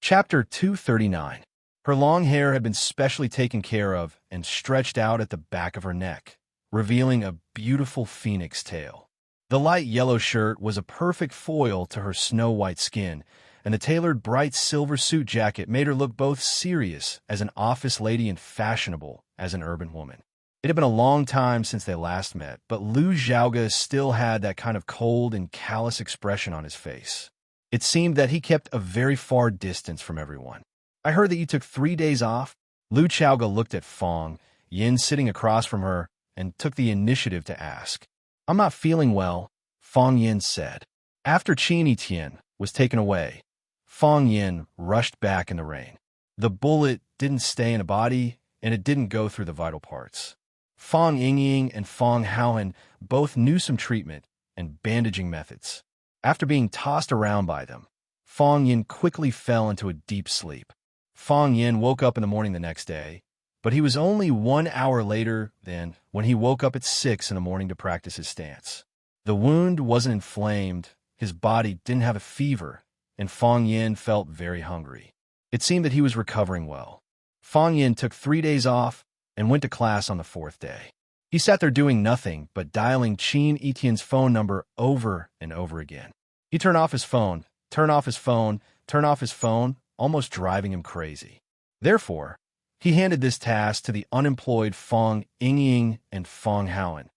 Chapter 239. Her long hair had been specially taken care of and stretched out at the back of her neck, revealing a beautiful phoenix tail. The light yellow shirt was a perfect foil to her snow-white skin, and the tailored bright silver suit jacket made her look both serious as an office lady and fashionable as an urban woman. It had been a long time since they last met, but Lu Xiaoga still had that kind of cold and callous expression on his face. It seemed that he kept a very far distance from everyone. "I heard that you took 3 days off." Lu Xiaoga looked at Fong Yin sitting across from her and took the initiative to ask. "I'm not feeling well," Fong Yin said. After Qin Tian was taken away, Fong Yin rushed back in the rain. The bullet didn't stay in a body, and it didn't go through the vital parts. Fong Yingying and Fong Haohan both knew some treatment and bandaging methods. After being tossed around by them, Fong Yin quickly fell into a deep sleep. Fong Yin woke up in the morning the next day, but he was only 1 hour later than when he woke up at 6 in the morning to practice his stance. The wound wasn't inflamed, his body didn't have a fever, and Fong Yin felt very hungry. It seemed that he was recovering well. Fong Yin took 3 days off and went to class on the 4th day. He sat there doing nothing but dialing Qin Etienne's phone number over and over again. He turned off his phone, turn off his phone, turn off his phone, almost driving him crazy. Therefore, he handed this task to the unemployed Fong Yingying and Fong Haohan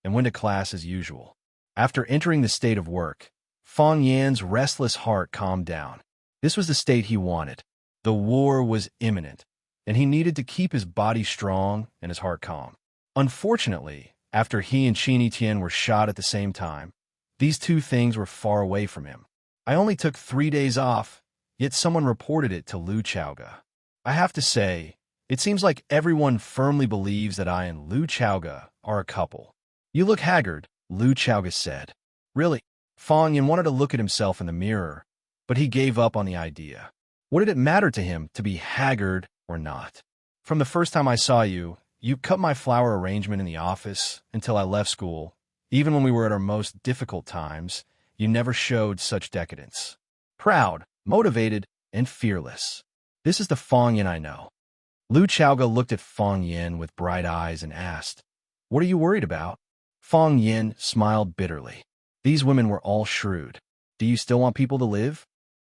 and went to class as usual. After entering the state of work, Fong Yan's restless heart calmed down. This was the state he wanted. The war was imminent, and he needed to keep his body strong and his heart calm. Unfortunately, after he and Qin Etienne were shot at the same time, these two things were far away from him. "I only took 3 days off, yet someone reported it to Lu Xiaoga. I have to say, it seems like everyone firmly believes that I and Lu Xiaoga are a couple." "You look haggard," Lu Xiaoga said. "Really?" Fong Yin wanted to look at himself in the mirror, but he gave up on the idea. What did it matter to him to be haggard or not? "From the first time I saw you, you cut my flower arrangement in the office until I left school. Even when we were at our most difficult times, you never showed such decadence. Proud, motivated, and fearless. This is the Fong Yin I know." Lu Xiaoga looked at Fong Yin with bright eyes and asked, "What are you worried about?" Fong Yin smiled bitterly. These women were all shrewd. "Do you still want people to live?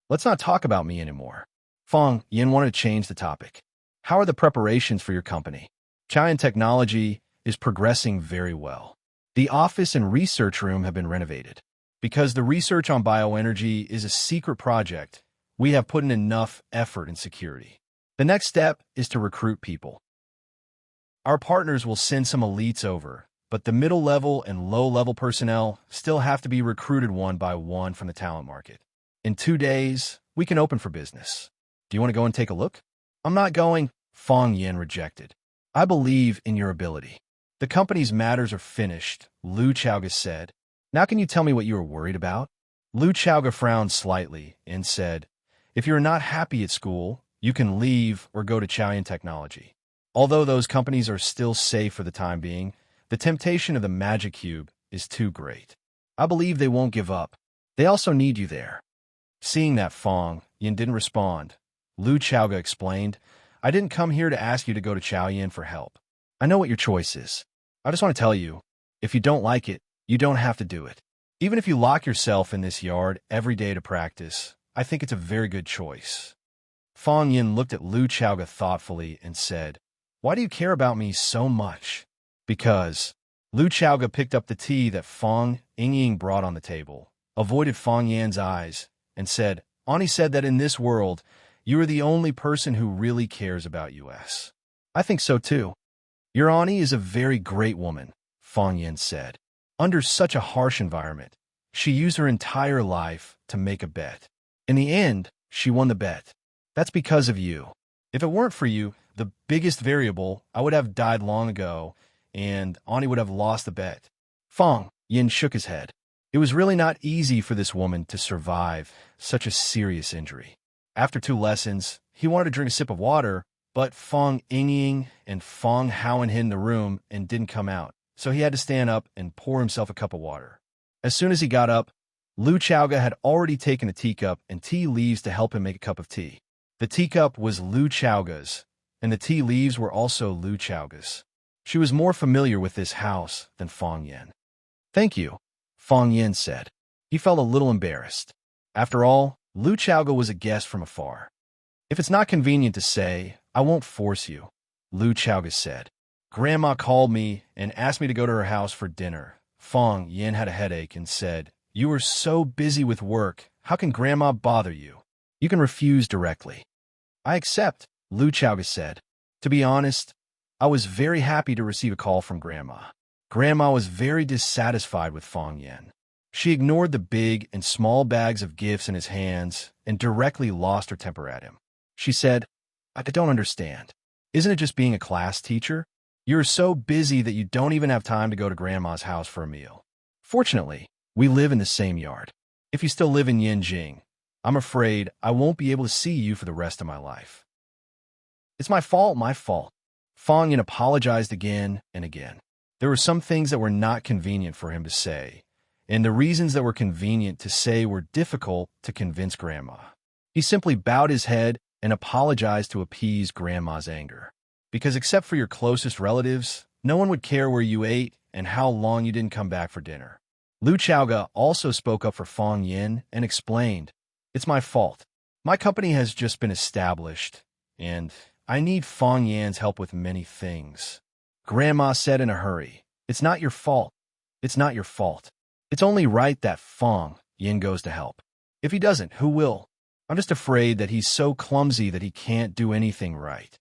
Let's not talk about me anymore." Fong Yin wanted to change the topic. "How are the preparations for your company?" "China Technology is progressing very well. The office and research room have been renovated. Because the research on bioenergy is a secret project, we have put in enough effort and security. The next step is to recruit people. Our partners will send some elites over, but the middle-level and low-level personnel still have to be recruited one by one from the talent market. In 2 days, we can open for business. Do you want to go and take a look?" "I'm not going," Fong Yin rejected. "I believe in your ability." "The company's matters are finished," Lu Xiaoga said. "Now can you tell me what you are worried about?" Lu Xiaoga frowned slightly and said, "If you are not happy at school, you can leave or go to China Technology. Although those companies are still safe for the time being, the temptation of the magic cube is too great. I believe they won't give up. They also need you there." Seeing that Fong Yin didn't respond, Lu Xiaoga explained, "I didn't come here to ask you to go to Chaoyan for help. I know what your choice is. I just want to tell you, if you don't like it, you don't have to do it. Even if you lock yourself in this yard every day to practice, I think it's a very good choice." Fong Yin looked at Lu Xiaoga thoughtfully and said, "Why do you care about me so much?" "Because." Lu Xiaoga picked up the tea that Fong Yingying brought on the table, avoided Fong Yan's eyes, and said, "Ani said that in this world, you are the only person who really cares about us. I think so too." "Your Ani is a very great woman," Fong Yin said. "Under such a harsh environment, she used her entire life to make a bet. In the end, she won the bet. That's because of you. If it weren't for you, the biggest variable, I would have died long ago, and Ani would have lost the bet." Fong Yin shook his head. It was really not easy for this woman to survive such a serious injury. After 2 lessons, he wanted to drink a sip of water, but Fong Yingying and Fong Haohan hid in the room and didn't come out, so he had to stand up and pour himself a cup of water. As soon as he got up, Lu Xiaoga had already taken a teacup and tea leaves to help him make a cup of tea. The teacup was Lu Chaoga's, and the tea leaves were also Lu Chaoga's. She was more familiar with this house than Fong Yin. "Thank you," Fong Yin said. He felt a little embarrassed. After all, Lu Chaoga was a guest from afar. "If it's not convenient to say, I won't force you," Lu Chaoga said. "Grandma called me and asked me to go to her house for dinner." Fong Yin had a headache and said, "You are so busy with work. How can Grandma bother you? You can refuse directly." "I accept," Lu Chaoga said. "To be honest, I was very happy to receive a call from Grandma." Grandma was very dissatisfied with Fong Yin. She ignored the big and small bags of gifts in his hands and directly lost her temper at him. She said, "I don't understand. Isn't it just being a class teacher? You're so busy that you don't even have time to go to Grandma's house for a meal. Fortunately, we live in the same yard. If you still live in Yinjing, I'm afraid I won't be able to see you for the rest of my life." "It's my fault, my fault." Fong Yin apologized again and again. There were some things that were not convenient for him to say, and the reasons that were convenient to say were difficult to convince Grandma. He simply bowed his head and apologized to appease Grandma's anger. Because except for your closest relatives, no one would care where you ate and how long you didn't come back for dinner. Lu Chaoga also spoke up for Fong Yin and explained, "It's my fault. My company has just been established, and I need Fong Yan's help with many things." Grandma said in a hurry, "It's not your fault. It's not your fault. It's only right that Fong Yin goes to help. If he doesn't, who will? I'm just afraid that he's so clumsy that he can't do anything right."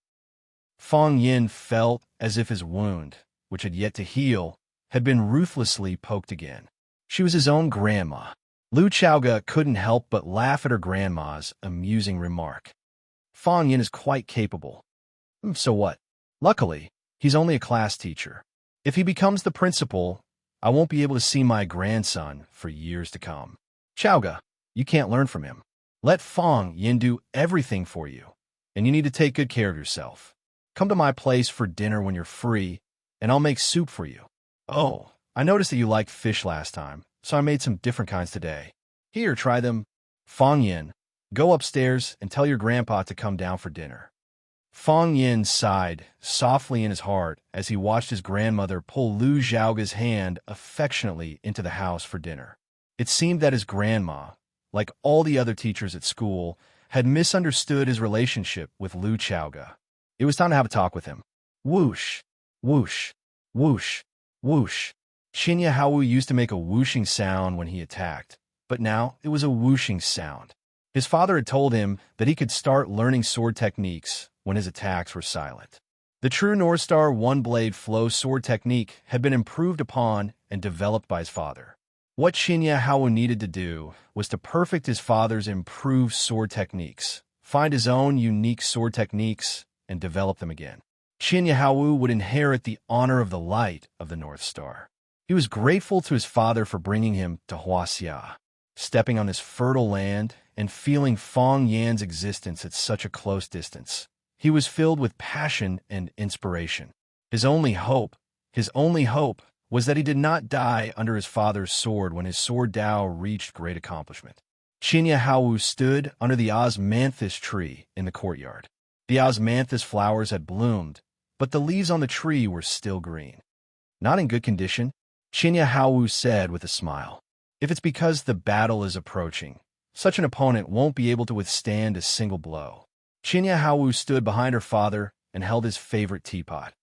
Fong Yin felt as if his wound, which had yet to heal, had been ruthlessly poked again. She was his own grandma. Lu Chaoga couldn't help but laugh at her grandma's amusing remark. "Fong Yin is quite capable. So what? Luckily, he's only a class teacher. If he becomes the principal, I won't be able to see my grandson for years to come. Chaoga, you can't learn from him. Let Fong Yin do everything for you, and you need to take good care of yourself. Come to my place for dinner when you're free, and I'll make soup for you. Oh, I noticed that you liked fish last time, so I made some different kinds today. Here, try them. Fong Yin, go upstairs and tell your grandpa to come down for dinner." Fong Yin sighed softly in his heart as he watched his grandmother pull Lu Xiaoga's hand affectionately into the house for dinner. It seemed that his grandma, like all the other teachers at school, had misunderstood his relationship with Lu Xiaoga. It was time to have a talk with him. Whoosh, whoosh, whoosh, whoosh. Qinya Haowu used to make a whooshing sound when he attacked, but now it was a whooshing sound. His father had told him that he could start learning sword techniques when his attacks were silent. The true North Star one-blade flow sword technique had been improved upon and developed by his father. What Qinya Haowu needed to do was to perfect his father's improved sword techniques, find his own unique sword techniques, and develop them again. Qinya Haowu would inherit the honor of the light of the North Star. He was grateful to his father for bringing him to Huaxia. Stepping on this fertile land and feeling Fong Yan's existence at such a close distance, he was filled with passion and inspiration. His only hope was that he did not die under his father's sword when his sword Dao reached great accomplishment. Qinya Haowu stood under the osmanthus tree in the courtyard. The osmanthus flowers had bloomed, but the leaves on the tree were still green. "Not in good condition," Qinya Haowu said with a smile. "If it's because the battle is approaching, such an opponent won't be able to withstand a single blow." Qinya Haowu stood behind her father and held his favorite teapot.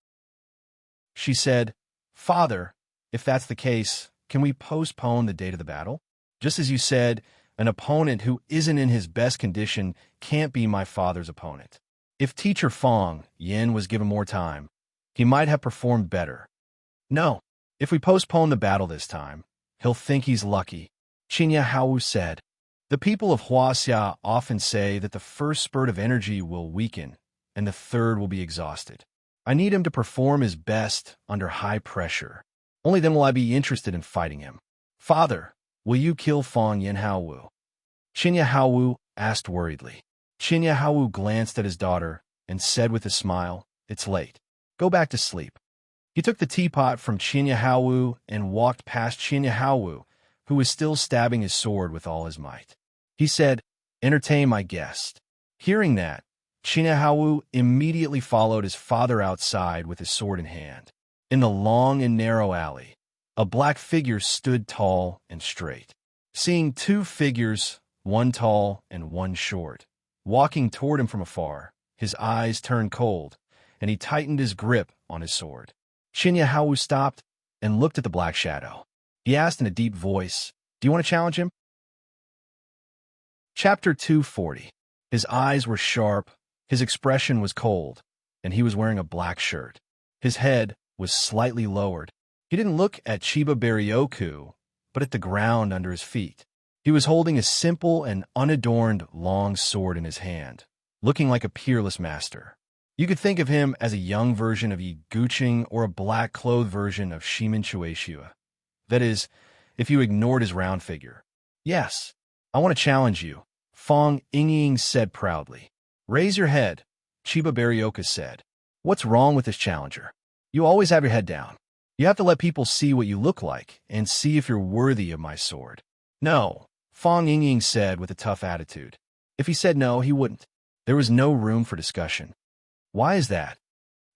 She said, "Father, if that's the case, can we postpone the date of the battle? Just as you said, an opponent who isn't in his best condition can't be my father's opponent. If teacher Fong Yin was given more time, he might have performed better. No, if we postpone the battle this time, he'll think he's lucky," Qinya Haowu said. "The people of Huaxia often say that the first spurt of energy will weaken and the third will be exhausted. I need him to perform his best under high pressure. Only then will I be interested in fighting him. Father, will you kill Fong Yin Haowu?" Qinya Haowu asked worriedly. Qinya Haowu glanced at his daughter and said with a smile, "It's late. Go back to sleep." He took the teapot from Qinya Haowu and walked past Qinya Haowu, who was still stabbing his sword with all his might. He said, "Entertain my guest." Hearing that, Chinahawu immediately followed his father outside with his sword in hand. In the long and narrow alley, a black figure stood tall and straight. Seeing two figures, one tall and one short, walking toward him from afar, his eyes turned cold, and he tightened his grip on his sword. Chinahawu stopped and looked at the black shadow. He asked in a deep voice, "Do you want to challenge him?" Chapter 240. His eyes were sharp, his expression was cold, and he was wearing a black shirt. His head was slightly lowered. He didn't look at Chiba Berioku, but at the ground under his feet. He was holding a simple and unadorned long sword in his hand, looking like a peerless master. You could think of him as a young version of Iguching or a black-clothed version of Shimin Chueshua. That is, if you ignored his round figure. "Yes, I want to challenge you," Fong Yingying said proudly. "Raise your head," Chiba Berioka said. "What's wrong with this challenger? You always have your head down. You have to let people see what you look like and see if you're worthy of my sword." "No," Fong Yingying said with a tough attitude. If he said no, he wouldn't. There was no room for discussion. "Why is that?"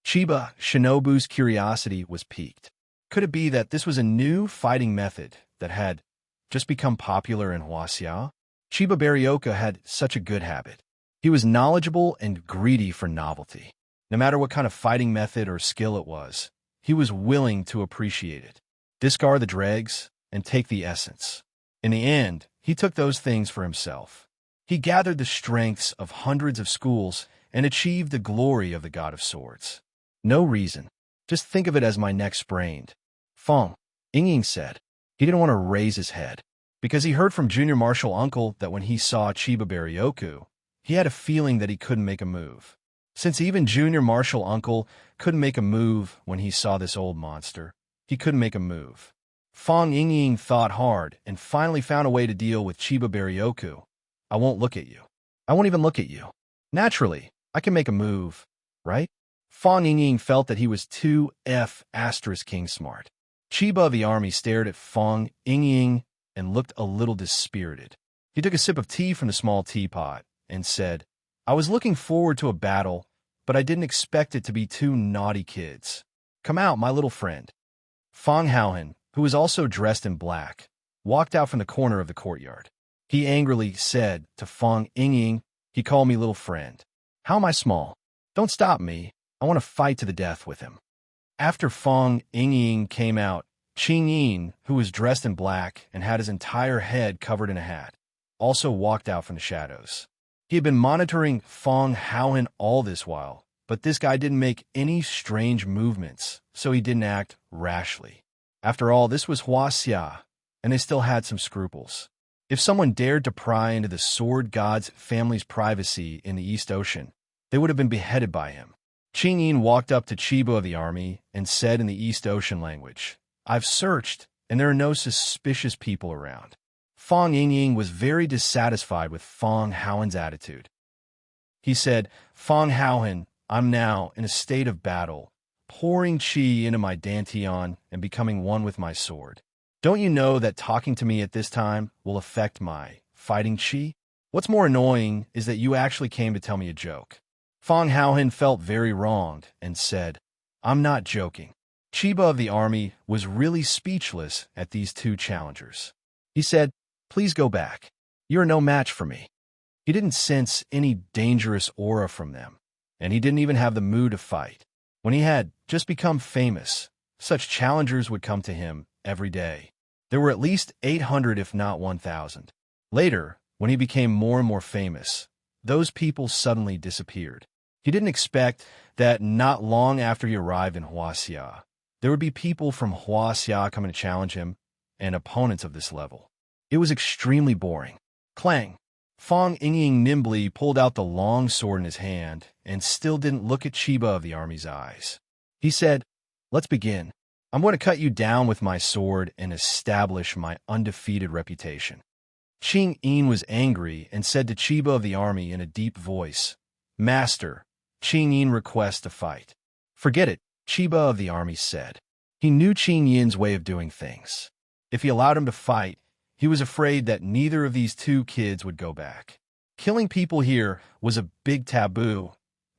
Chiba Shinobu's curiosity was piqued. Could it be that this was a new fighting method that had just become popular in Huaxia? Chiba Berioka had such a good habit. He was knowledgeable and greedy for novelty. No matter what kind of fighting method or skill it was, he was willing to appreciate it, discard the dregs, and take the essence. In the end, he took those things for himself. He gathered the strengths of hundreds of schools and achieved the glory of the God of Swords. "No reason. Just think of it as my neck sprained," Fong Yingying said. He didn't want to raise his head, because he heard from Junior Martial Uncle that when he saw Chiba Berioku, he had a feeling that he couldn't make a move. Since even Junior Martial Uncle couldn't make a move when he saw this old monster, he couldn't make a move. Fong Yingying thought hard and finally found a way to deal with Chiba Berioku. "I won't look at you. I won't even look at you. Naturally, I can make a move, right?" Fong Yingying felt that he was too *king smart. Chiba of the army stared at Fong Yingying and looked a little dispirited. He took a sip of tea from the small teapot and said, "I was looking forward to a battle, but I didn't expect it to be two naughty kids. Come out, my little friend." Fong Haohan, who was also dressed in black, walked out from the corner of the courtyard. He angrily said to Fong Yingying, "He called me little friend. How am I small? Don't stop me. I want to fight to the death with him." After Fong Yingying came out, Qing Yin, who was dressed in black and had his entire head covered in a hat, also walked out from the shadows. He had been monitoring Fong Haohan all this while, but this guy didn't make any strange movements, so he didn't act rashly. After all, this was Huaxia, and they still had some scruples. If someone dared to pry into the sword god's family's privacy in the East Ocean, they would have been beheaded by him. Qing Yin walked up to Chiba of the army and said in the East Ocean language, "I've searched, and there are no suspicious people around." Fong Yingying was very dissatisfied with Fong Haohan's attitude. He said, "Fong Haohan, I'm now in a state of battle, pouring qi into my dantian and becoming one with my sword. Don't you know that talking to me at this time will affect my fighting qi? What's more annoying is that you actually came to tell me a joke." Fong Haohan felt very wronged and said, "I'm not joking." Chiba of the army was really speechless at these two challengers. He said, "Please go back. You're no match for me." He didn't sense any dangerous aura from them, and he didn't even have the mood to fight. When he had just become famous, such challengers would come to him every day. There were at least 800 if not 1,000. Later, when he became more and more famous, those people suddenly disappeared. He didn't expect that not long after he arrived in Huaxia, there would be people from Huaxia coming to challenge him, and opponents of this level. It was extremely boring. Clang! Fong Yingying nimbly pulled out the long sword in his hand and still didn't look at Chiba of the army's eyes. He said, "Let's begin. I'm going to cut you down with my sword and establish my undefeated reputation." Qing Yin was angry and said to Chiba of the army in a deep voice, "Master, Qing Yin requests to fight." "Forget it," Chiba of the army said. He knew Qing Yin's way of doing things. If he allowed him to fight, he was afraid that neither of these two kids would go back. Killing people here was a big taboo,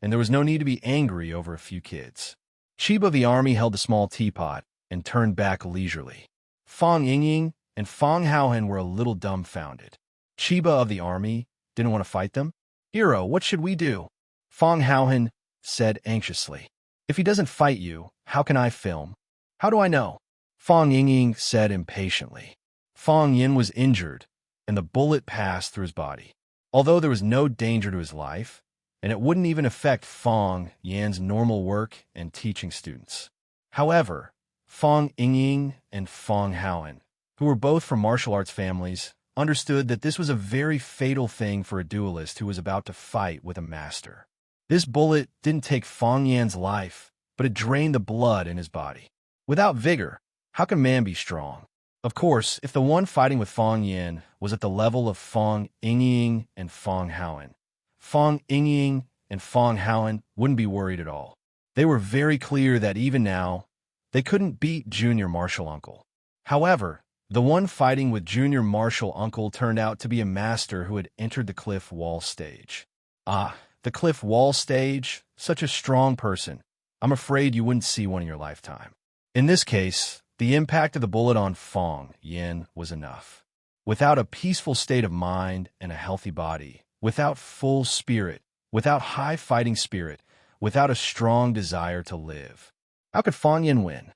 and there was no need to be angry over a few kids. Chiba of the army held the small teapot and turned back leisurely. Fong Yingying and Fong Haohan were a little dumbfounded. Chiba of the army didn't want to fight them? Hero, what should we do? Fong Haohan said anxiously. If he doesn't fight you, how can I film? How do I know? Fong Yingying said impatiently. Fong Yin was injured, and the bullet passed through his body. Although there was no danger to his life, and it wouldn't even affect Fong Yan's normal work and teaching students. However, Fong Yingying and Fong Haohan, who were both from martial arts families, understood that this was a very fatal thing for a duelist who was about to fight with a master. This bullet didn't take Fong Yan's life, but it drained the blood in his body. Without vigor, how can man be strong? Of course, if the one fighting with Fong Yan was at the level of Fong Yingying and Fong Haohan, Fong Yingying and Fong Haohan wouldn't be worried at all. They were very clear that even now, they couldn't beat Junior Martial Uncle. However, the one fighting with Junior Martial Uncle turned out to be a master who had entered the cliff wall stage. Ah, the cliff wall stage, such a strong person. I'm afraid you wouldn't see one in your lifetime. In this case, the impact of the bullet on Fong Yin was enough. Without a peaceful state of mind and a healthy body, without full spirit, without high fighting spirit, without a strong desire to live, how could Fong Yin win?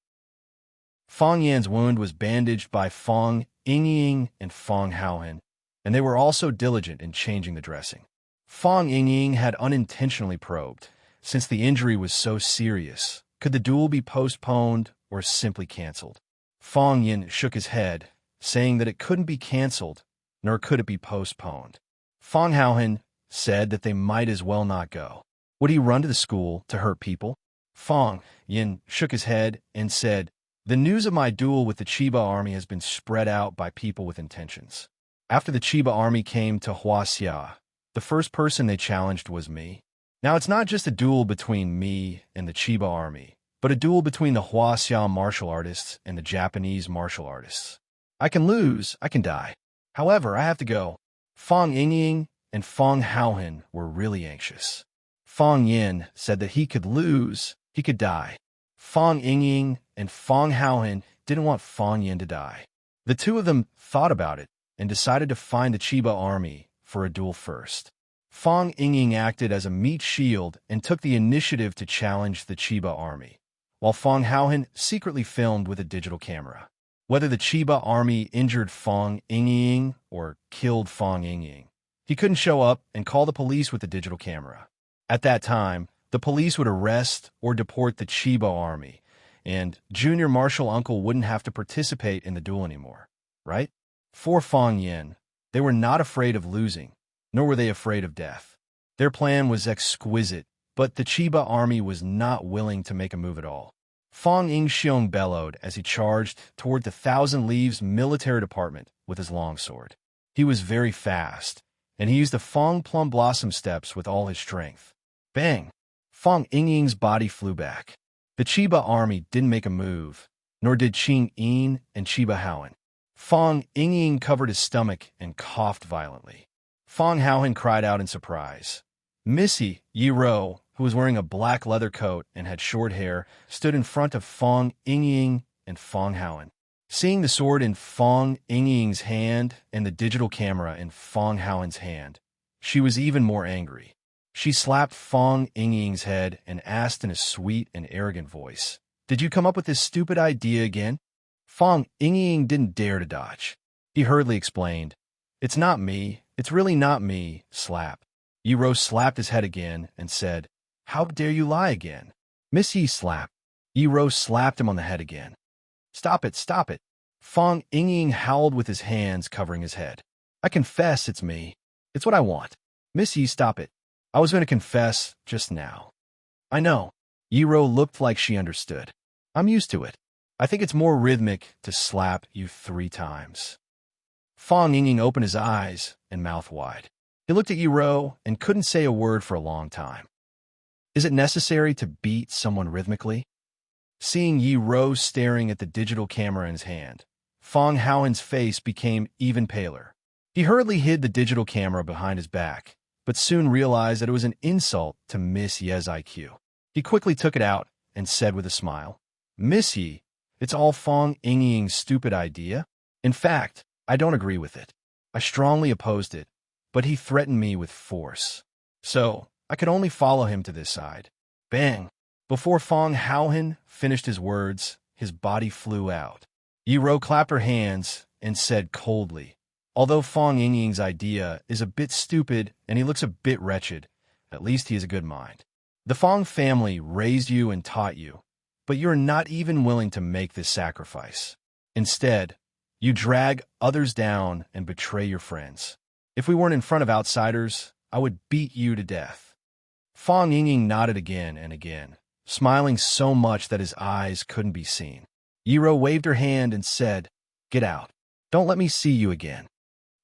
Fong Yan's wound was bandaged by Fong Yingying and Fong Haohan, and they were also diligent in changing the dressing. Fong Yingying had unintentionally probed, since the injury was so serious, could the duel be postponed or simply canceled? Fong Yin shook his head, saying that it couldn't be canceled, nor could it be postponed. Fong Haohan said that they might as well not go. Would he run to the school to hurt people? Fong Yin shook his head and said, the news of my duel with the Chiba army has been spread out by people with intentions. After the Chiba army came to Huaxia, the first person they challenged was me. Now it's not just a duel between me and the Chiba army, but a duel between the Huaxia martial artists and the Japanese martial artists. I can lose, I can die. However, I have to go. Fong Yingying and Fong Haohan were really anxious. Fong Yin said that he could lose, he could die. Fong Yingying and Fong Haohan didn't want Fong Yin to die. The two of them thought about it and decided to find the Chiba army for a duel first. Fong Yingying acted as a meat shield and took the initiative to challenge the Chiba army, while Fong Haohan secretly filmed with a digital camera. Whether the Chiba army injured Fong Yingying or killed Fong Yingying, he couldn't show up and call the police with the digital camera. At that time, the police would arrest or deport the Chiba army, and Junior Martial Uncle wouldn't have to participate in the duel anymore, right? For Fong Yin, they were not afraid of losing, nor were they afraid of death. Their plan was exquisite, but the Chiba army was not willing to make a move at all. Fong Yingxiong bellowed as he charged toward the Thousand Leaves military department with his longsword. He was very fast, and he used the Fong Plum Blossom steps with all his strength. Bang! Fong Yingying's body flew back. The Chiba army didn't make a move, nor did Qing Yin and Chiba Haohan. Fong Yingying covered his stomach and coughed violently. Fong Haohan cried out in surprise. Missy Yi Ro, who was wearing a black leather coat and had short hair, stood in front of Fong Yingying and Fong Haohan. Seeing the sword in Fong Yingying's hand and the digital camera in Fong Haohan's hand, she was even more angry. She slapped Fong Yingying's head and asked in a sweet and arrogant voice, "Did you come up with this stupid idea again?" Fong Yingying didn't dare to dodge. He hurriedly explained, "It's not me. It's really not me." Slap. Yi Ro slapped his head again and said, "How dare you lie again?" Miss Yi slap. Yi Ro slapped him on the head again. "Stop it, stop it." Fong Yingying howled with his hands covering his head. "I confess it's me. It's what I want." Miss Yi, stop it. I was going to confess just now. I know. Yi Ro looked like she understood. I'm used to it. I think it's more rhythmic to slap you 3 times. Fong Yingying opened his eyes and mouth wide. He looked at Yi Ro and couldn't say a word for a long time. Is it necessary to beat someone rhythmically? Seeing Yi Ro staring at the digital camera in his hand, Fong Haohan's face became even paler. He hurriedly hid the digital camera behind his back, but soon realized that it was an insult to Miss Ye's IQ. He quickly took it out and said with a smile, "Miss Ye, it's all Fong Yingying's stupid idea. In fact, I don't agree with it. I strongly opposed it, but he threatened me with force. So, I could only follow him to this side." Bang! Before Fong Haohan finished his words, his body flew out. Yi Ro clapped her hands and said coldly, "Although Fong Yingying's idea is a bit stupid and he looks a bit wretched, at least he has a good mind. The Fong family raised you and taught you, but you are not even willing to make this sacrifice. Instead, you drag others down and betray your friends. If we weren't in front of outsiders, I would beat you to death." Fong Yingying nodded again and again, smiling so much that his eyes couldn't be seen. Yi Ro waved her hand and said, "Get out. Don't let me see you again."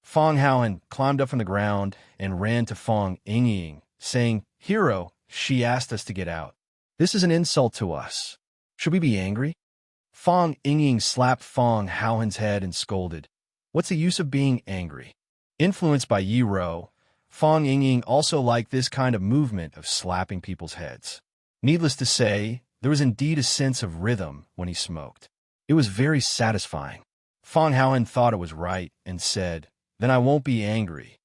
Fong Haohan climbed up from the ground and ran to Fong Yingying, saying, "Hero, she asked us to get out. This is an insult to us. Should we be angry?" Fong Yingying slapped Fong Haohan's head and scolded, "What's the use of being angry?" Influenced by Yi Ro, Fong Yingying also liked this kind of movement of slapping people's heads. Needless to say, there was indeed a sense of rhythm when he smoked. It was very satisfying. Fong Haohan thought it was right and said, "Then I won't be angry."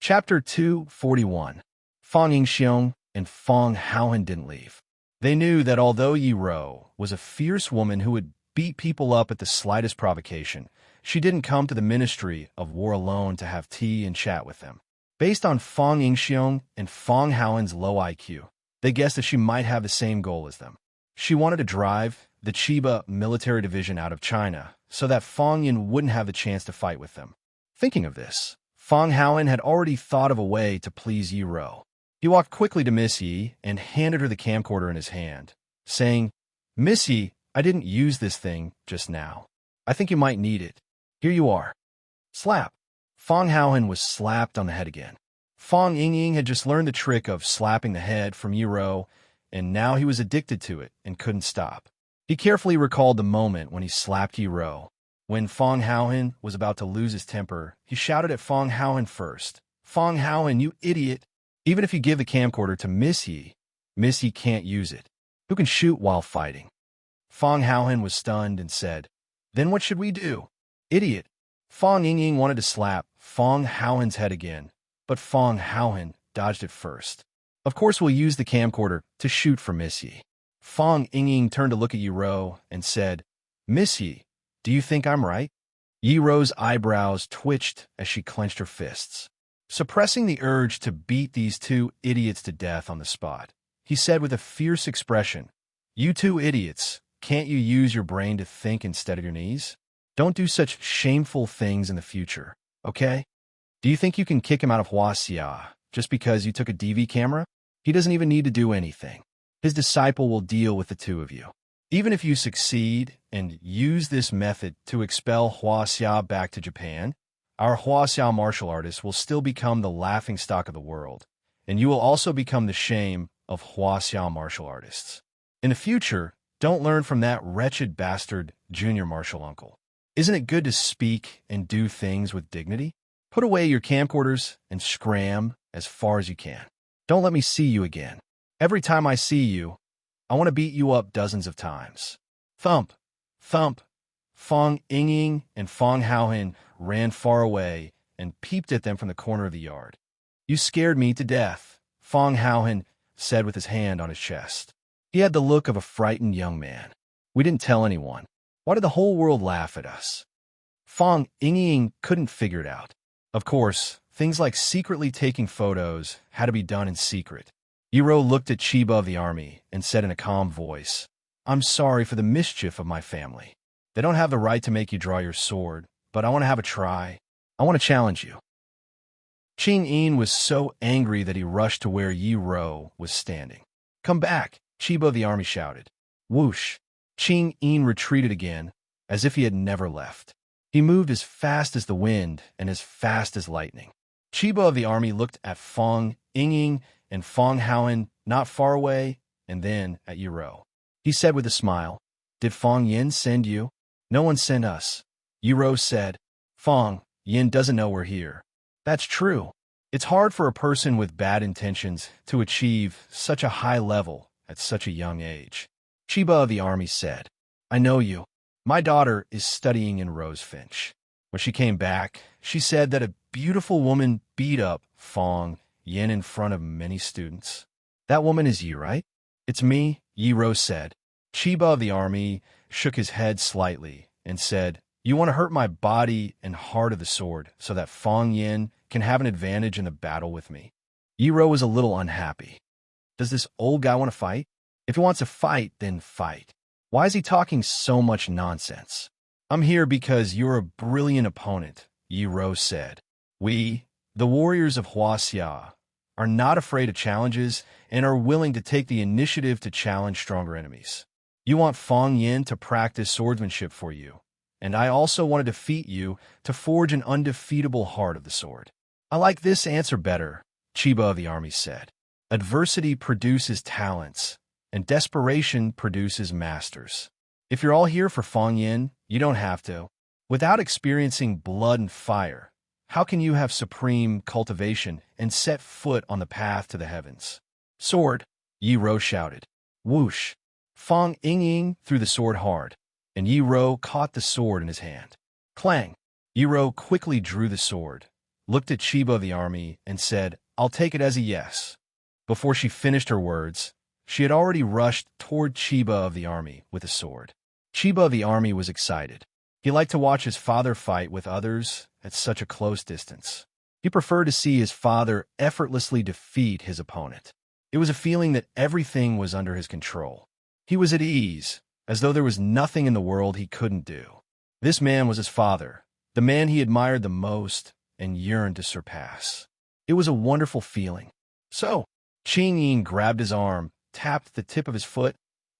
Chapter 241. Fong Yingxiong and Fong Haohan didn't leave. They knew that although Yi Ro was a fierce woman who would beat people up at the slightest provocation, she didn't come to the Ministry of War alone to have tea and chat with them. Based on Fong Yingxiong and Fong Haohan's low IQ, they guessed that she might have the same goal as them. She wanted to drive the Chiba military division out of China so that Fong Yin wouldn't have the chance to fight with them. Thinking of this, Fong Haohan had already thought of a way to please Yi Ro. He walked quickly to Miss Yi and handed her the camcorder in his hand, saying, "Miss Yi, I didn't use this thing just now. I think you might need it. Here you are." Slap. Fong Haohan was slapped on the head again. Fong Yingying had just learned the trick of slapping the head from Yi Ro, and now he was addicted to it and couldn't stop. He carefully recalled the moment when he slapped Yi Ro. When Fong Haohan was about to lose his temper, he shouted at Fong Haohan first, "Fong Haohan, you idiot! Even if you give the camcorder to Miss Yi can't use it. Who can shoot while fighting?" Fong Haohan was stunned and said, "Then what should we do?" "Idiot." Fong Yingying wanted to slap Fong Haohan's head again, but Fong Haohan dodged it first. "Of course we'll use the camcorder to shoot for Miss Yi." Fong Yingying turned to look at Yi Ro and said, "Miss Yi, do you think I'm right?" Yi Ro's eyebrows twitched as she clenched her fists. Suppressing the urge to beat these two idiots to death on the spot, he said with a fierce expression, "You two idiots, can't you use your brain to think instead of your knees? Don't do such shameful things in the future, okay? Do you think you can kick him out of Huaxia just because you took a DV camera? He doesn't even need to do anything. His disciple will deal with the two of you. Even if you succeed and use this method to expel Huaxia back to Japan, our Huaxia martial artists will still become the laughingstock of the world, and you will also become the shame of Huaxia martial artists. In the future, don't learn from that wretched bastard junior martial uncle. Isn't it good to speak and do things with dignity? Put away your camcorders and scram as far as you can. Don't let me see you again. Every time I see you, I want to beat you up dozens of times." Thump, thump. Fong Yingying and Fong Haohan ran far away and peeped at them from the corner of the yard. "You scared me to death," Fong Haohan said with his hand on his chest. He had the look of a frightened young man. "We didn't tell anyone. Why did the whole world laugh at us?" Fong Yingying couldn't figure it out. Of course, things like secretly taking photos had to be done in secret. Yi Ro looked at Chiba of the army and said in a calm voice, "I'm sorry for the mischief of my family. They don't have the right to make you draw your sword, but I want to have a try. I want to challenge you." Qing Yin was so angry that he rushed to where Yi Ro was standing. "Come back," Chiba of the army shouted. Whoosh! Qing Yin retreated again, as if he had never left. He moved as fast as the wind and as fast as lightning. Chiba of the army looked at Fong Yingying and Fong Haohan not far away, and then at Yi Ro. He said with a smile, "Did Fong Yin send you?" "No one sent us," Yi Ro said. Fong, Yin doesn't know we're here. That's true. It's hard for a person with bad intentions to achieve such a high level at such a young age. Chiba of the army said, I know you. My daughter is studying in Rosefinch. When she came back, she said that a beautiful woman beat up Fong Yin in front of many students. That woman is you, right? It's me, Yi Rose said. Chiba of the army shook his head slightly and said, You want to hurt my body and heart of the sword so that Fong Yin can have an advantage in the battle with me. Yi Rose was a little unhappy. Does this old guy want to fight? If he wants to fight, then fight. Why is he talking so much nonsense? I'm here because you're a brilliant opponent, Yi Rose said. We, the warriors of Huaxia, are not afraid of challenges and are willing to take the initiative to challenge stronger enemies. You want Fong Yin to practice swordsmanship for you, and I also want to defeat you to forge an undefeatable heart of the sword. I like this answer better, Chiba of the army said. Adversity produces talents, and desperation produces masters. If you're all here for Fong Yin, you don't have to. Without experiencing blood and fire, how can you have supreme cultivation and set foot on the path to the heavens? Sword, Yi Rou shouted. Whoosh! Fong Ying threw the sword hard, and Yi Rou caught the sword in his hand. Clang! Yi Rou quickly drew the sword, looked at Chiba of the army, and said, I'll take it as a yes. Before she finished her words, she had already rushed toward Chiba of the army with a sword. Chiba of the army was excited. He liked to watch his father fight with others at such a close distance. He preferred to see his father effortlessly defeat his opponent. It was a feeling that everything was under his control. He was at ease, as though there was nothing in the world he couldn't do. This man was his father, the man he admired the most and yearned to surpass. It was a wonderful feeling. So, Qing Yin grabbed his arm, tapped the tip of his foot,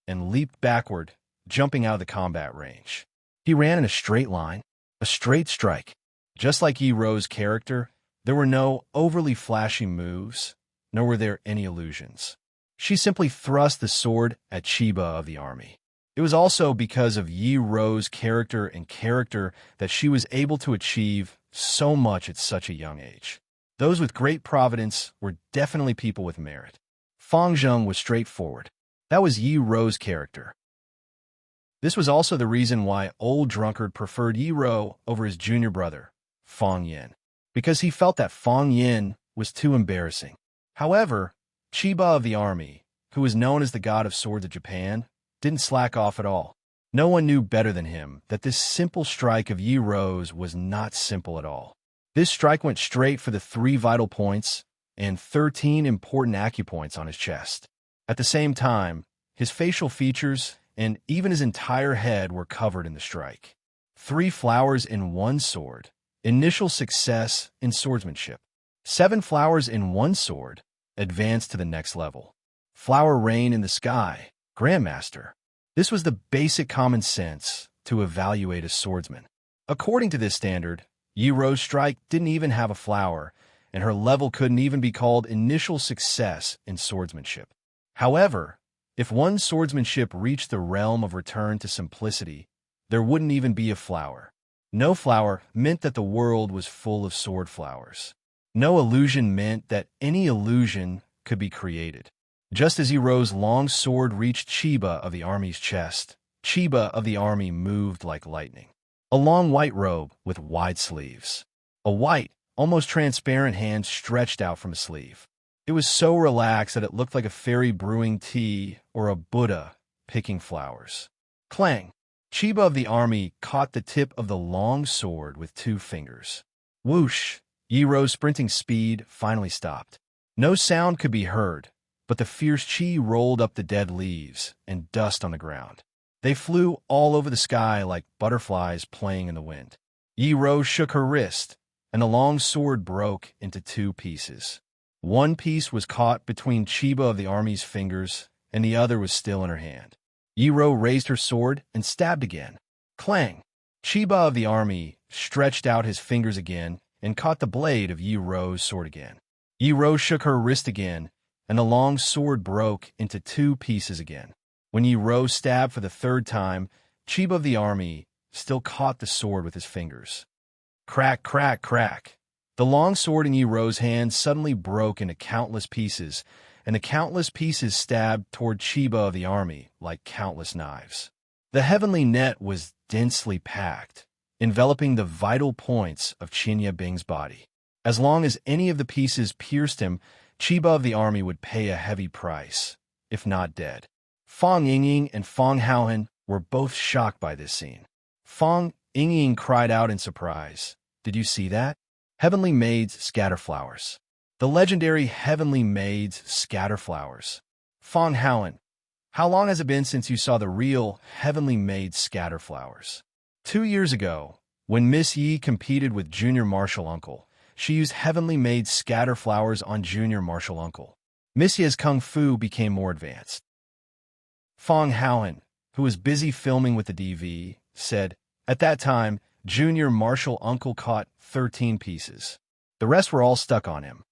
and leaped backward, jumping out of the combat range. He ran in a straight line, a straight strike. Just like Yi Rou's character, there were no overly flashy moves, nor were there any illusions. She simply thrust the sword at Chiba of the army. It was also because of Yi Rou's character that she was able to achieve so much at such a young age. Those with great providence were definitely people with merit. Fang Zheng was straightforward. That was Yi Rou's character. This was also the reason why Old Drunkard preferred Yi Rou over his junior brother, Fong Yin, because he felt that Fong Yin was too embarrassing. However, Chiba of the army, who was known as the god of swords of Japan, didn't slack off at all. No one knew better than him that this simple strike of Yi Rou's was not simple at all. This strike went straight for the 3 vital points and 13 important acupoints on his chest. At the same time, his facial features and even his entire head were covered in the strike. 3 flowers in 1 sword. Initial success in swordsmanship. 7 flowers in 1 sword. Advance to the next level. Flower rain in the sky. Grandmaster. This was the basic common sense to evaluate a swordsman. According to this standard, Yi Rou's strike didn't even have a flower, and her level couldn't even be called initial success in swordsmanship. However, if one's swordsmanship reached the realm of return to simplicity, there wouldn't even be a flower. No flower meant that the world was full of sword flowers. No illusion meant that any illusion could be created. Just as Yi Rou's long sword reached Chiba of the army's chest, Chiba of the army moved like lightning. A long white robe with wide sleeves. A white, almost transparent hand stretched out from a sleeve. It was so relaxed that it looked like a fairy brewing tea or a Buddha picking flowers. Clang! Chiba of the army caught the tip of the long sword with 2 fingers. Whoosh! Yi Rou's sprinting speed finally stopped. No sound could be heard, but the fierce chi rolled up the dead leaves and dust on the ground. They flew all over the sky like butterflies playing in the wind. Yi Rou shook her wrist, and the long sword broke into 2 pieces. One piece was caught between Chiba of the army's fingers, and the other was still in her hand. Yi Rou raised her sword and stabbed again. Clang! Chiba of the army stretched out his fingers again and caught the blade of Yi Rou's sword again. Yi Rou shook her wrist again, and the long sword broke into 2 pieces again. When Yi Rou stabbed for the 3rd time, Chiba of the army still caught the sword with his fingers. Crack, crack, crack. The long sword in Yi Ro's hand suddenly broke into countless pieces, and the countless pieces stabbed toward Chiba of the army like countless knives. The heavenly net was densely packed, enveloping the vital points of Qinya Bing's body. As long as any of the pieces pierced him, Chiba of the army would pay a heavy price, if not dead. Fong Yingying and Fong Haohan were both shocked by this scene. Fong Yingying cried out in surprise. Did you see that? Heavenly Maids Scatterflowers. The legendary Heavenly Maids Scatterflowers. Fong Haohan, how long has it been since you saw the real Heavenly Maids Scatterflowers? 2 years ago, when Miss Yi competed with Junior Martial Uncle, she used Heavenly Maids Scatterflowers on Junior Martial Uncle. Miss Yi's Kung Fu became more advanced. Fong Haohan, who was busy filming with the DV, said, at that time, Junior Martial Uncle caught 13 pieces. The rest were all stuck on him.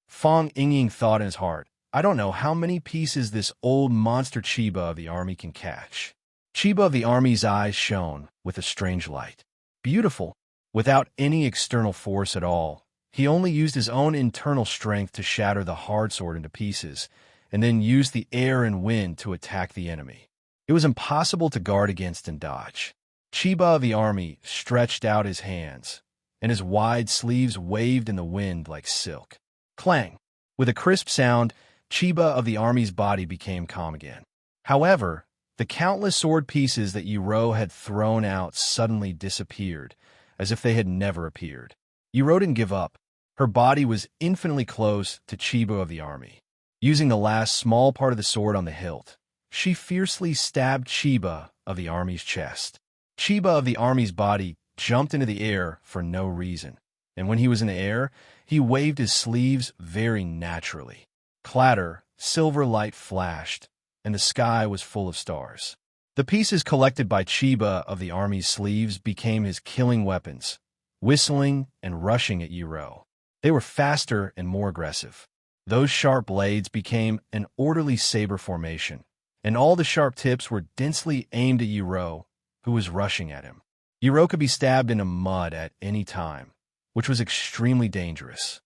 Fong Yingying thought in his heart, I don't know how many pieces this old monster Chiba of the army can catch. Chiba of the army's eyes shone with a strange light. Beautiful, without any external force at all. He only used his own internal strength to shatter the hard sword into pieces, and then used the air and wind to attack the enemy. It was impossible to guard against and dodge. Chiba of the army stretched out his hands, and his wide sleeves waved in the wind like silk. Clang! With a crisp sound, Chiba of the army's body became calm again. However, the countless sword pieces that Yi Ro had thrown out suddenly disappeared, as if they had never appeared. Yi Ro didn't give up. Her body was infinitely close to Chiba of the army. Using the last small part of the sword on the hilt, she fiercely stabbed Chiba of the army's chest. Chiba of the army's body jumped into the air for no reason, and when he was in the air, he waved his sleeves very naturally. Clatter, silver light flashed, and the sky was full of stars. The pieces collected by Chiba of the army's sleeves became his killing weapons, whistling and rushing at Yi Ro. They were faster and more aggressive. Those sharp blades became an orderly saber formation, and all the sharp tips were densely aimed at Yi Ro, who was rushing at him. Yi Ro could be stabbed into mud at any time, which was extremely dangerous.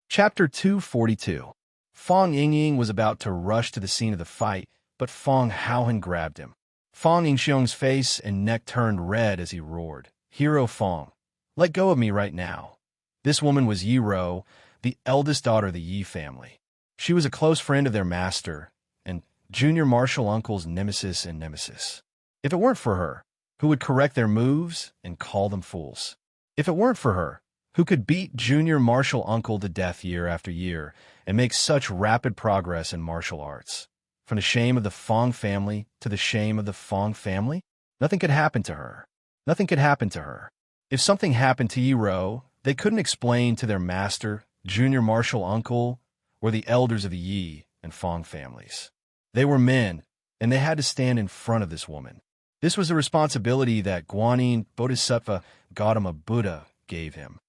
Chapter 242. Fong Yingying was about to rush to the scene of the fight, but Fong Haohan grabbed him. Fong Yingxiong's face and neck turned red as he roared, Hero Fong, let go of me right now. This woman was Yi Ro, the eldest daughter of the Yi family. She was a close friend of their master, and Junior Martial Uncle's nemesis and nemesis. If it weren't for her, who would correct their moves and call them fools? If it weren't for her, who could beat Junior Martial Uncle to death year after year and make such rapid progress in martial arts? From the shame of the Fong family to the shame of the Fong family? Nothing could happen to her. Nothing could happen to her. If something happened to Yi Ro, they couldn't explain to their master, Junior Martial Uncle, or the elders of the Yi and Fong families. They were men, and they had to stand in front of this woman. This was a responsibility that Guanyin Bodhisattva Gautama Buddha gave him.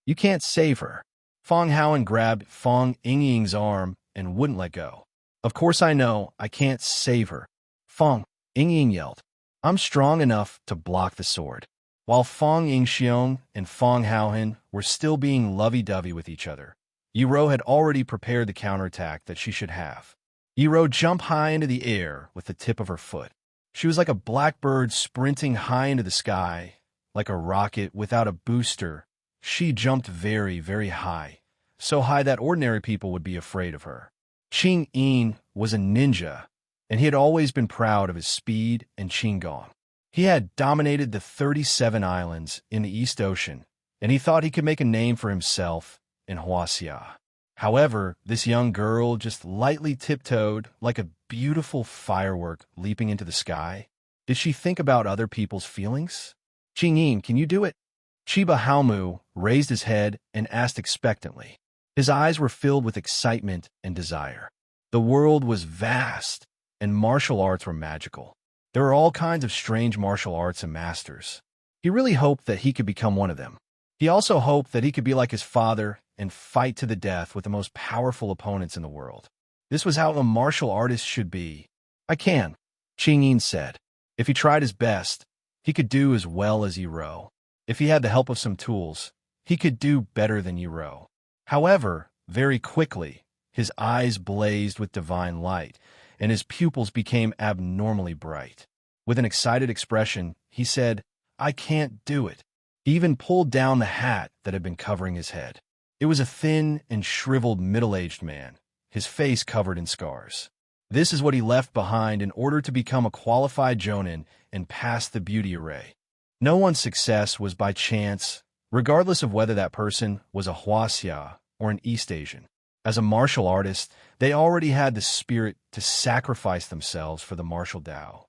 You can't save her. Fong Haohan grabbed Fong Yingying's arm and wouldn't let go. Of course I know I can't save her. Fong Yingying yelled. I'm strong enough to block the sword. While Fong Yingxiong and Fong Haohan were still being lovey-dovey with each other, Yi Ro had already prepared the counterattack that she should have. Yi Ro jumped high into the air with the tip of her foot. She was like a blackbird sprinting high into the sky, like a rocket without a booster. She jumped very, very high, so high that ordinary people would be afraid of her. Qing Yin was a ninja, and he had always been proud of his speed and qinggong. He had dominated the 37 islands in the East Ocean, and he thought he could make a name for himself in Huaxia. However, this young girl just lightly tiptoed like a beautiful firework leaping into the sky. Did she think about other people's feelings? Qing Yin, can you do it? Chiba Haomu raised his head and asked expectantly. His eyes were filled with excitement and desire. The world was vast, and martial arts were magical. There were all kinds of strange martial arts and masters. He really hoped that he could become one of them. He also hoped that he could be like his father and fight to the death with the most powerful opponents in the world. This was how a martial artist should be. I can, Qing Yin said. If he tried his best, he could do as well as Yiro. If he had the help of some tools, he could do better than Yiro. However, very quickly, his eyes blazed with divine light, and his pupils became abnormally bright. With an excited expression, he said, "I can't do it." He even pulled down the hat that had been covering his head. It was a thin and shriveled middle-aged man, his face covered in scars. This is what he left behind in order to become a qualified jonin and pass the beauty array. No one's success was by chance, regardless of whether that person was a Huaxia or an East Asian. As a martial artist, they already had the spirit to sacrifice themselves for the martial Tao.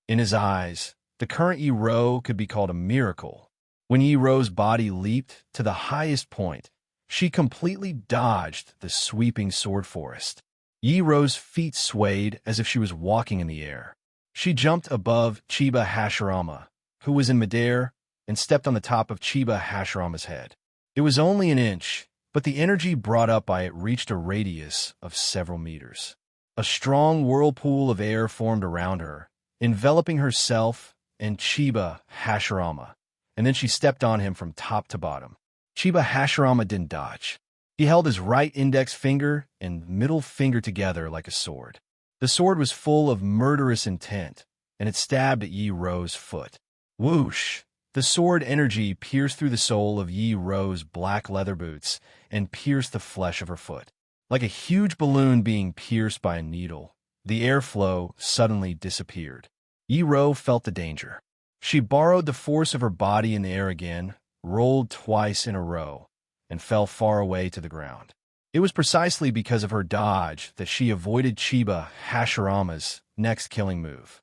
In his eyes, the current Yiro could be called a miracle. When Yiro's body leaped to the highest point, she completely dodged the sweeping sword forest. Yiro's feet swayed as if she was walking in the air. She jumped above Chiba Hashirama, who was in midair, and stepped on the top of Chiba Hashirama's head. It was only an inch, but the energy brought up by it reached a radius of several meters. A strong whirlpool of air formed around her, enveloping herself and Chiba Hashirama, and then she stepped on him from top to bottom. Chiba Hashirama didn't dodge. He held his right index finger and middle finger together like a sword. The sword was full of murderous intent, and it stabbed at Yiro's foot. Whoosh! The sword energy pierced through the sole of Yiro's black leather boots and pierced the flesh of her foot. Like a huge balloon being pierced by a needle, the airflow suddenly disappeared. Yiro felt the danger. She borrowed the force of her body in the air again, rolled twice in a row, and fell far away to the ground. It was precisely because of her dodge that she avoided Chiba Hashirama's next killing move.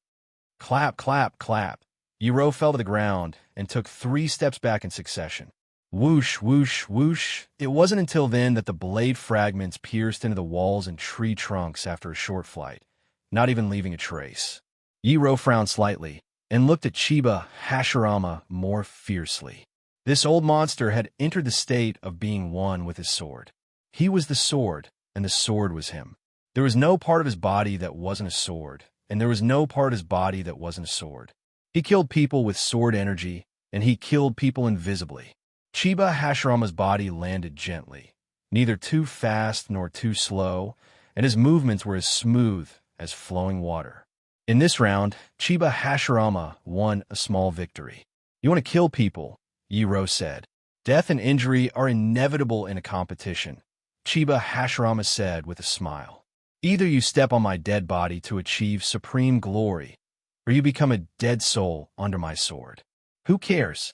Clap, clap, clap. Yiro fell to the ground and took 3 steps back in succession. Whoosh, whoosh, whoosh. It wasn't until then that the blade fragments pierced into the walls and tree trunks after a short flight, not even leaving a trace. Yiro frowned slightly and looked at Chiba Hashirama more fiercely. This old monster had entered the state of being one with his sword. He was the sword, and the sword was him. There was no part of his body that wasn't a sword, and there was no part of his body that wasn't a sword. He killed people with sword energy, and he killed people invisibly. Chiba Hashirama's body landed gently, neither too fast nor too slow, and his movements were as smooth as flowing water. In this round, Chiba Hashirama won a small victory. "You want to kill people," Yiro said. "Death and injury are inevitable in a competition," Chiba Hashirama said with a smile. "Either you step on my dead body to achieve supreme glory, or you become a dead soul under my sword. Who cares?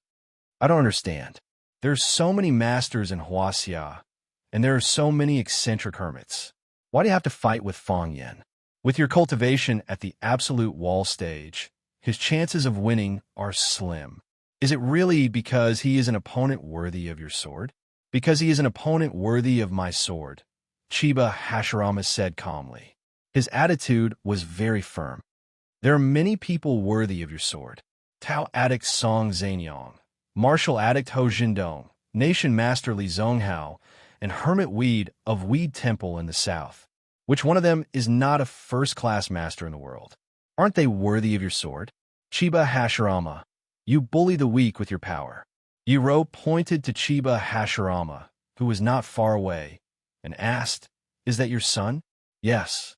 I don't understand. There's so many masters in Huaxia, and there are so many eccentric hermits. Why do you have to fight with Fang Yen? With your cultivation at the absolute wall stage, his chances of winning are slim. Is it really because he is an opponent worthy of your sword? Because he is an opponent worthy of my sword," Chiba Hashirama said calmly. His attitude was very firm. "There are many people worthy of your sword. Tao addict Song Zanyang, martial addict Ho Jindong, nation master Li Zonghao, and hermit Weed of Weed Temple in the south. Which one of them is not a first-class master in the world? Aren't they worthy of your sword? Chiba Hashirama, you bully the weak with your power." Yiro pointed to Chiba Hashirama, who was not far away, and asked, "Is that your son?" "Yes."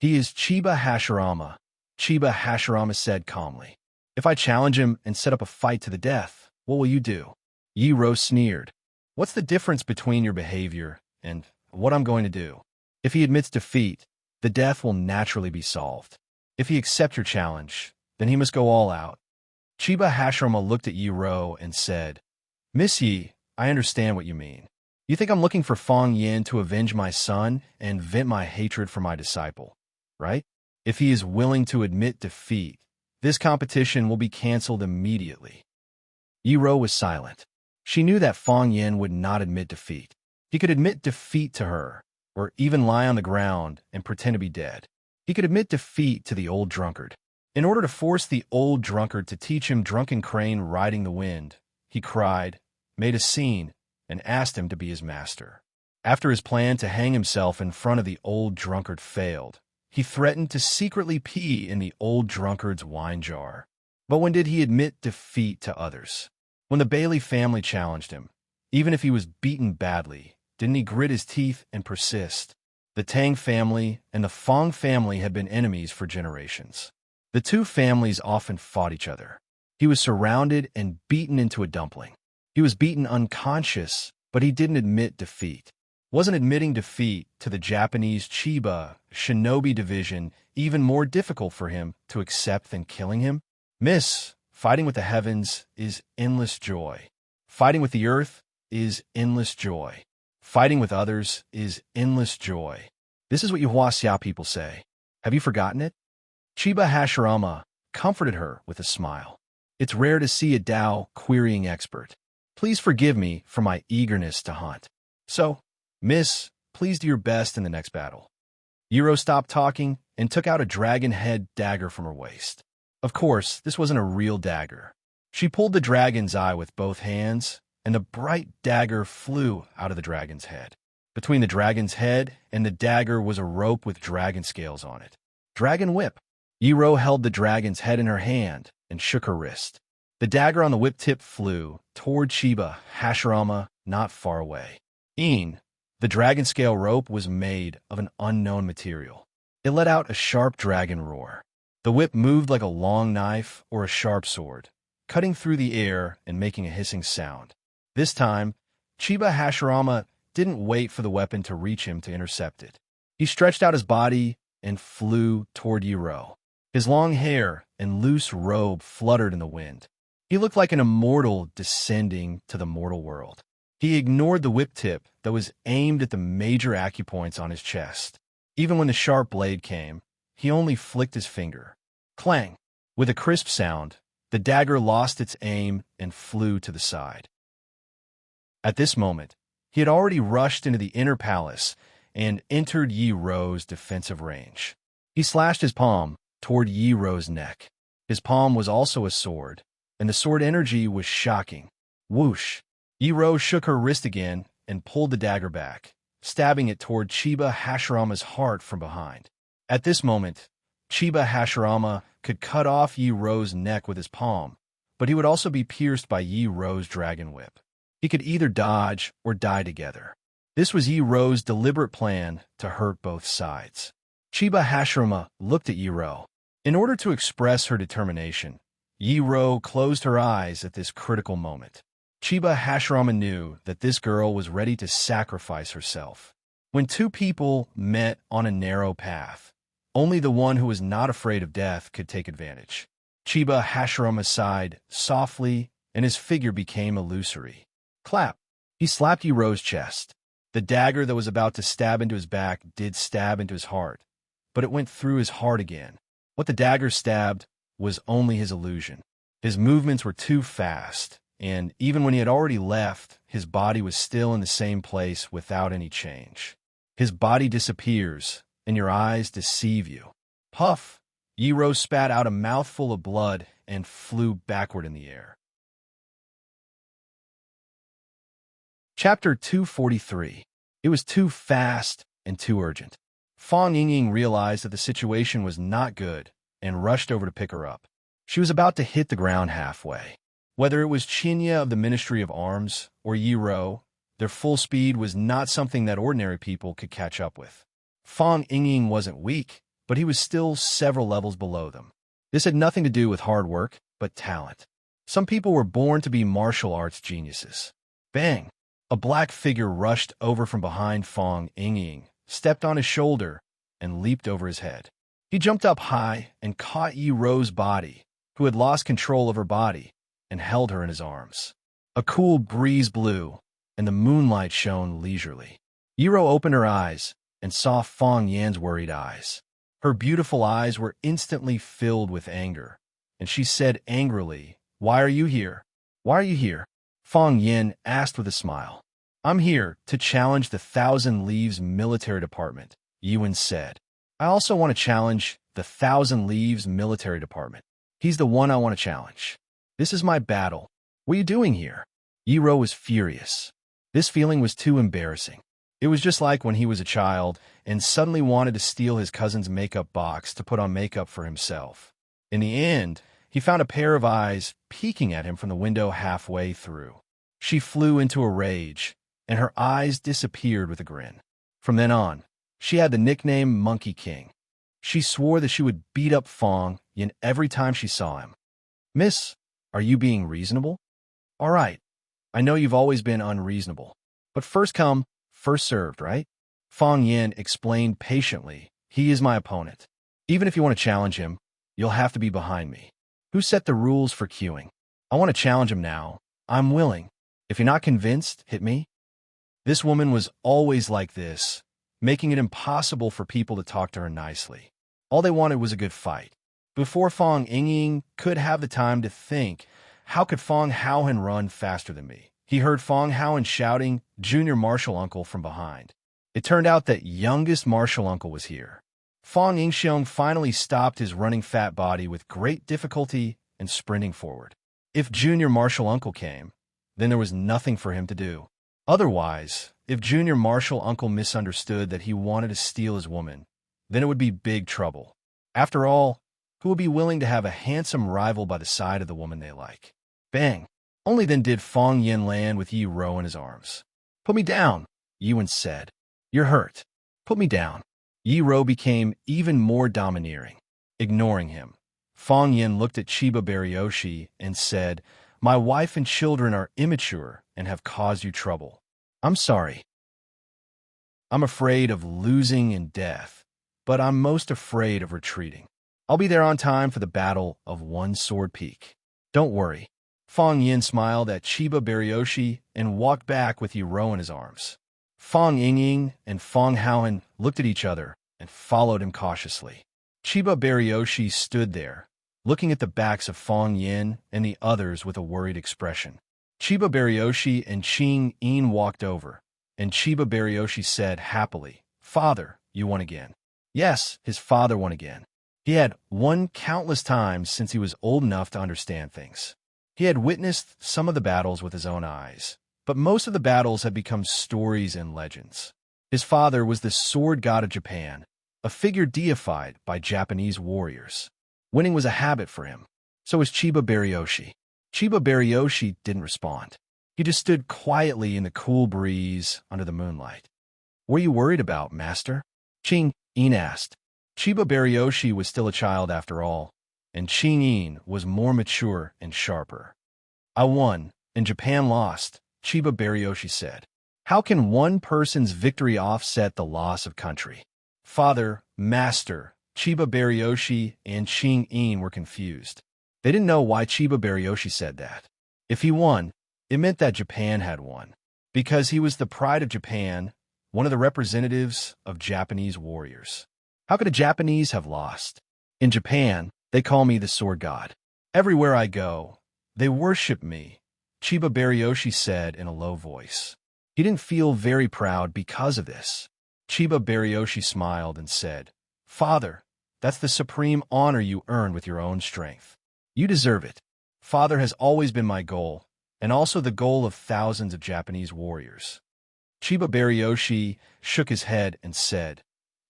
"He is Chiba Hashirama," Chiba Hashirama said calmly. "If I challenge him and set up a fight to the death, what will you do?" Yiro sneered. "What's the difference between your behavior and what I'm going to do? If he admits defeat, the death will naturally be solved. If he accepts your challenge, then he must go all out." Chiba Hashirama looked at Yiro and said, "Miss Yi, I understand what you mean. You think I'm looking for Fang Yin to avenge my son and vent my hatred for my disciple, right? If he is willing to admit defeat, this competition will be canceled immediately." Yiro was silent. She knew that Fang Yin would not admit defeat. He could admit defeat to her, or even lie on the ground and pretend to be dead. He could admit defeat to the old drunkard. In order to force the old drunkard to teach him drunken crane riding the wind, he cried, made a scene, and asked him to be his master. After his plan to hang himself in front of the old drunkard failed, he threatened to secretly pee in the old drunkard's wine jar. But when did he admit defeat to others? When the Bailey family challenged him, even if he was beaten badly, didn't he grit his teeth and persist? The Tang family and the Fong family had been enemies for generations. The two families often fought each other. He was surrounded and beaten into a dumpling. He was beaten unconscious, but he didn't admit defeat. Wasn't admitting defeat to the Japanese Chiba shinobi division even more difficult for him to accept than killing him? Miss, fighting with the heavens is endless joy. Fighting with the earth is endless joy. Fighting with others is endless joy. This is what Yuhua people say. Have you forgotten it? Chiba Hashirama comforted her with a smile. It's rare to see a Tao querying expert. Please forgive me for my eagerness to hunt. So, Miss, please do your best in the next battle. Yiro stopped talking and took out a dragon head dagger from her waist. Of course, this wasn't a real dagger. She pulled the dragon's eye with both hands, and the bright dagger flew out of the dragon's head. Between the dragon's head and the dagger was a rope with dragon scales on it. Dragon whip. Yiro held the dragon's head in her hand and shook her wrist. The dagger on the whip tip flew toward Chiba Hashirama, not far away. The dragon scale rope was made of an unknown material. It let out a sharp dragon roar. The whip moved like a long knife or a sharp sword, cutting through the air and making a hissing sound. This time, Chiba Hashirama didn't wait for the weapon to reach him to intercept it. He stretched out his body and flew toward Yiro. His long hair and loose robe fluttered in the wind. He looked like an immortal descending to the mortal world. He ignored the whip tip that was aimed at the major acupoints on his chest. Even when the sharp blade came, he only flicked his finger. Clang! With a crisp sound, the dagger lost its aim and flew to the side. At this moment, he had already rushed into the inner palace and entered Yiro's defensive range. He slashed his palm toward Yiro's neck. His palm was also a sword, and the sword energy was shocking. Whoosh! Yiro shook her wrist again and pulled the dagger back, stabbing it toward Chiba Hashirama's heart from behind. At this moment, Chiba Hashirama could cut off Yiro's neck with his palm, but he would also be pierced by Yiro's dragon whip. He could either dodge or die together. This was Yiro's deliberate plan to hurt both sides. Chiba Hashirama looked at Yiro. In order to express her determination, Yiro closed her eyes at this critical moment. Chiba Hashirama knew that this girl was ready to sacrifice herself. When two people met on a narrow path, only the one who was not afraid of death could take advantage. Chiba Hashirama sighed softly, and his figure became illusory. Clap! He slapped Yiro's chest. The dagger that was about to stab into his back did stab into his heart, but it went through his heart again. What the dagger stabbed was only his illusion. His movements were too fast, and even when he had already left, his body was still in the same place without any change. His body disappears, and your eyes deceive you. Puff! Yiro spat out a mouthful of blood and flew backward in the air. Chapter 243. It was too fast and too urgent. Fong Yingying realized that the situation was not good and rushed over to pick her up. She was about to hit the ground halfway. Whether it was Chinya of the Ministry of Arms or Yiro, their full speed was not something that ordinary people could catch up with. Fong Yingying wasn't weak, but he was still several levels below them. This had nothing to do with hard work, but talent. Some people were born to be martial arts geniuses. Bang! A black figure rushed over from behind Fong Yingying, stepped on his shoulder, and leaped over his head. He jumped up high and caught Yiro's body, who had lost control of her body, and held her in his arms. A cool breeze blew, and the moonlight shone leisurely. Yiro opened her eyes and saw Fong Yan's worried eyes. Her beautiful eyes were instantly filled with anger, and she said angrily, "Why are you here? Why are you here?" Fong Yan asked with a smile. "I'm here to challenge the Thousand Leaves Military Department," Yuan said. "I also want to challenge the Thousand Leaves Military Department. He's the one I want to challenge. This is my battle. What are you doing here?" Yiro was furious. This feeling was too embarrassing. It was just like when he was a child and suddenly wanted to steal his cousin's makeup box to put on makeup for himself. In the end, he found a pair of eyes peeking at him from the window halfway through. She flew into a rage, and her eyes disappeared with a grin. From then on, she had the nickname Monkey King. She swore that she would beat up Fong Yin every time she saw him. "Miss, are you being reasonable?" "All right, I know you've always been unreasonable. But first come, first served, right?" Fong Yin explained patiently. "He is my opponent. Even if you want to challenge him, you'll have to be behind me." "Who set the rules for queuing?" "I want to challenge him now. I'm willing. If you're not convinced, hit me." This woman was always like this, making it impossible for people to talk to her nicely. All they wanted was a good fight. Before Fong Ying could have the time to think, how could Fong Haohan run faster than me? He heard Fong Haohan shouting, "Junior Marshal Uncle," from behind. It turned out that youngest Marshal Uncle was here. Fong Yingxiong finally stopped his running fat body with great difficulty and sprinting forward. If Junior Marshal Uncle came, then there was nothing for him to do. Otherwise, if Junior Marshal Uncle misunderstood that he wanted to steal his woman, then it would be big trouble. After all, who would be willing to have a handsome rival by the side of the woman they like? Bang! Only then did Fong Yin land with Yi Ro in his arms. "Put me down," Yiwen said. "You're hurt. Put me down." Yi Ro became even more domineering. Ignoring him, Fong Yin looked at Chiba Baryoshi and said, "My wife and children are immature and have caused you trouble. I'm sorry. I'm afraid of losing and death, but I'm most afraid of retreating. I'll be there on time for the Battle of One Sword Peak. Don't worry." Fong Yin smiled at Chiba Baryoshi and walked back with Yi Ro in his arms. Fong Ying and Fong Haohan looked at each other and followed him cautiously. Chiba Baryoshi stood there, looking at the backs of Fong Yin and the others with a worried expression. Chiba Baryoshi and Qing Yin walked over, and Chiba Baryoshi said happily, "Father, you won again." Yes, his father won again. He had won countless times since he was old enough to understand things. He had witnessed some of the battles with his own eyes, but most of the battles had become stories and legends. His father was the sword god of Japan, a figure deified by Japanese warriors. Winning was a habit for him. So was Chiba Baryoshi. Chiba Baryoshi didn't respond. He just stood quietly in the cool breeze under the moonlight. "What are you worried about, master?" Qing Yin asked. Chiba Baryoshi was still a child after all, and Qing Yin was more mature and sharper. "I won, and Japan lost," Chiba Baryoshi said. "How can one person's victory offset the loss of country?" Father, master, Chiba Baryoshi, and Qing Yin were confused. They didn't know why Chiba Baryoshi said that. If he won, it meant that Japan had won, because he was the pride of Japan, one of the representatives of Japanese warriors. How could a Japanese have lost? In Japan, they call me the sword god. Everywhere I go, they worship me, Chiba Baryoshi said in a low voice. He didn't feel very proud because of this. Chiba Baryoshi smiled and said, "Father, that's the supreme honor you earned with your own strength. You deserve it. Father has always been my goal, and also the goal of thousands of Japanese warriors." Chiba Baryoshi shook his head and said,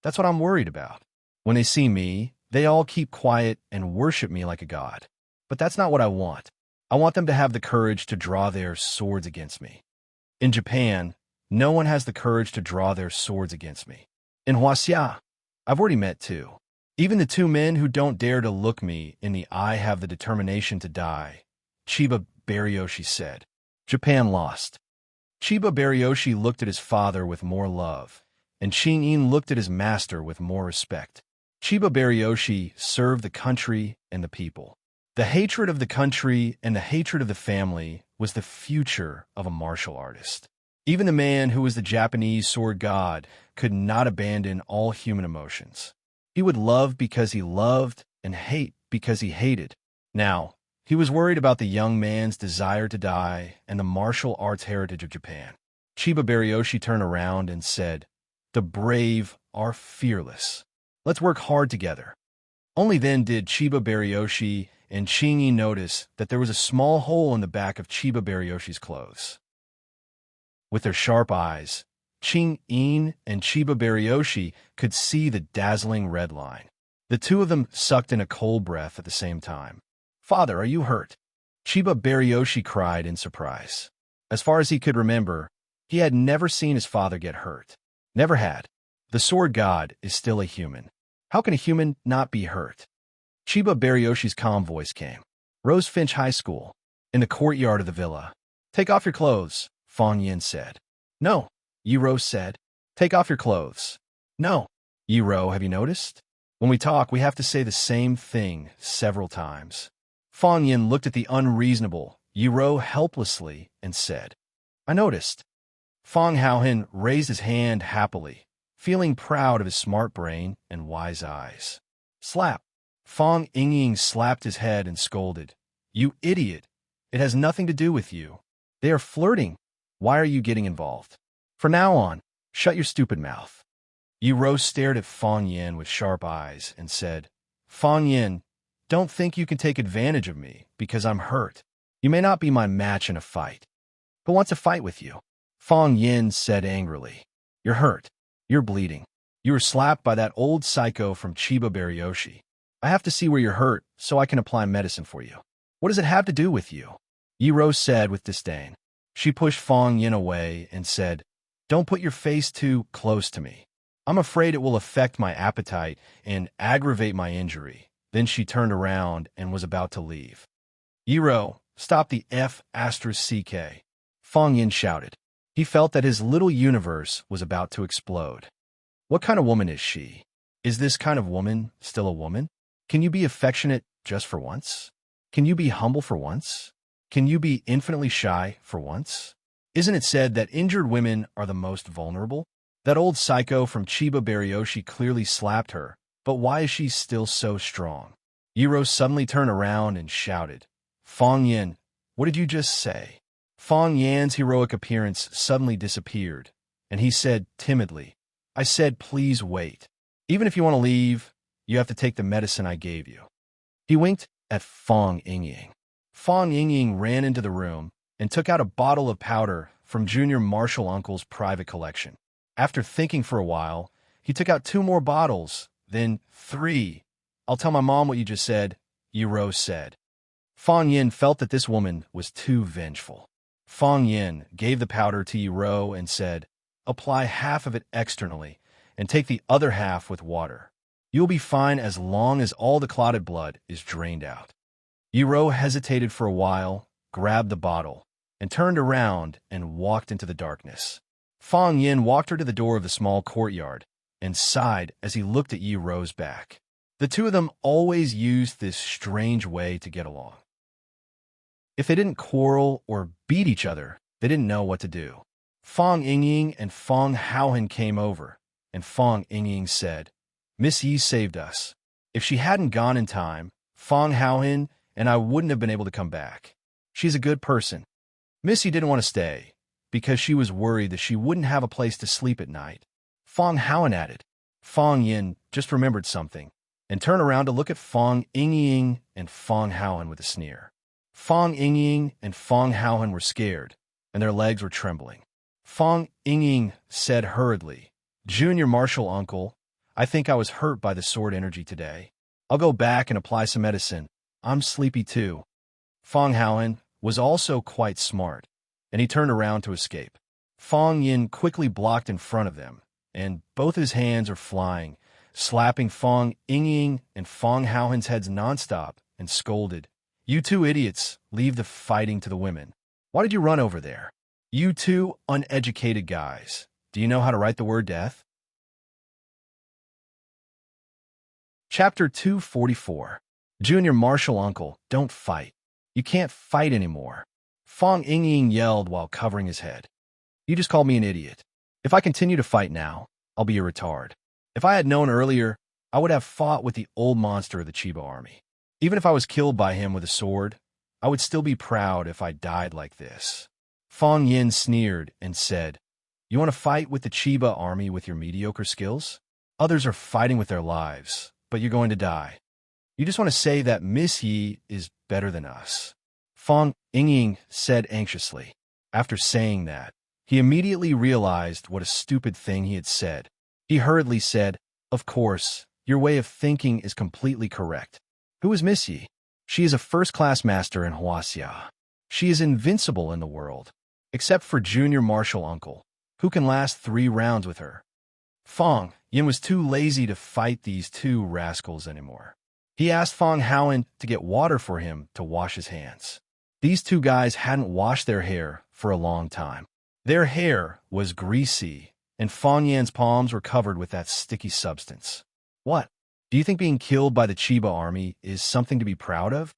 "That's what I'm worried about. When they see me, they all keep quiet and worship me like a god. But that's not what I want. I want them to have the courage to draw their swords against me. In Japan, no one has the courage to draw their swords against me. In Huaxia, I've already met two. Even the two men who don't dare to look me in the eye have the determination to die," Chiba Baryoshi said. Japan lost. Chiba Baryoshi looked at his father with more love, and Qing Yin looked at his master with more respect. Chiba Baryoshi served the country and the people. The hatred of the country and the hatred of the family was the future of a martial artist. Even the man who was the Japanese sword god could not abandon all human emotions. He would love because he loved and hate because he hated. Now, he was worried about the young man's desire to die and the martial arts heritage of Japan. Chiba Baryoshi turned around and said, "The brave are fearless. Let's work hard together." Only then did Chiba Baryoshi and Qing Yi notice that there was a small hole in the back of Chiba Baryoshi's clothes. With their sharp eyes, Qing In and Chiba Baryoshi could see the dazzling red line. The two of them sucked in a cold breath at the same time. "Father, are you hurt?" Chiba Baryoshi cried in surprise. As far as he could remember, he had never seen his father get hurt. Never had. The sword god is still a human. How can a human not be hurt? Chiba Baryoshi's calm voice came. Rose Finch High School, in the courtyard of the villa. "Take off your clothes," Fong Yin said. "No," Yiro said. "Take off your clothes." "No." "Yiro, have you noticed? When we talk, we have to say the same thing several times." Fong Yin looked at the unreasonable Yiro helplessly and said, "I noticed." Fong Haohan raised his hand happily, feeling proud of his smart brain and wise eyes. Slap. Fong Yingying slapped his head and scolded. "You idiot! It has nothing to do with you. They are flirting. Why are you getting involved? From now on, shut your stupid mouth." Yiro stared at Fong Yin with sharp eyes and said, "Fong Yin, don't think you can take advantage of me because I'm hurt. You may not be my match in a fight. Who wants to fight with you?" Fong Yin said angrily, "You're hurt. You're bleeding. You were slapped by that old psycho from Chiba Baryoshi. I have to see where you're hurt so I can apply medicine for you." "What does it have to do with you?" Yiro said with disdain. She pushed Fong Yin away and said, "Don't put your face too close to me. I'm afraid it will affect my appetite and aggravate my injury." Then she turned around and was about to leave. "Yiro, stop the F***CK. Fong Yin shouted. He felt that his little universe was about to explode. What kind of woman is she? Is this kind of woman still a woman? Can you be affectionate just for once? Can you be humble for once? Can you be infinitely shy for once? Isn't it said that injured women are the most vulnerable? That old psycho from Chiba Baryoshi clearly slapped her, but why is she still so strong?" Yiro suddenly turned around and shouted, "Fong Yin, what did you just say?" Fong Yan's heroic appearance suddenly disappeared, and he said timidly, "I said please wait. Even if you want to leave, you have to take the medicine I gave you." He winked at Fong Yingying. Fong Yingying ran into the room and took out a bottle of powder from Junior Marshall Uncle's private collection. After thinking for a while, he took out 2 more bottles, then 3. "I'll tell my mom what you just said," Yiro said. Fong Yin felt that this woman was too vengeful. Fong Yin gave the powder to Yiro and said, "Apply half of it externally and take the other half with water. You'll be fine as long as all the clotted blood is drained out." Yiro hesitated for a while, grabbed the bottle, and turned around and walked into the darkness. Fong Yin walked her to the door of the small courtyard and sighed as he looked at Yiro's back. The two of them always used this strange way to get along. If they didn't quarrel or beat each other, they didn't know what to do. Fong Yingying and Fong Haohan came over, and Fong Yingying said, "Miss Yi saved us. If she hadn't gone in time, Fong Haohan and I wouldn't have been able to come back. She's a good person." Miss Yi didn't want to stay, because she was worried that she wouldn't have a place to sleep at night. Fong Haohan added. Fong Yin just remembered something, and turned around to look at Fong Yingying and Fong Haohan with a sneer. Fong Yingying and Fong Haohan were scared, and their legs were trembling. Fong Yingying said hurriedly, "Junior Marshall Uncle, I think I was hurt by the sword energy today. I'll go back and apply some medicine. I'm sleepy too." Fong Haohan was also quite smart, and he turned around to escape. Fong Yin quickly blocked in front of them, and both his hands are flying, slapping Fong Yingying and Fong Haohan's heads nonstop, and scolded, "You two idiots, leave the fighting to the women. Why did you run over there? You two uneducated guys. Do you know how to write the word death?" Chapter 244. Junior Marshall Uncle, don't fight. You can't fight anymore. Fong Yingying yelled while covering his head. "You just called me an idiot. If I continue to fight now, I'll be a retard. If I had known earlier, I would have fought with the old monster of the Chiba army. Even if I was killed by him with a sword, I would still be proud if I died like this." Fong Yin sneered and said, "You want to fight with the Chiba army with your mediocre skills? Others are fighting with their lives, but you're going to die. You just want to say that Miss Yi is better than us." Fong Yingying said anxiously. After saying that, He immediately realized what a stupid thing he had said. He hurriedly said, "Of course, your way of thinking is completely correct. Who is Miss Yi? She is a first-class master in Huaxia. She is invincible in the world, except for Junior Martial Uncle, who can last 3 rounds with her." Fang Yin was too lazy to fight these 2 rascals anymore. He asked Fang Haoen to get water for him to wash his hands. These 2 guys hadn't washed their hair for a long time. Their hair was greasy, and Fang Yan's palms were covered with that sticky substance. "What? Do you think being killed by the Chiba army is something to be proud of?"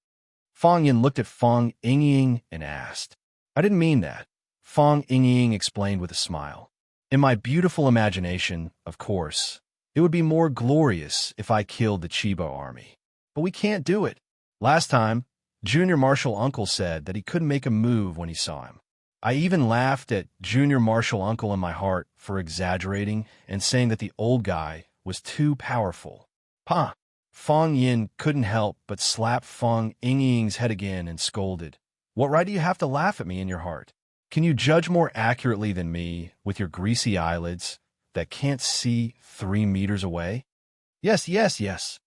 Fang Yan looked at Fang Yingying and asked. "I didn't mean that," Fang Yingying explained with a smile. "In my beautiful imagination, of course, it would be more glorious if I killed the Chiba army. But we can't do it. Last time, Junior Martial Uncle said that he couldn't make a move when he saw him. I even laughed at Junior Martial Uncle in my heart for exaggerating and saying that the old guy was too powerful." "Pa!" Fang Yin couldn't help but slap Fang Yingying's head again and scolded. "What right do you have to laugh at me in your heart? Can you judge more accurately than me with your greasy eyelids that can't see 3 meters away?" "Yes, yes, yes."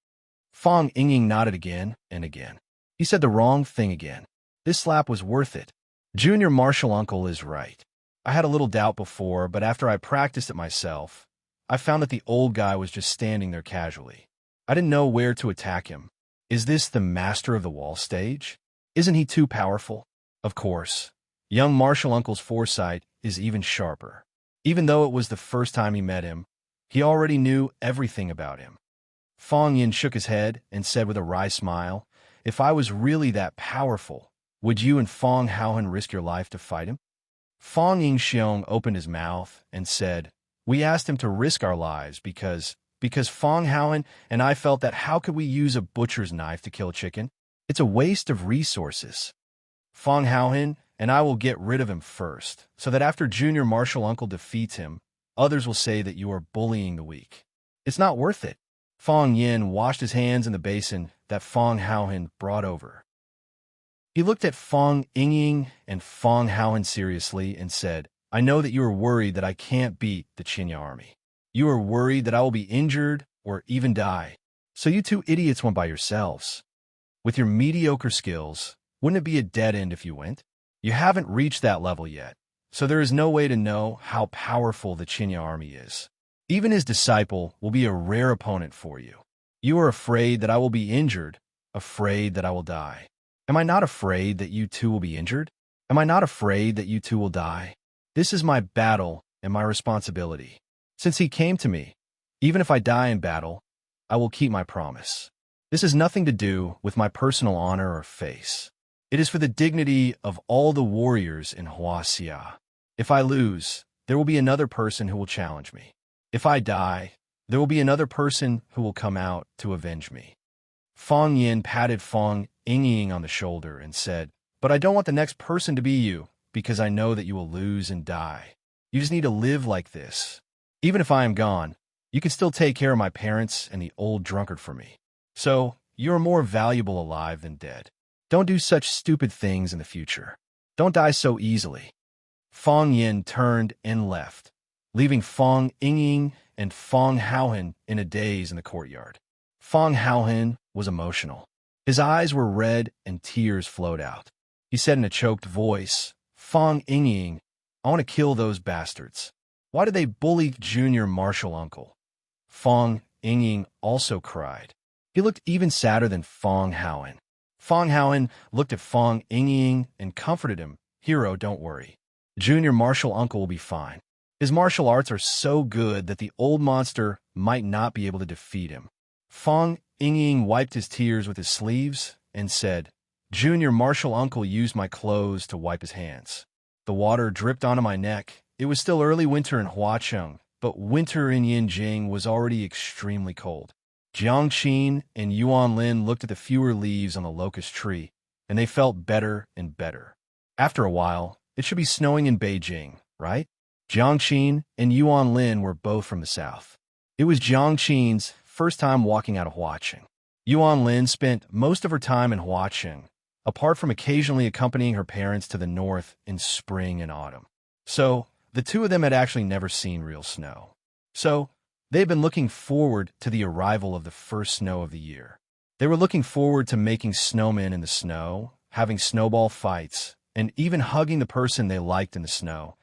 Fang Yingying nodded again and again. He said the wrong thing again. This slap was worth it. Junior Martial Uncle is right. I had a little doubt before, but after I practiced it myself, I found that the old guy was just standing there casually. I didn't know where to attack him. Is this the master of the wall stage? Isn't he too powerful? Of course. Young Martial Uncle's foresight is even sharper. Even though it was the first time he met him, he already knew everything about him. Fang Yin shook his head and said with a wry smile, "If I was really that powerful, would you and Fang Haoen risk your life to fight him?" Fang Yingxiong opened his mouth and said, "We asked him to risk our lives because Fang Haoen and I felt that how could we use a butcher's knife to kill a chicken? It's a waste of resources. Fang Haoen and I will get rid of him first, so that after Junior Martial Uncle defeats him, others will say that you are bullying the weak. It's not worth it." Fang Yin washed his hands in the basin that Fang Haoen brought over. He looked at Fang Yingying and Fang Haoen seriously and said, "I know that you are worried that I can't beat the Qinya army. You are worried that I will be injured or even die. So you 2 idiots went by yourselves. With your mediocre skills, wouldn't it be a dead end if you went? You haven't reached that level yet, so there is no way to know how powerful the Qinya army is. Even his disciple will be a rare opponent for you. You are afraid that I will be injured, afraid that I will die. Am I not afraid that you 2 will be injured? Am I not afraid that you 2 will die? This is my battle and my responsibility. Since he came to me, even if I die in battle, I will keep my promise. This has nothing to do with my personal honor or face. It is for the dignity of all the warriors in Huaxia. If I lose, there will be another person who will challenge me. If I die, there will be another person who will come out to avenge me." Fang Yin patted Fang Yingying on the shoulder and said, "But I don't want the next person to be you, because I know that you will lose and die. You just need to live like this. Even if I am gone, you can still take care of my parents and the old drunkard for me. So, you are more valuable alive than dead. Don't do such stupid things in the future. Don't die so easily." Fang Yin turned and left, leaving Fang Yingying and Fang Haoen in a daze in the courtyard. Fang Haoen was emotional. His eyes were red and tears flowed out. He said in a choked voice, "Fang Yingying, I want to kill those bastards. Why did they bully Junior Martial Uncle?" Fang Yingying also cried. He looked even sadder than Fang Haoen. Fang Haoen looked at Fang Yingying and comforted him. "Hero, don't worry. Junior Martial Uncle will be fine. His martial arts are so good that the old monster might not be able to defeat him." Fang Yingying wiped his tears with his sleeves and said, "Junior Martial Uncle used my clothes to wipe his hands. The water dripped onto my neck. It was still early winter in Huacheng, but winter in Yinjing was already extremely cold. Jiang Qin and Yuan Lin looked at the fewer leaves on the locust tree, and they felt better and better. After a while, it should be snowing in Beijing, right?" Jiang Qin and Yuan Lin were both from the south. It was Jiang Qin's first time walking out of Huacheng. Yuan Lin spent most of her time in Huacheng, apart from occasionally accompanying her parents to the north in spring and autumn. So, The two of them had actually never seen real snow. So, they had been looking forward to the arrival of the first snow of the year. They were looking forward to making snowmen in the snow, having snowball fights, and even hugging the person they liked in the snow.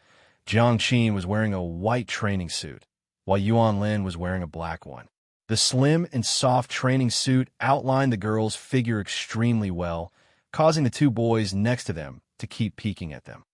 Jiang Qin was wearing a white training suit, while Yuan Lin was wearing a black one. The slim and soft training suit outlined the girl's figure extremely well, causing the two boys next to them to keep peeking at them.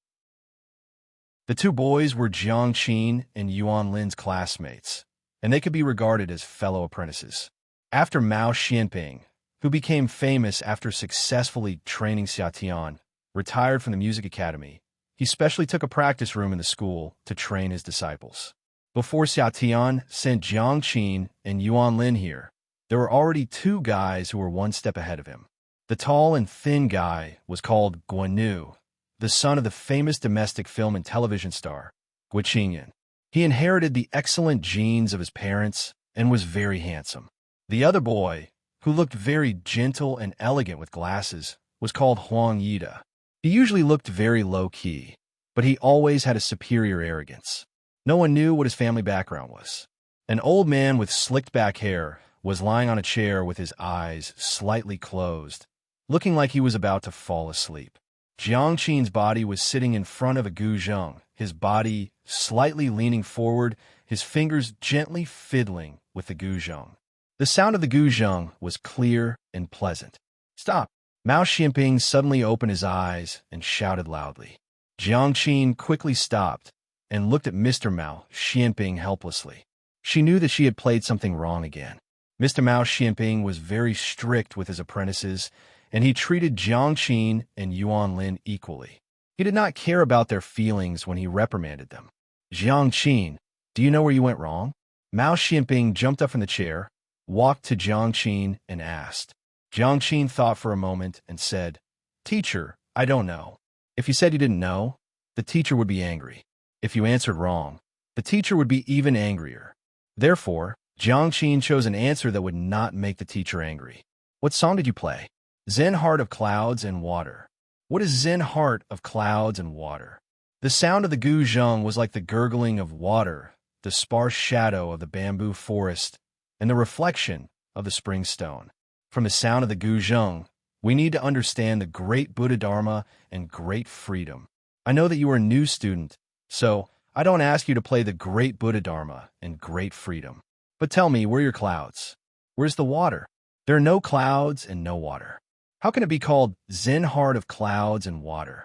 The two boys were Jiang Qin and Yuan Lin's classmates, and they could be regarded as fellow apprentices. After Mao Xianping, who became famous after successfully training Xia Tian, retired from the music academy, he specially took a practice room in the school to train his disciples. Before Xia Tian sent Jiang Qin and Yuan Lin here, there were already two guys who were one step ahead of him. The tall and thin guy was called Guanyu, the son of the famous domestic film and television star, Gui Qingyan. He inherited the excellent genes of his parents and was very handsome. The other boy, who looked very gentle and elegant with glasses, was called Huang Yida. He usually looked very low-key, but he always had a superior arrogance. No one knew what his family background was. An old man with slicked-back hair was lying on a chair with his eyes slightly closed, looking like he was about to fall asleep. Jiang Qin's body was sitting in front of a guzheng, his body slightly leaning forward, his fingers gently fiddling with the guzheng. The sound of the guzheng was clear and pleasant. "Stop!" Mao Xianping suddenly opened his eyes and shouted loudly. Jiang Qin quickly stopped and looked at Mr. Mao Xianping helplessly. She knew that she had played something wrong again. Mr. Mao Xianping was very strict with his apprentices, and he treated Jiang Qin and Yuan Lin equally. He did not care about their feelings when he reprimanded them. "Jiang Qin, do you know where you went wrong?" Mao Xianping jumped up from the chair, walked to Jiang Qin, and asked. Jiang Qin thought for a moment and said, "Teacher, I don't know." If you said you didn't know, the teacher would be angry. If you answered wrong, the teacher would be even angrier. Therefore, Jiang Qin chose an answer that would not make the teacher angry. "What song did you play?" "Zen Heart of Clouds and Water." "What is Zen Heart of Clouds and Water?" The sound of the guzheng was like the gurgling of water, the sparse shadow of the bamboo forest, and the reflection of the spring stone. From the sound of the guzheng, we need to understand the great Buddha Dharma and great freedom. I know that you are a new student, so I don't ask you to play the great Buddha Dharma and great freedom. But tell me, where are your clouds? Where's the water? There are no clouds and no water. How can it be called Zen Heart of Clouds and Water?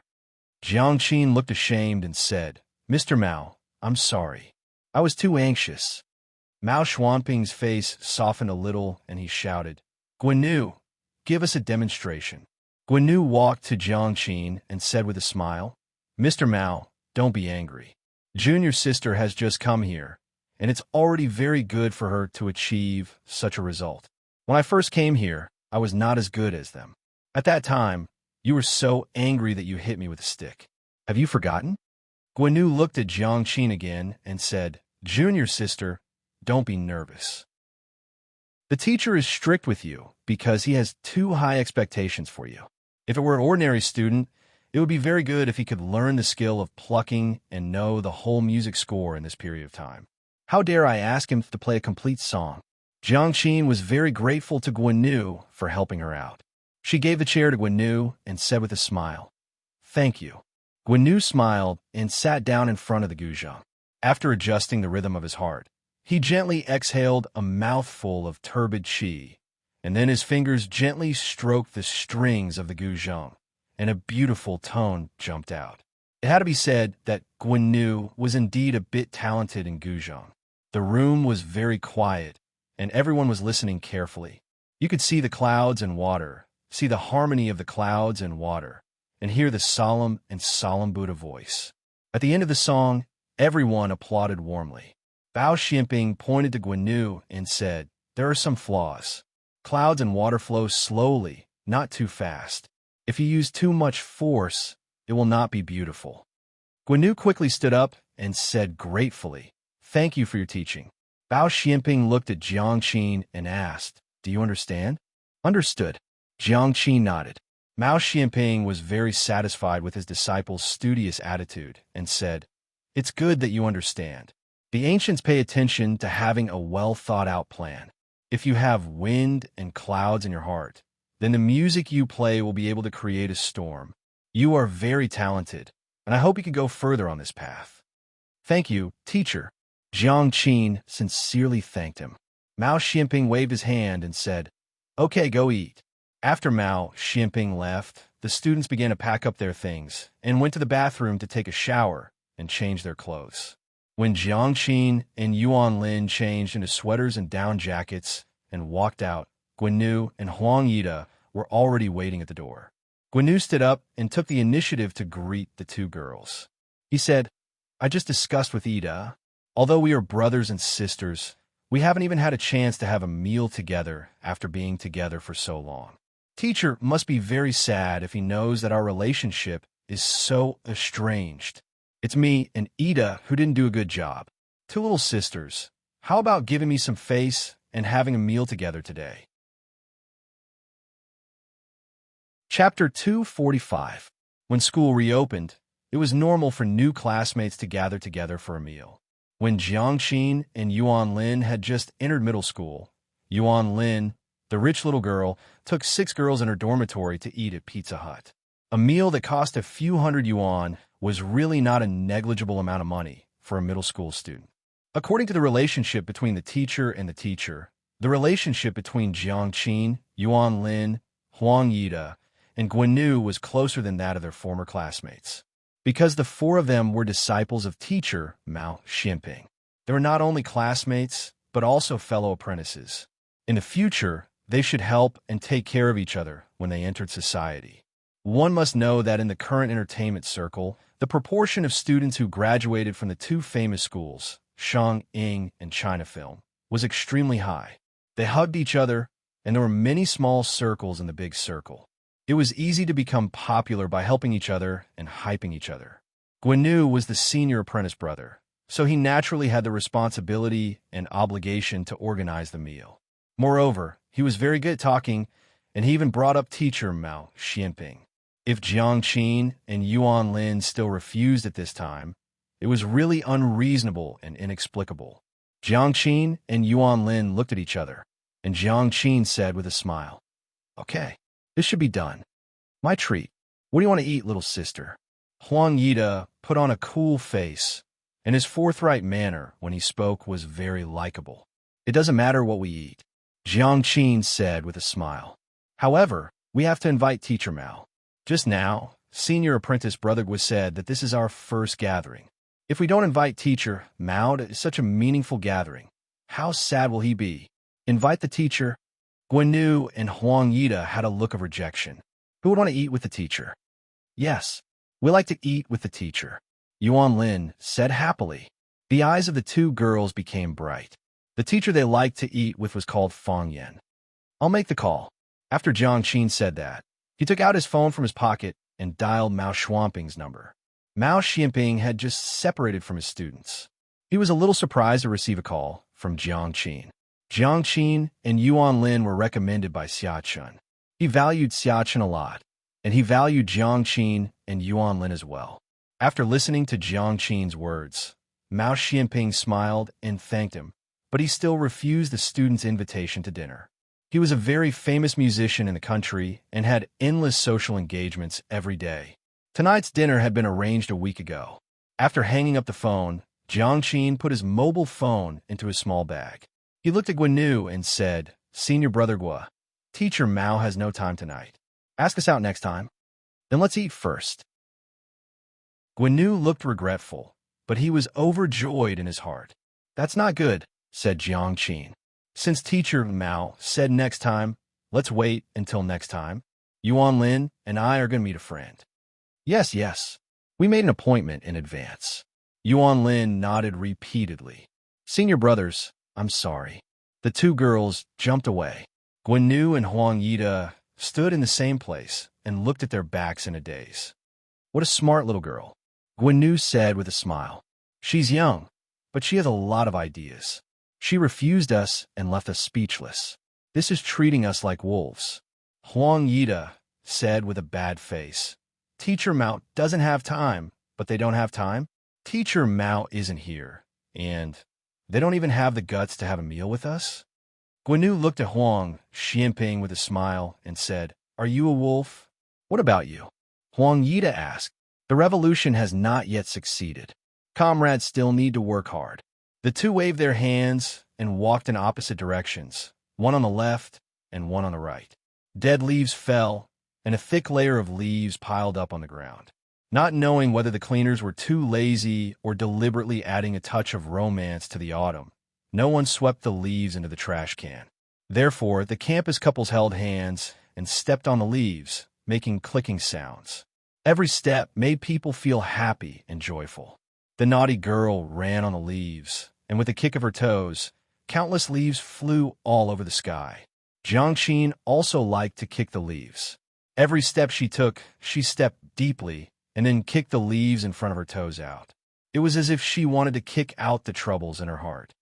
Jiang Qin looked ashamed and said, "Mr. Mao, I'm sorry. I was too anxious." Mao Xuanping's face softened a little and he shouted, "Guanyu, give us a demonstration." Guanyu walked to Jiang Qin and said with a smile, "Mr. Mao, don't be angry. Junior's sister has just come here, and it's already very good for her to achieve such a result. When I first came here, I was not as good as them. At that time, you were so angry that you hit me with a stick. Have you forgotten?" Guanyu looked at Jiang Qin again and said, "Junior's sister, don't be nervous. The teacher is strict with you because he has too high expectations for you. If it were an ordinary student, it would be very good if he could learn the skill of plucking and know the whole music score in this period of time. How dare I ask him to play a complete song?" Jiang Qin was very grateful to Guanyu for helping her out. She gave the chair to Guanyu and said with a smile, "Thank you." Guanyu smiled and sat down in front of the guzheng. After adjusting the rhythm of his heart, he gently exhaled a mouthful of turbid qi, and then his fingers gently stroked the strings of the guzheng, and a beautiful tone jumped out. It had to be said that Guanyu was indeed a bit talented in guzheng. The room was very quiet, and everyone was listening carefully. You could see the clouds and water, see the harmony of the clouds and water, and hear the solemn Buddha voice. At the end of the song, everyone applauded warmly. Bao Xianping pointed to Guanyu and said, "There are some flaws. Clouds and water flow slowly, not too fast. If you use too much force, it will not be beautiful." Guanyu quickly stood up and said gratefully, "Thank you for your teaching." Bao Xianping looked at Jiang Qin and asked, "Do you understand?" "Understood." Jiang Qin nodded. Mao Xianping was very satisfied with his disciple's studious attitude and said, It's good that you understand. The ancients pay attention to having a well-thought-out plan. If you have wind and clouds in your heart, then the music you play will be able to create a storm. You are very talented, and I hope you can go further on this path. Thank you, teacher. Jiang Qin sincerely thanked him. Mao Xianping waved his hand and said, "Okay, go eat." After Mao Xianping left, the students began to pack up their things and went to the bathroom to take a shower and change their clothes. When Jiang Qin and Yuan Lin changed into sweaters and down jackets and walked out, Guanyu and Huang Yida were already waiting at the door. Guanyu stood up and took the initiative to greet the two girls. He said, "I just discussed with Ida. Although we are brothers and sisters, we haven't even had a chance to have a meal together after being together for so long. Teacher must be very sad if he knows that our relationship is so estranged. It's me and Ida who didn't do a good job. Two little sisters, how about giving me some face and having a meal together today?" Chapter 245. When school reopened, it was normal for new classmates to gather together for a meal. When Jiang Qin and Yuan Lin had just entered middle school, Yuan Lin, the rich little girl, took 6 girls in her dormitory to eat at Pizza Hut. A meal that cost a few hundred yuan was really not a negligible amount of money for a middle school student. According to the relationship between the teacher and the teacher, the relationship between Jiang Qin, Yuan Lin, Huang Yida, and Guanyu was closer than that of their former classmates. Because the 4 of them were disciples of teacher Mao Xianping. They were not only classmates, but also fellow apprentices. In the future, they should help and take care of each other when they entered society. One must know that in the current entertainment circle, the proportion of students who graduated from the 2 famous schools, Shang Ying and China Film, was extremely high. They hugged each other, and there were many small circles in the big circle. It was easy to become popular by helping each other and hyping each other. Guanyu was the senior apprentice brother, so he naturally had the responsibility and obligation to organize the meal. Moreover, he was very good at talking, and he even brought up teacher Mao Xianping. If Jiang Qin and Yuan Lin still refused at this time, it was really unreasonable and inexplicable. Jiang Qin and Yuan Lin looked at each other, and Jiang Qin said with a smile, "Okay. This should be done. My treat. What do you want to eat, little sister?" Huang Yida put on a cool face, and his forthright manner when he spoke was very likable. "It doesn't matter what we eat," Jiang Qin said with a smile. "However, we have to invite teacher Mao. Just now, senior apprentice brother was said that this is our first gathering. If we don't invite teacher Mao to such a meaningful gathering, how sad will he be? Invite the teacher." Guanyu and Huang Yida had a look of rejection. Who would want to eat with the teacher? "Yes, we like to eat with the teacher," Yuan Lin said happily. The eyes of the 2 girls became bright. The teacher they liked to eat with was called Fang Yan. "I'll make the call." After Jiang Qin said that, he took out his phone from his pocket and dialed Mao Xianping's number. Mao Xianping had just separated from his students. He was a little surprised to receive a call from Jiang Qin. Jiang Qin and Yuan Lin were recommended by Xia Chun. He valued Xia Chun a lot, and he valued Jiang Qin and Yuan Lin as well. After listening to Jiang Qin's words, Mao Xianping smiled and thanked him, but he still refused the students' invitation to dinner. He was a very famous musician in the country and had endless social engagements every day. Tonight's dinner had been arranged a week ago. After hanging up the phone, Jiang Qin put his mobile phone into his small bag. He looked at Guanyu and said, "Senior brother Gua, teacher Mao has no time tonight. Ask us out next time. Then let's eat first." Guanyu looked regretful, but he was overjoyed in his heart. "That's not good," said Jiang Qin. "Since teacher Mao said next time, let's wait until next time. Yuan Lin and I are going to meet a friend." Yes. We made an appointment in advance." Yuan Lin nodded repeatedly. "Senior brothers, I'm sorry." The 2 girls jumped away. Guanyu and Huang Yida stood in the same place and looked at their backs in a daze. "What a smart little girl," Guanyu said with a smile. "She's young, but she has a lot of ideas. She refused us and left us speechless. This is treating us like wolves." Huang Yida said with a bad face, "Teacher Mao doesn't have time, but they don't have time? Teacher Mao isn't here, and they don't even have the guts to have a meal with us? Guanu looked at Huang Xianping with a smile and said, Are you a wolf? What about you? Huang Yida asked. The revolution has not yet succeeded. Comrades still need to work hard. The two waved their hands and walked in opposite directions, one on the left and one on the right. Dead leaves fell, and a thick layer of leaves piled up on the ground. Not knowing whether the cleaners were too lazy or deliberately adding a touch of romance to the autumn, no one swept the leaves into the trash can. Therefore, the campus couples held hands and stepped on the leaves, making clicking sounds. Every step made people feel happy and joyful. The naughty girl ran on the leaves, and with a kick of her toes, countless leaves flew all over the sky. Jiangxin also liked to kick the leaves. Every step she took, she stepped deeply and then kicked the leaves in front of her toes out. It was as if she wanted to kick out the troubles in her heart.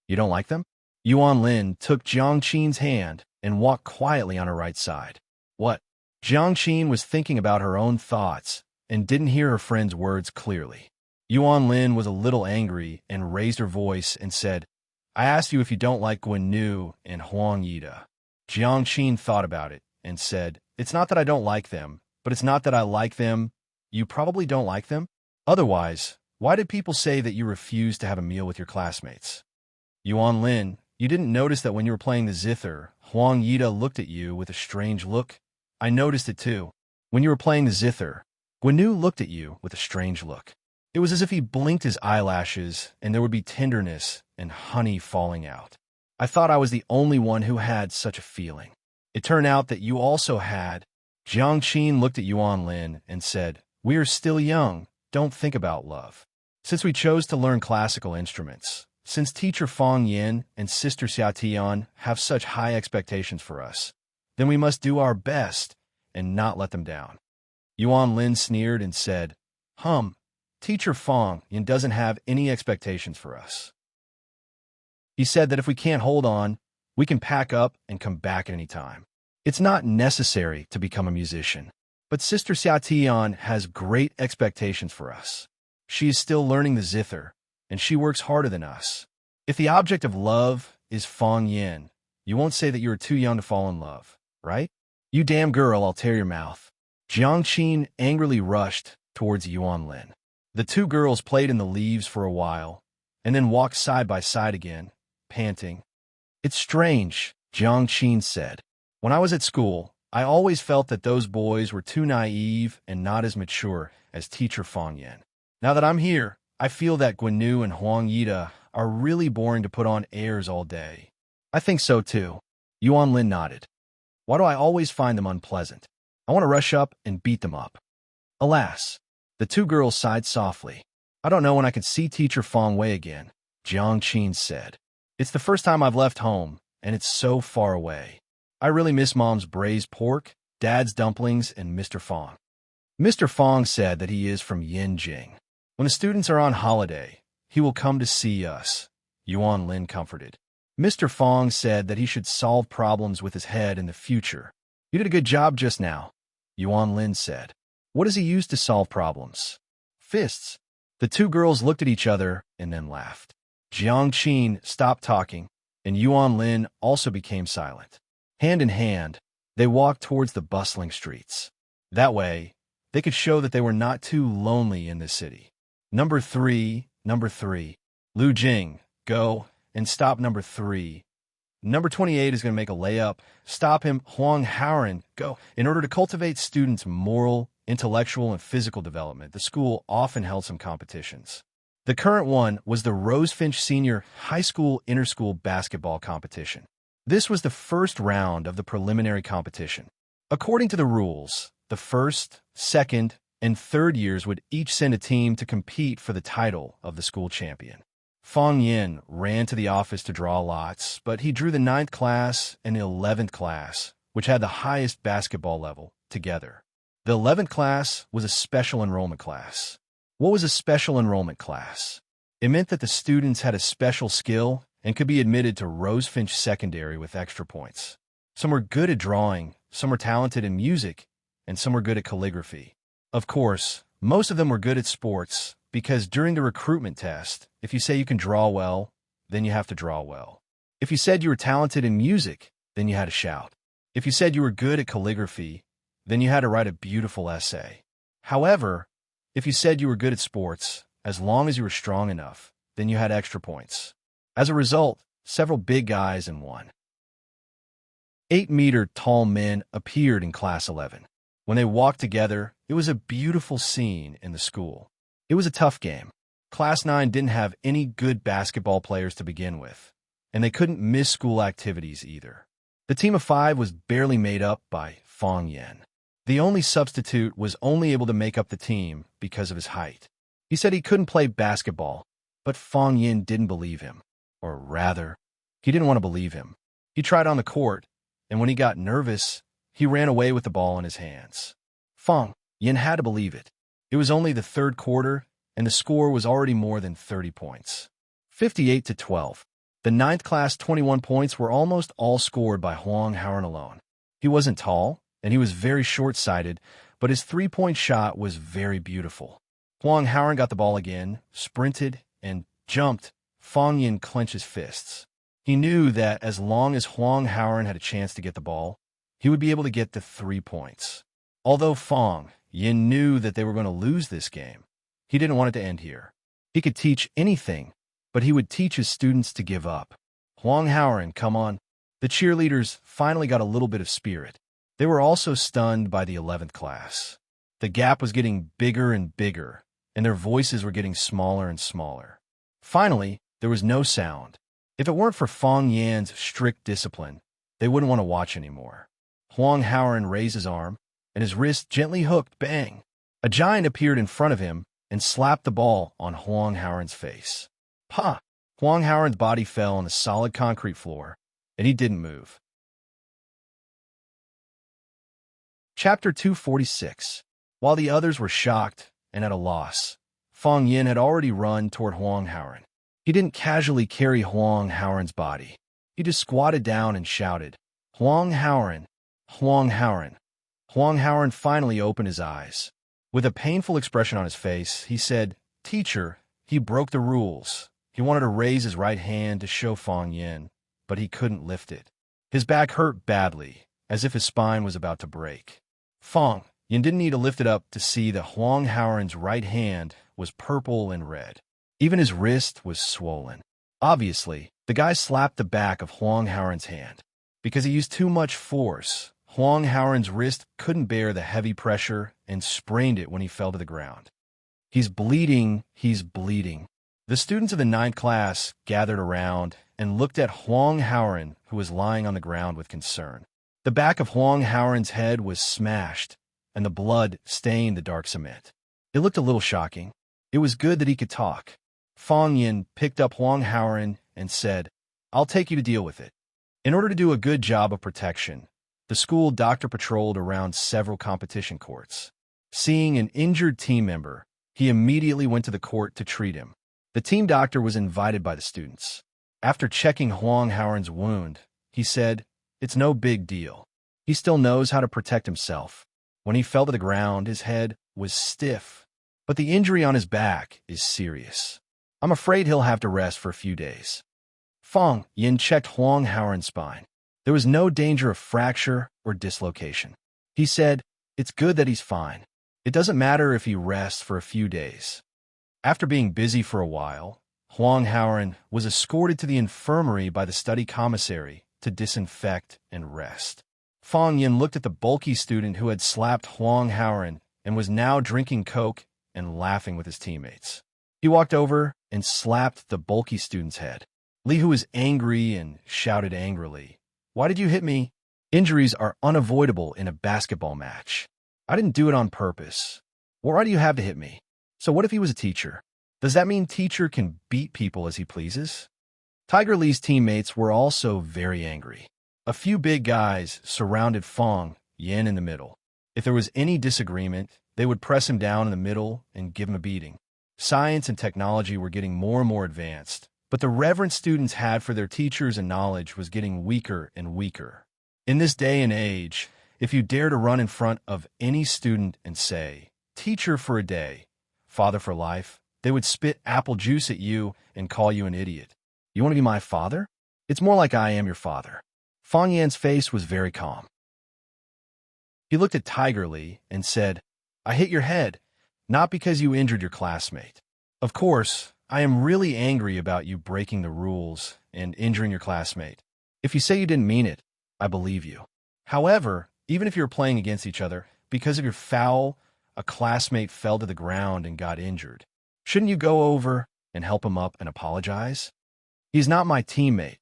You don't like them? Yuan Lin took Jiangxin's hand and walked quietly on her right side. What? Jiangxin was thinking about her own thoughts and didn't hear her friend's words clearly. Yuan Lin was a little angry and raised her voice and said, I asked you if you don't like Guanu and Huang Yida. Jiangxin thought about it and said, It's not that I don't like them, but it's not that I like them. You probably don't like them? Otherwise, why did people say that you refused to have a meal with your classmates? Yuan Lin, you didn't notice that when you were playing the zither, Huang Yida looked at you with a strange look? I noticed it too. When you were playing the zither, Guanu looked at you with a strange look. It was as if he blinked his eyelashes and there would be tenderness and honey falling out. I thought I was the only one who had such a feeling. It turned out that you also had. Jiangxin looked at Yuan Lin and said, We are still young. Don't think about love. Since we chose to learn classical instruments, since teacher Fang Yin and sister Xia Tian have such high expectations for us, then we must do our best and not let them down. Yuan Lin sneered and said, Teacher Fang Yin doesn't have any expectations for us. He said that if we can't hold on, we can pack up and come back at any time. It's not necessary to become a musician, but Sister Xia Tian has great expectations for us. She is still learning the zither, and she works harder than us. If the object of love is Fang Yin, you won't say that you are too young to fall in love, right? You damn girl, I'll tear your mouth. Jiangxin angrily rushed towards Yuan Lin. The two girls played in the leaves for a while, and then walked side by side again, panting. It's strange, Jiangxin said. When I was at school, I always felt that those boys were too naive and not as mature as teacher Fang Yin. Now that I'm here, I feel that Guanu and Huang Yida are really boring to put on airs all day. I think so too. Yuan Lin nodded. Why do I always find them unpleasant? I want to rush up and beat them up. Alas, the two girls sighed softly. I don't know when I can see teacher Fang Wei again, Jiangxin said. It's the first time I've left home, and it's so far away. I really miss Mom's braised pork, Dad's dumplings, and Mr. Fang. Mr. Fang said that he is from Yinjing. When the students are on holiday, he will come to see us, Yuan Lin comforted. Mr. Fang said that he should solve problems with his head in the future. You did a good job just now, Yuan Lin said. What does he use to solve problems? Fists. The two girls looked at each other and then laughed. Jiangxin stopped talking, and Yuan Lin also became silent. Hand in hand, they walked towards the bustling streets. That way, they could show that they were not too lonely in this city. Number 3. Lu Jing, go and stop number 3. Number 28 is going to make a layup. Stop him. Huang Haoran, go. In order to cultivate students' moral, intellectual, and physical development, the school often held some competitions. The current one was the Rosefinch Senior High School Interschool Basketball Competition. This was the first round of the preliminary competition. According to the rules, the first, second, and third years would each send a team to compete for the title of the school champion. Fang Yin ran to the office to draw lots, but he drew the 9th class and the 11th class, which had the highest basketball level, together. The 11th class was a special enrollment class. What was a special enrollment class? It meant that the students had a special skill and could be admitted to Rosefinch Secondary with extra points. Some were good at drawing, some were talented in music, and some were good at calligraphy. Of course, most of them were good at sports, because during the recruitment test, if you say you can draw well, then you have to draw well. If you said you were talented in music, then you had to shout. If you said you were good at calligraphy, then you had to write a beautiful essay. However, if you said you were good at sports, as long as you were strong enough, then you had extra points. As a result, several big guys and 1.8-meter tall men appeared in Class 11. When they walked together, it was a beautiful scene in the school. It was a tough game. Class 9 didn't have any good basketball players to begin with, and they couldn't miss school activities either. The team of 5 was barely made up by Fong Yen. The only substitute was only able to make up the team because of his height. He said he couldn't play basketball, but Fong Yen didn't believe him. Or rather, he didn't want to believe him. He tried on the court, and when he got nervous, he ran away with the ball in his hands. Fong Yen had to believe it. It was only the third quarter, and the score was already more than 30 points. 58-12. The ninth class 21 points were almost all scored by Huang Haoran alone. He wasn't tall, and he was very short-sighted, but his three-point shot was very beautiful. Huang Haoran got the ball again, sprinted, and jumped. Fong Yen clenched his fists. He knew that as long as Huang Haoran had a chance to get the ball, he would be able to get the 3 points. Although Fong Yen knew that they were going to lose this game, he didn't want it to end here. He could teach anything, but he would teach his students to give up. Huang Haoran, come on. The cheerleaders finally got a little bit of spirit. They were also stunned by the 11th class. The gap was getting bigger and bigger, and their voices were getting smaller and smaller. Finally, there was no sound. If it weren't for Fong Yan's strict discipline, they wouldn't want to watch anymore. Huang Haoran raised his arm, and his wrist gently hooked, bang. A giant appeared in front of him and slapped the ball on Huang Haoran's face. Pa! Huang Haoran's body fell on the solid concrete floor, and he didn't move. Chapter 246. While the others were shocked and at a loss, Fong Yen had already run toward Huang Haoran. He didn't casually carry Huang Haoran's body. He just squatted down and shouted, Huang Haoran! Huang Haoran! Huang Haoran finally opened his eyes. With a painful expression on his face, he said, Teacher, he broke the rules. He wanted to raise his right hand to show Fong Yen, but he couldn't lift it. His back hurt badly, as if his spine was about to break. Fong Yen didn't need to lift it up to see that Huang Haoran's right hand was purple and red. Even his wrist was swollen. Obviously, the guy slapped the back of Huang Haoran's hand. Because he used too much force, Huang Haoran's wrist couldn't bear the heavy pressure and sprained it when he fell to the ground. He's bleeding, he's bleeding. The students of the 9th class gathered around and looked at Huang Haoran, who was lying on the ground with concern. The back of Huang Haoran's head was smashed, and the blood stained the dark cement. It looked a little shocking. It was good that he could talk. Fong Yen picked up Huang Haoran and said, I'll take you to deal with it. In order to do a good job of protection, the school doctor patrolled around several competition courts. Seeing an injured team member, he immediately went to the court to treat him. The team doctor was invited by the students. After checking Huang Haoran's wound, he said, It's no big deal. He still knows how to protect himself. When he fell to the ground, his head was stiff, but the injury on his back is serious. I'm afraid he'll have to rest for a few days. Fong Yen checked Huang Haoran's spine. There was no danger of fracture or dislocation. He said, It's good that he's fine. It doesn't matter if he rests for a few days. After being busy for a while, Huang Haoran was escorted to the infirmary by the study commissary to disinfect and rest. Fong Yen looked at the bulky student who had slapped Huang Haoran and was now drinking Coke and laughing with his teammates. He walked over and slapped the bulky student's head. Li Hu was angry and shouted angrily, Why did you hit me? Injuries are unavoidable in a basketball match. I didn't do it on purpose. Why do you have to hit me? So what if he was a teacher? Does that mean teacher can beat people as he pleases? Tiger Li's teammates were also very angry. A few big guys surrounded Fong Yen in the middle. If there was any disagreement, they would press him down in the middle and give him a beating. Science and technology were getting more and more advanced, but the reverence students had for their teachers and knowledge was getting weaker and weaker. In this day and age, if you dare to run in front of any student and say, Teacher for a day, Father for life, They would spit apple juice at you and call you an idiot. You want to be my father? It's more like I am your father. Fang Yan's face was very calm. He looked at Tiger Li and said, I hit your head, not because you injured your classmate. Of course, I am really angry about you breaking the rules and injuring your classmate. If you say you didn't mean it, I believe you. However, even if you were playing against each other, because of your foul, a classmate fell to the ground and got injured. Shouldn't you go over and help him up and apologize? He's not my teammate.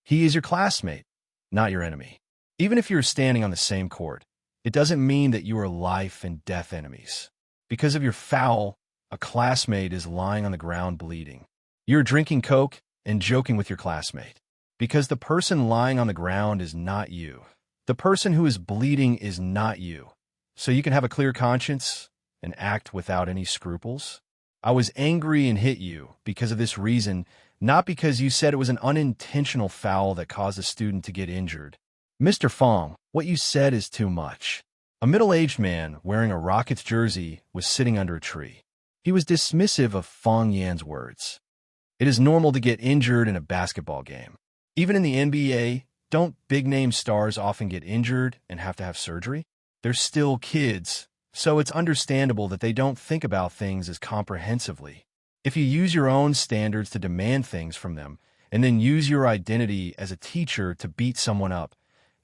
He is your classmate, not your enemy. Even if you're standing on the same court, it doesn't mean that you are life and death enemies. Because of your foul, a classmate is lying on the ground bleeding. You're drinking Coke and joking with your classmate. Because the person lying on the ground is not you. The person who is bleeding is not you. So you can have a clear conscience and act without any scruples. I was angry and hit you because of this reason, not because you said it was an unintentional foul that caused a student to get injured. Mr. Fong, what you said is too much. A middle-aged man wearing a Rockets jersey was sitting under a tree. He was dismissive of Fang Yan's words. It is normal to get injured in a basketball game. Even in the NBA, don't big-name stars often get injured and have to have surgery? They're still kids, so it's understandable that they don't think about things as comprehensively. If you use your own standards to demand things from them, and then use your identity as a teacher to beat someone up,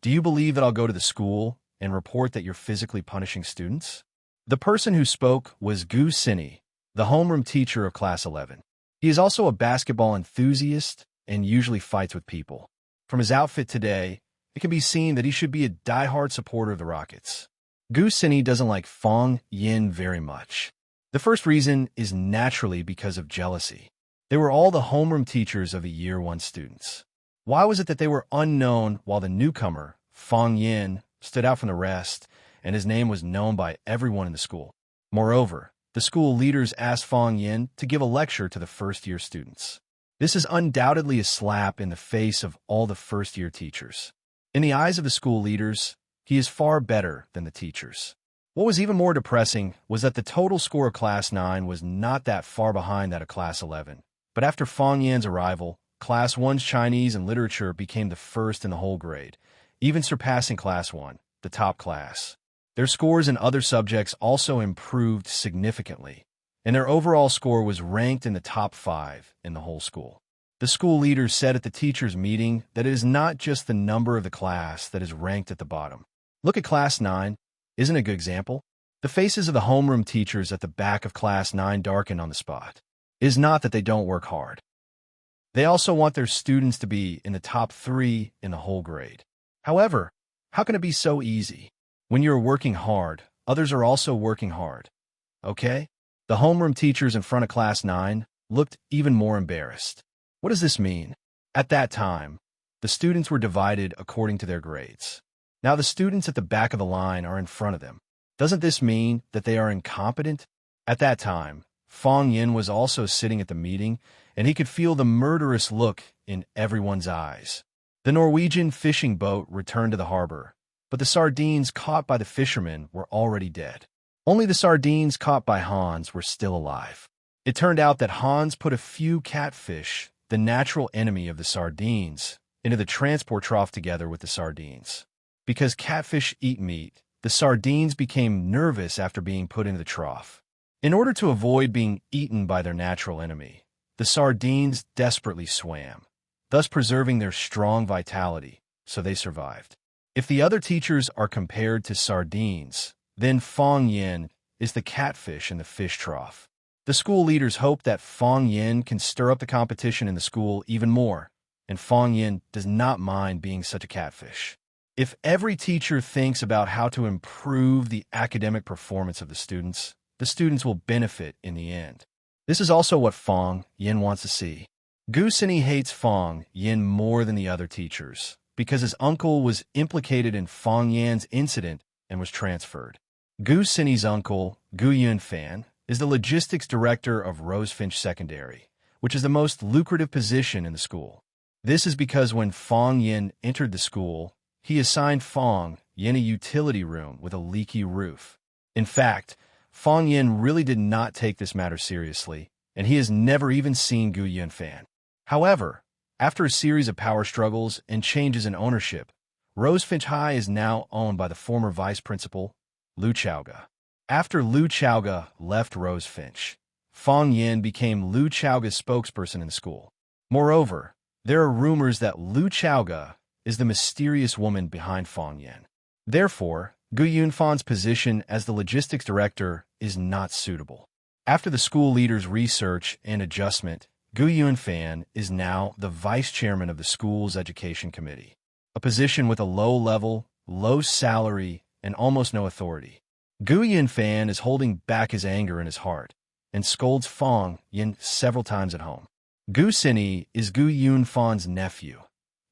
do you believe that I'll go to the school and report that you're physically punishing students? The person who spoke was Gu Sinny, the homeroom teacher of Class 11. He is also a basketball enthusiast and usually fights with people. From his outfit today, it can be seen that he should be a die-hard supporter of the Rockets. Gu Sinny doesn't like Fang Yan very much. The first reason is naturally because of jealousy. They were all the homeroom teachers of the Year 1 students. Why was it that they were unknown while the newcomer, Fang Yan, stood out from the rest, and his name was known by everyone in the school? Moreover, the school leaders asked Fang Yan to give a lecture to the first-year students. This is undoubtedly a slap in the face of all the first-year teachers. In the eyes of the school leaders, he is far better than the teachers. What was even more depressing was that the total score of Class 9 was not that far behind that of Class 11. But after Fang Yan's arrival, Class 1's Chinese and literature became the first in the whole grade, even surpassing Class 1, the top class. Their scores in other subjects also improved significantly, and their overall score was ranked in the top 5 in the whole school. The school leaders said at the teachers' meeting that it is not just the number of the class that is ranked at the bottom. Look at Class 9. Isn't it a good example? The faces of the homeroom teachers at the back of Class 9 darkened on the spot. It is not that they don't work hard. They also want their students to be in the top 3 in the whole grade. However, how can it be so easy? When you're working hard, others are also working hard. Okay? The homeroom teachers in front of Class 9 looked even more embarrassed. What does this mean? At that time, the students were divided according to their grades. Now the students at the back of the line are in front of them. Doesn't this mean that they are incompetent? At that time, Fang Yan was also sitting at the meeting, and he could feel the murderous look in everyone's eyes. The Norwegian fishing boat returned to the harbor, but the sardines caught by the fishermen were already dead. Only the sardines caught by Hans were still alive. It turned out that Hans put a few catfish, the natural enemy of the sardines, into the transport trough together with the sardines. Because catfish eat meat, the sardines became nervous after being put into the trough. In order to avoid being eaten by their natural enemy, the sardines desperately swam, thus preserving their strong vitality, so they survived. If the other teachers are compared to sardines, then Fang Yan is the catfish in the fish trough. The school leaders hope that Fang Yan can stir up the competition in the school even more, and Fang Yan does not mind being such a catfish. If every teacher thinks about how to improve the academic performance of the students will benefit in the end. This is also what Fang Yan wants to see. Gu Sinny hates Fang Yan more than the other teachers because his uncle was implicated in Fang Yan's incident and was transferred. Gu Sinny's uncle, Gu Yunfan, is the logistics director of Rosefinch Secondary, which is the most lucrative position in the school. This is because when Fang Yan entered the school, he assigned Fang Yan a utility room with a leaky roof. In fact, Fang Yan really did not take this matter seriously, and he has never even seen Gu Yunfan. However, after a series of power struggles and changes in ownership, Rosefinch High is now owned by the former vice principal, Liu Chaoga. After Liu Chaoga left Rosefinch, Fang Yin became Liu Chaoga's spokesperson in the school. Moreover, there are rumors that Liu Chaoga is the mysterious woman behind Fang Yin. Therefore, Gu Yunfan's position as the logistics director is not suitable. After the school leader's research and adjustment, Gu Yunfan is now the vice chairman of the school's education committee, a position with a low level, low salary, and almost no authority. Gu Yunfan is holding back his anger in his heart and scolds Fang Yin several times at home. Gu Xini is Gu Yunfan's nephew,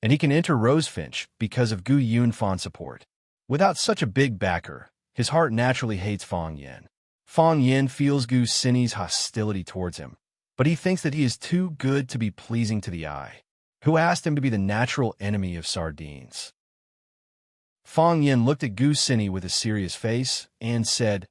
and he can enter Rosefinch because of Gu Yunfan's support. Without such a big backer, his heart naturally hates Fang Yin. Fang Yin feels Gu Xini's hostility towards him, but he thinks that he is too good to be pleasing to the eye, who asked him to be the natural enemy of sardines. Fang Yin looked at Gu Xini with a serious face and said,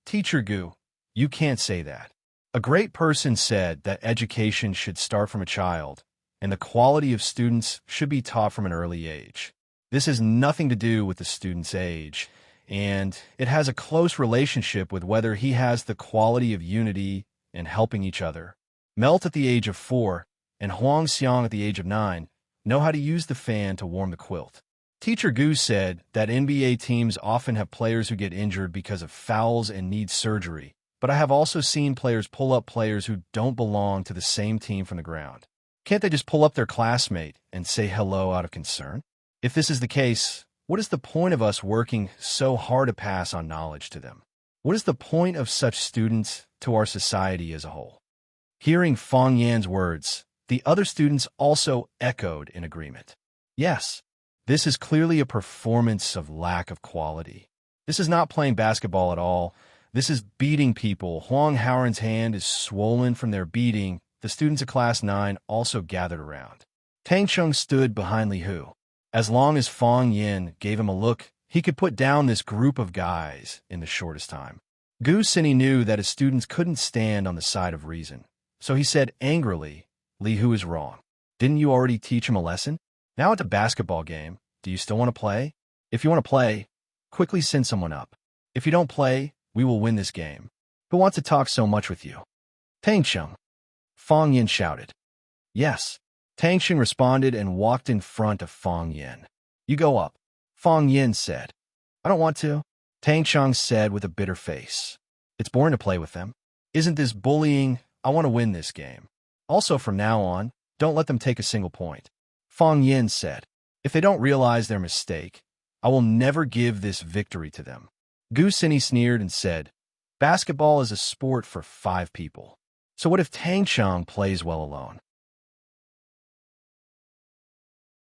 "Teacher Gu, you can't say that. A great person said that education should start from a child, and the quality of students should be taught from an early age. This has nothing to do with the student's age, and it has a close relationship with whether he has the quality of unity and helping each other. Melt at the age of 4 and Huang Xiang at the age of 9 know how to use the fan to warm the quilt." Teacher Gu said that NBA teams often have players who get injured because of fouls and need surgery, but I have also seen players pull up players who don't belong to the same team from the ground. Can't they just pull up their classmate and say hello out of concern? If this is the case, what is the point of us working so hard to pass on knowledge to them? What is the point of such students to our society as a whole? Hearing Fang Yan's words, the other students also echoed in agreement. Yes, this is clearly a performance of lack of quality. This is not playing basketball at all. This is beating people. Huang Haoren's hand is swollen from their beating. The students of Class 9 also gathered around. Tang Cheng stood behind Li Hu. As long as Fang Yin gave him a look, he could put down this group of guys in the shortest time. Gu Xini knew that his students couldn't stand on the side of reason, so he said angrily, "Li Hu is wrong. Didn't you already teach him a lesson? Now at the basketball game, do you still want to play? If you want to play, quickly send someone up. If you don't play, we will win this game. Who wants to talk so much with you?" "Tang Cheng," Fang Yin shouted. "Yes." Tang Cheng responded and walked in front of Fang Yin. "You go up," Fang Yin said. "I don't want to," Tang Cheng said with a bitter face. "It's boring to play with them. Isn't this bullying? I want to win this game. Also, from now on, don't let them take a single point," Fang Yin said. "If they don't realize their mistake, I will never give this victory to them." Gu Xini sneered and said, "Basketball is a sport for 5 people. So what if Tang Cheng plays well alone?"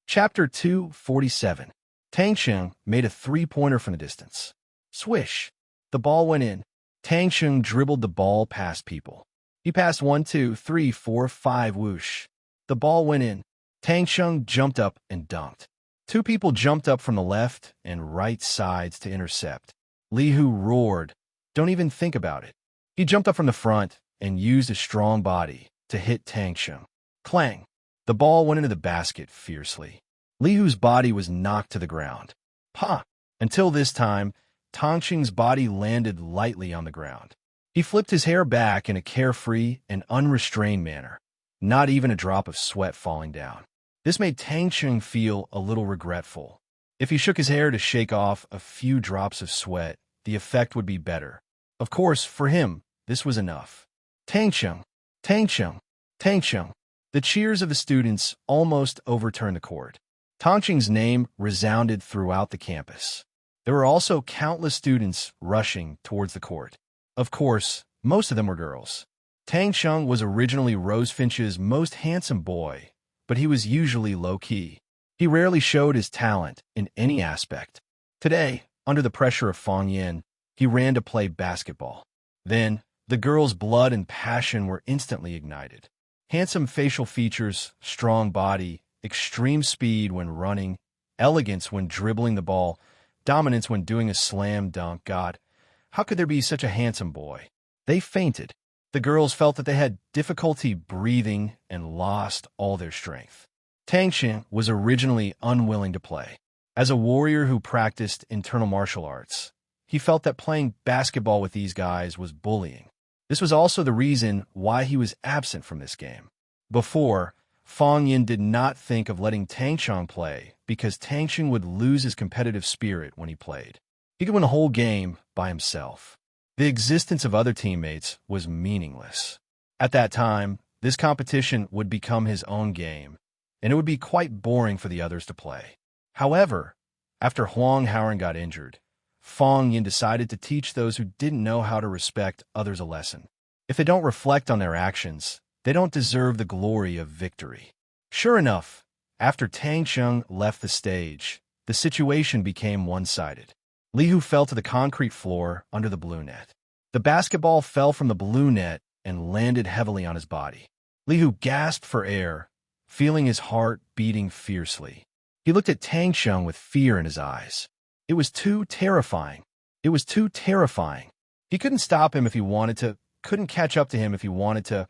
Chapter 247. Tang Cheng made a 3-pointer from the distance. Swish! The ball went in. Tang Cheng dribbled the ball past people. He passed 1, 2, 3, 4, 5, whoosh. The ball went in. Tang Cheng jumped up and dunked. 2 people jumped up from the left and right sides to intercept. Li Hu roared, "Don't even think about it." He jumped up from the front and used his strong body to hit Tang Cheng. Clang! The ball went into the basket fiercely. Li Hu's body was knocked to the ground. Pa! Until this time, Tang Cheng's body landed lightly on the ground. He flipped his hair back in a carefree and unrestrained manner, not even a drop of sweat falling down. This made Tang Cheng feel a little regretful. If he shook his hair to shake off a few drops of sweat, the effect would be better. Of course, for him, this was enough. Tang Cheng! Tang Cheng! Tang Cheng! The cheers of the students almost overturned the court. Tang Cheng's name resounded throughout the campus. There were also countless students rushing towards the court. Of course, most of them were girls. Tang Cheng was originally Rosefinch's most handsome boy, but he was usually low-key. He rarely showed his talent in any aspect. Today, under the pressure of Fang Yin, he ran to play basketball. Then, the girls' blood and passion were instantly ignited. Handsome facial features, strong body, extreme speed when running, elegance when dribbling the ball, dominance when doing a slam dunk. God, how could there be such a handsome boy? They fainted. The girls felt that they had difficulty breathing and lost all their strength. Tang Xin was originally unwilling to play. As a warrior who practiced internal martial arts, he felt that playing basketball with these guys was bullying. This was also the reason why he was absent from this game. Before, Fang Yin did not think of letting Tang Xiang play because Tang Xiang would lose his competitive spirit when he played. He could win a whole game by himself. The existence of other teammates was meaningless. At that time, this competition would become his own game, and it would be quite boring for the others to play. However, after Huang Haoran got injured, Fang Yin decided to teach those who didn't know how to respect others a lesson. If they don't reflect on their actions, they don't deserve the glory of victory. Sure enough, after Tang Xiang left the stage, the situation became one-sided. Li Hu fell to the concrete floor under the blue net. The basketball fell from the blue net and landed heavily on his body. Li Hu gasped for air, feeling his heart beating fiercely. He looked at Tang Xiang with fear in his eyes. It was too terrifying. It was too terrifying. He couldn't stop him if he wanted to, couldn't catch up to him if he wanted to,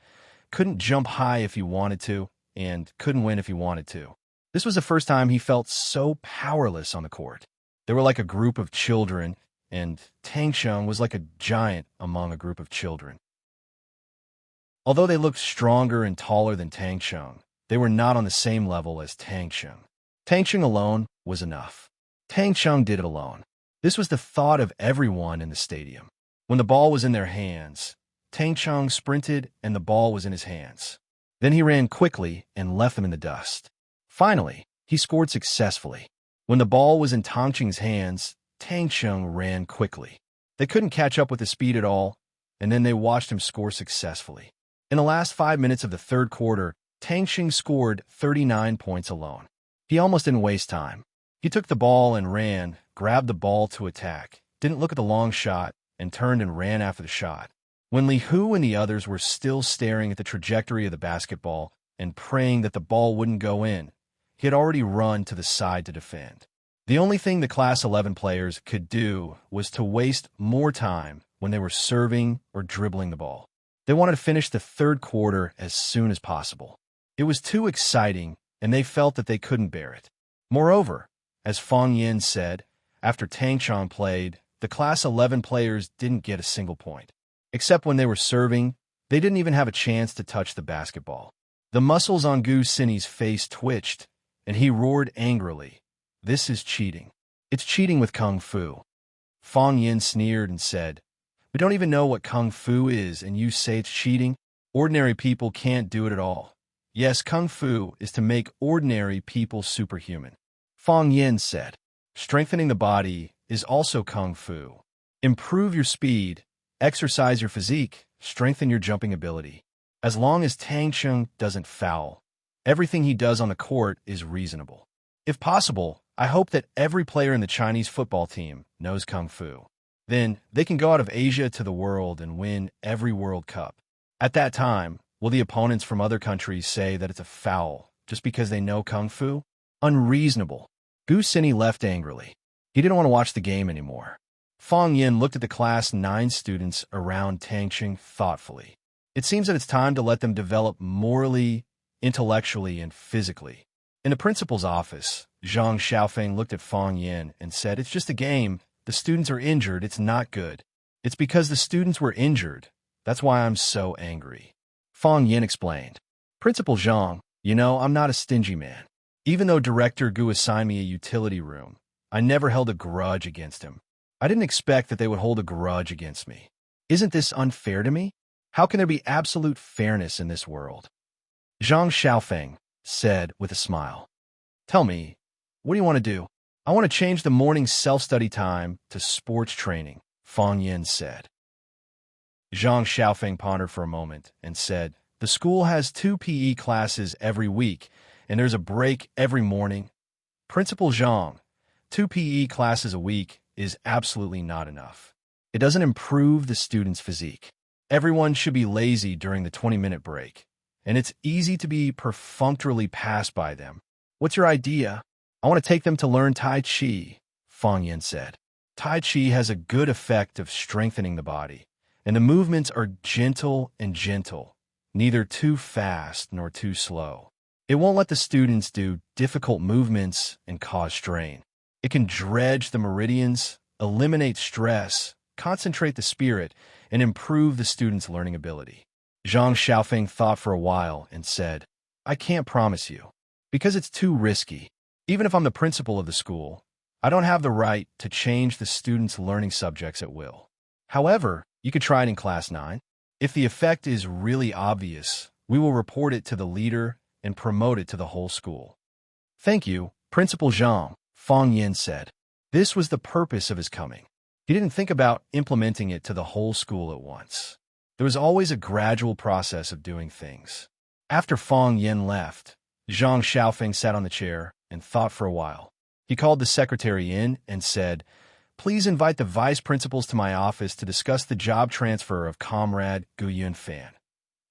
couldn't jump high if he wanted to, and couldn't win if he wanted to. This was the first time he felt so powerless on the court. They were like a group of children, and Tang Xiang was like a giant among a group of children. Although they looked stronger and taller than Tang Xiang, they were not on the same level as Tang Xiang. Tang Xiang alone was enough. Tang Xiang did it alone. This was the thought of everyone in the stadium. When the ball was in their hands, Tang Xiang sprinted and the ball was in his hands. Then he ran quickly and left them in the dust. Finally, he scored successfully. When the ball was in Tang Xiang's hands, Tang Xiang ran quickly. They couldn't catch up with his speed at all, and then they watched him score successfully. In the last 5 minutes of the third quarter, Tang Xiang scored 39 points alone. He almost didn't waste time. He took the ball and ran, grabbed the ball to attack, didn't look at the long shot, and turned and ran after the shot. When Li Hu and the others were still staring at the trajectory of the basketball and praying that the ball wouldn't go in, he had already run to the side to defend. The only thing the Class 11 players could do was to waste more time when they were serving or dribbling the ball. They wanted to finish the third quarter as soon as possible. It was too exciting, and they felt that they couldn't bear it. Moreover, as Fang Yin said, after Tang Xiang played, the Class 11 players didn't get a single point. Except when they were serving, they didn't even have a chance to touch the basketball. The muscles on Gu Sini's face twitched, and he roared angrily, "This is cheating. It's cheating with Kung Fu." Fang Yin sneered and said, "We don't even know what Kung Fu is, and you say it's cheating? Ordinary people can't do it at all." "Yes, Kung Fu is to make ordinary people superhuman," Fang Yin said. "Strengthening the body is also Kung Fu. Improve your speed, exercise your physique, strengthen your jumping ability. As long as Tang Xiang doesn't foul, everything he does on the court is reasonable. If possible, I hope that every player in the Chinese football team knows Kung Fu. Then they can go out of Asia to the world and win every World Cup. At that time, will the opponents from other countries say that it's a foul just because they know Kung Fu? Unreasonable." Gu Sini left angrily. He didn't want to watch the game anymore. Fang Yin looked at the Class 9 students around Tang Xiang thoughtfully. It seems that it's time to let them develop morally, intellectually, and physically. In the principal's office, Zhang Xiaofeng looked at Fang Yin and said, "It's just a game. The students are injured. It's not good. It's because the students were injured. That's why I'm so angry." Fang Yin explained. "Principal Zhang, you know, I'm not a stingy man. Even though Director Gu assigned me a utility room, I never held a grudge against him. I didn't expect that they would hold a grudge against me. Isn't this unfair to me? How can there be absolute fairness in this world?" Zhang Xiaofeng said with a smile. "Tell me, what do you want to do?" "I want to change the morning self-study time to sports training," Fang Yin said. Zhang Xiaofeng pondered for a moment and said, "The school has 2 PE classes every week, and there's a break every morning. Principal Zhang, 2 PE classes a week is absolutely not enough. It doesn't improve the student's physique. Everyone should be lazy during the 20-minute break, and it's easy to be perfunctorily passed by them. What's your idea?" "I want to take them to learn Tai Chi," Fang Yin said. "Tai Chi has a good effect of strengthening the body, and the movements are gentle and gentle, neither too fast nor too slow. It won't let the students do difficult movements and cause strain. It can dredge the meridians, eliminate stress, concentrate the spirit, and improve the student's learning ability. Zhang Xiaofeng thought for a while and said, I can't promise you, because it's too risky. Even if I'm the principal of the school, I don't have the right to change the students' learning subjects at will. However, you could try it in Class 9. If the effect is really obvious, we will report it to the leader and promote it to the whole school. Thank you, Principal Zhang, Fang Yin said. This was the purpose of his coming. He didn't think about implementing it to the whole school at once. There was always a gradual process of doing things. After Fang Yin left, Zhang Xiaofeng sat on the chair and thought for a while. He called the secretary in and said, Please invite the vice principals to my office to discuss the job transfer of Comrade Gu Yunfan.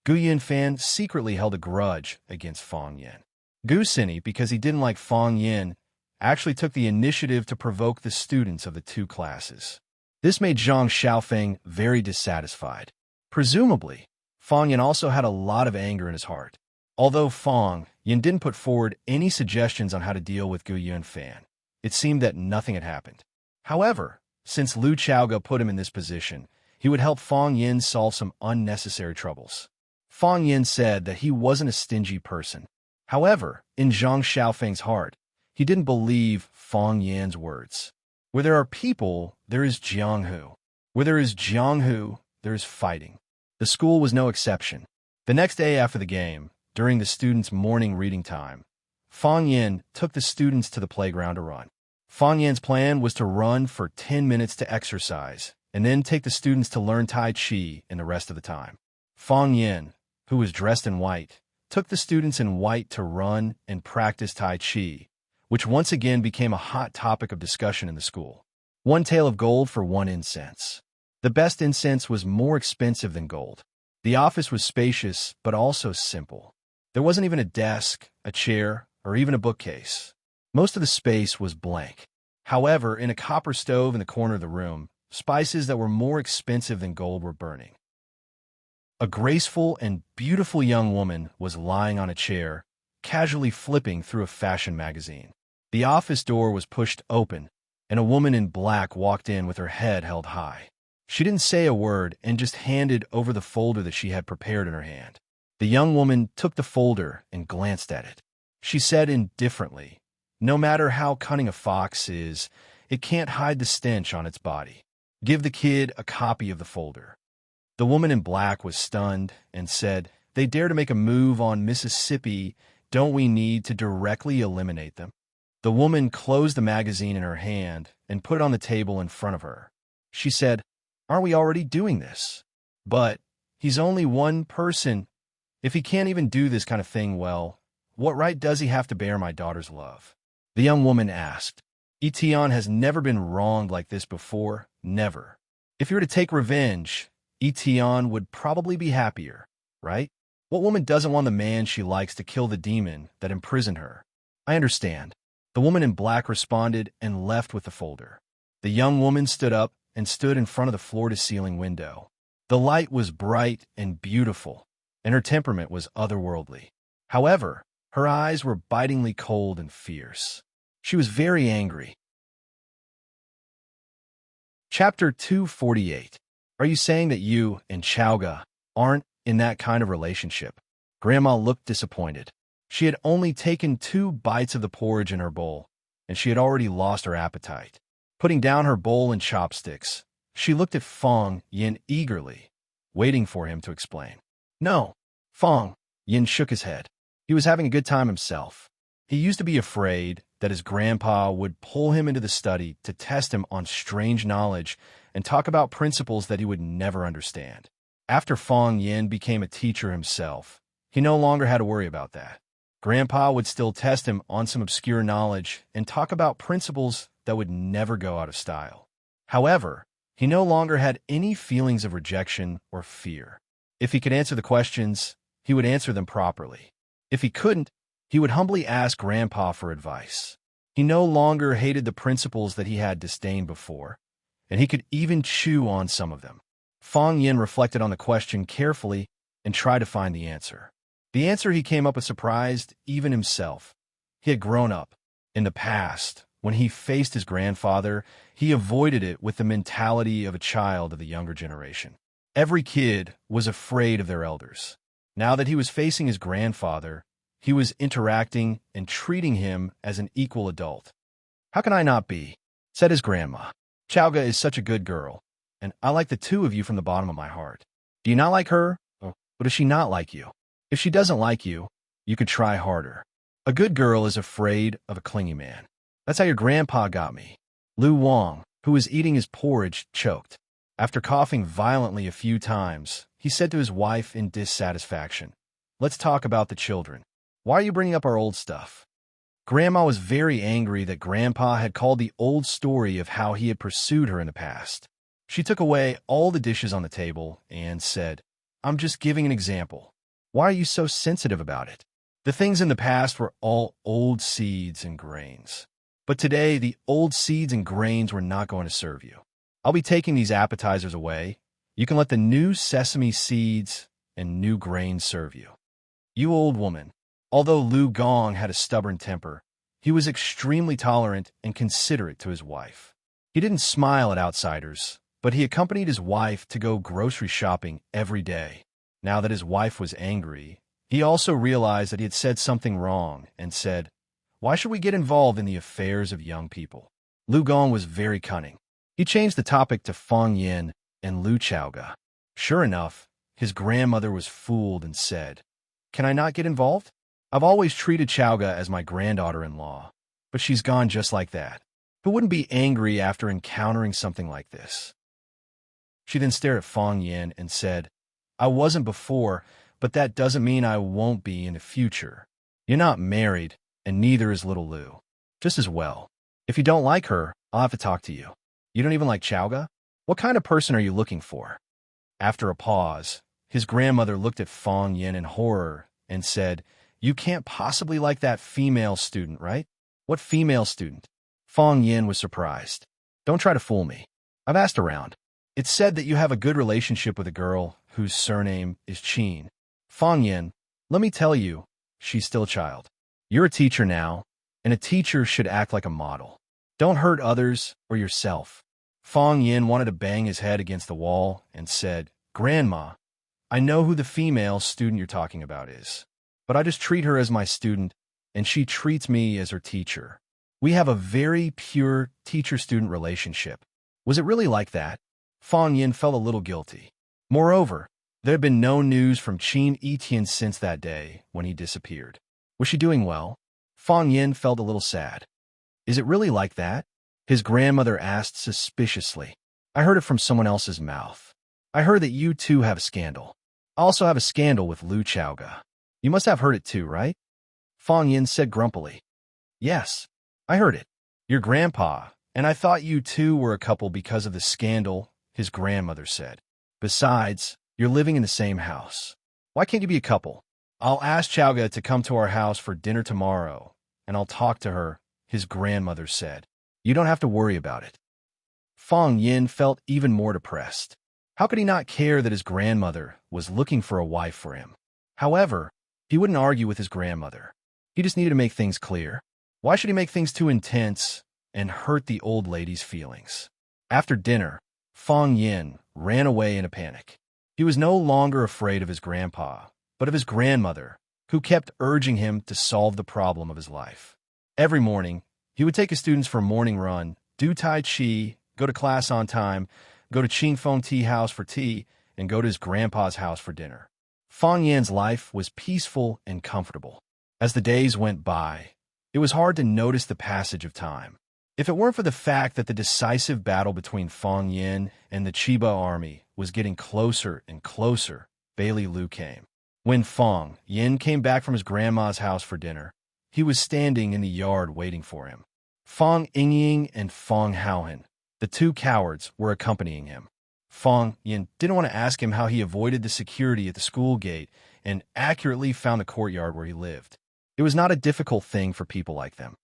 Gu Yunfan secretly held a grudge against Fang Yin. Gu Sini, because he didn't like Fang Yin, actually took the initiative to provoke the students of the two classes. This made Zhang Xiaofeng very dissatisfied. Presumably, Fang Yin also had a lot of anger in his heart. Although Fang Yin didn't put forward any suggestions on how to deal with Gu Yunfan, it seemed that nothing had happened. However, since Lu Chaoga put him in this position, he would help Fang Yin solve some unnecessary troubles. Fang Yin said that he wasn't a stingy person. However, in Zhang Xiaofeng's heart, he didn't believe Fang Yin's words. Where there are people, there is Jianghu. Where there is Jianghu, there is fighting. The school was no exception. The next day after the game, during the students' morning reading time, Fang Yin took the students to the playground to run. Fang Yin's plan was to run for 10 minutes to exercise, and then take the students to learn Tai Chi in the rest of the time. Fang Yin, who was dressed in white, took the students in white to run and practice Tai Chi, which once again became a hot topic of discussion in the school. 1 tael of gold for 1 incense. The best incense was more expensive than gold. The office was spacious, but also simple. There wasn't even a desk, a chair, or even a bookcase. Most of the space was blank. However, in a copper stove in the corner of the room, spices that were more expensive than gold were burning. A graceful and beautiful young woman was lying on a chair, casually flipping through a fashion magazine. The office door was pushed open, and a woman in black walked in with her head held high. She didn't say a word and just handed over the folder that she had prepared in her hand. The young woman took the folder and glanced at it. She said indifferently, No matter how cunning a fox is, it can't hide the stench on its body. Give the kid a copy of the folder. The woman in black was stunned and said, They dare to make a move on Mississippi. Don't we need to directly eliminate them? The woman closed the magazine in her hand and put it on the table in front of her. She said, Aren't we already doing this? But he's only one person. If he can't even do this kind of thing well, what right does he have to bear my daughter's love? The young woman asked. Etienne has never been wronged like this before, never. If you were to take revenge, Etienne would probably be happier, right? What woman doesn't want the man she likes to kill the demon that imprisoned her? I understand. The woman in black responded and left with the folder. The young woman stood up and stood in front of the floor-to-ceiling window. The light was bright and beautiful, and her temperament was otherworldly. However, her eyes were bitingly cold and fierce. She was very angry. Chapter 248. Are you saying that you and Chaoga aren't in that kind of relationship? Grandma looked disappointed. She had only taken 2 bites of the porridge in her bowl, and she had already lost her appetite. Putting down her bowl and chopsticks, she looked at Fang Yin eagerly, waiting for him to explain. No. Fang Yin shook his head. He was having a good time himself. He used to be afraid that his grandpa would pull him into the study to test him on strange knowledge and talk about principles that he would never understand. After Fang Yin became a teacher himself, he no longer had to worry about that. Grandpa would still test him on some obscure knowledge and talk about principles that would never go out of style. However, he no longer had any feelings of rejection or fear. If he could answer the questions, he would answer them properly. If he couldn't, he would humbly ask Grandpa for advice. He no longer hated the principles that he had disdained before, and he could even chew on some of them. Fong Yin reflected on the question carefully and tried to find the answer. The answer he came up with surprised even himself. He had grown up. In the past, when he faced his grandfather, he avoided it with the mentality of a child of the younger generation. Every kid was afraid of their elders. Now that he was facing his grandfather, he was interacting and treating him as an equal adult. "How can I not be?" said his grandma. "Chowga is such a good girl, and I like the two of you from the bottom of my heart. Do you not like her? Or does she not like you? If she doesn't like you, you could try harder. A good girl is afraid of a clingy man. That's how your grandpa got me." Lu Wang, who was eating his porridge, choked. After coughing violently a few times, he said to his wife in dissatisfaction, "Let's talk about the children. Why are you bringing up our old stuff?" Grandma was very angry that Grandpa had called the old story of how he had pursued her in the past. She took away all the dishes on the table and said, "I'm just giving an example. Why are you so sensitive about it? The things in the past were all old seeds and grains. But today, the old seeds and grains were not going to serve you. I'll be taking these appetizers away. You can let the new sesame seeds and new grains serve you." You old woman. Although Lu Gong had a stubborn temper, he was extremely tolerant and considerate to his wife. He didn't smile at outsiders, but he accompanied his wife to go grocery shopping every day. Now that his wife was angry, he also realized that he had said something wrong and said, "Why should we get involved in the affairs of young people?" Lu Gong was very cunning. He changed the topic to Fong Yin and Lu Chaoga. Sure enough, his grandmother was fooled and said, "Can I not get involved? I've always treated Chaoga as my granddaughter-in-law, but she's gone just like that. Who wouldn't be angry after encountering something like this?" She then stared at Fong Yin and said, "I wasn't before, but that doesn't mean I won't be in the future. You're not married, and neither is little Lu. Just as well. If you don't like her, I'll have to talk to you. You don't even like Chaoga? What kind of person are you looking for?" After a pause, his grandmother looked at Fong Yin in horror and said, "You can't possibly like that female student, right?" "What female student?" Fong Yin was surprised. "Don't try to fool me. I've asked around. It's said that you have a good relationship with a girl whose surname is Qin." "Fong Yin, let me tell you, she's still a child. You're a teacher now, and a teacher should act like a model. Don't hurt others or yourself." Fong Yin wanted to bang his head against the wall and said, "Grandma, I know who the female student you're talking about is, but I just treat her as my student, and she treats me as her teacher. We have a very pure teacher-student relationship." Was it really like that? Fong Yin felt a little guilty. Moreover, there had been no news from Qin Etian since that day when he disappeared. Was she doing well? Fong Yin felt a little sad. "Is it really like that?" his grandmother asked suspiciously. "I heard it from someone else's mouth. I heard that you two have a scandal. I also have a scandal with Lu Chaoga. You must have heard it too, right?" Fong Yin said grumpily. "Yes, I heard it. Your grandpa, and I thought you two were a couple because of the scandal," his grandmother said. "Besides, you're living in the same house. Why can't you be a couple? I'll ask Chaoga to come to our house for dinner tomorrow, and I'll talk to her," his grandmother said. "You don't have to worry about it." Fong Yin felt even more depressed. How could he not care that his grandmother was looking for a wife for him? However, he wouldn't argue with his grandmother. He just needed to make things clear. Why should he make things too intense and hurt the old lady's feelings? After dinner, Fong Yin ran away in a panic. He was no longer afraid of his grandpa, but of his grandmother, who kept urging him to solve the problem of his life. Every morning, he would take his students for a morning run, do Tai Chi, go to class on time, go to Qing Feng Tea House for tea, and go to his grandpa's house for dinner. Fong Yan's life was peaceful and comfortable. As the days went by, it was hard to notice the passage of time. If it weren't for the fact that the decisive battle between Fong Yin and the Chiba army was getting closer and closer, Bailey Lu came. When Fong Yin came back from his grandma's house for dinner, he was standing in the yard waiting for him. Fong Yingying and Fong Haohan, the two cowards, were accompanying him. Fong Yin didn't want to ask him how he avoided the security at the school gate and accurately found the courtyard where he lived. It was not a difficult thing for people like them.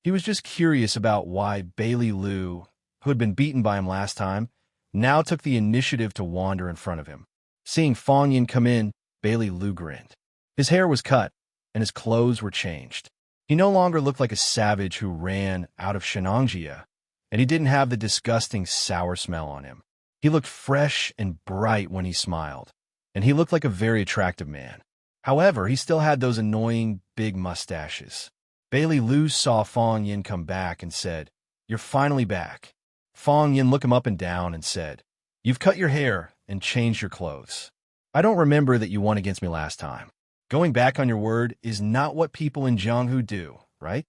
He was just curious about why Bailey Lu, who had been beaten by him last time, now took the initiative to wander in front of him. Seeing Fong Yin come in, Bailey Lu grinned. His hair was cut, and his clothes were changed. He no longer looked like a savage who ran out of Shenangjia, and he didn't have the disgusting sour smell on him. He looked fresh and bright when he smiled, and he looked like a very attractive man. However, he still had those annoying big mustaches. Bailey Lu saw Fong Yin come back and said, "You're finally back." Fong Yin looked him up and down and said, "You've cut your hair and changed your clothes. I don't remember that you won against me last time. Going back on your word is not what people in Jianghu do, right?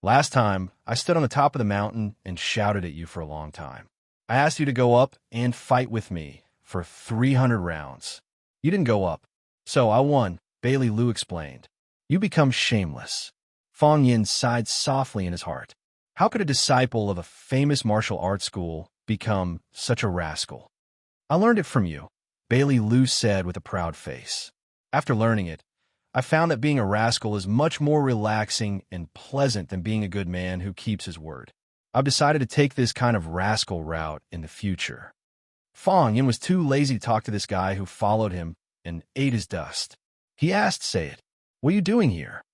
Last time, I stood on the top of the mountain and shouted at you for a long time. I asked you to go up and fight with me for 300 rounds. You didn't go up, so I won," Bailey Lu explained. "You become shameless." Fong Yin sighed softly in his heart. How could a disciple of a famous martial arts school become such a rascal? "I learned it from you," Bailey Lu said with a proud face. "After learning it, I found that being a rascal is much more relaxing and pleasant than being a good man who keeps his word. I've decided to take this kind of rascal route in the future." Fong Yin was too lazy to talk to this guy who followed him and ate his dust. He asked Sayed, "What are you doing here?"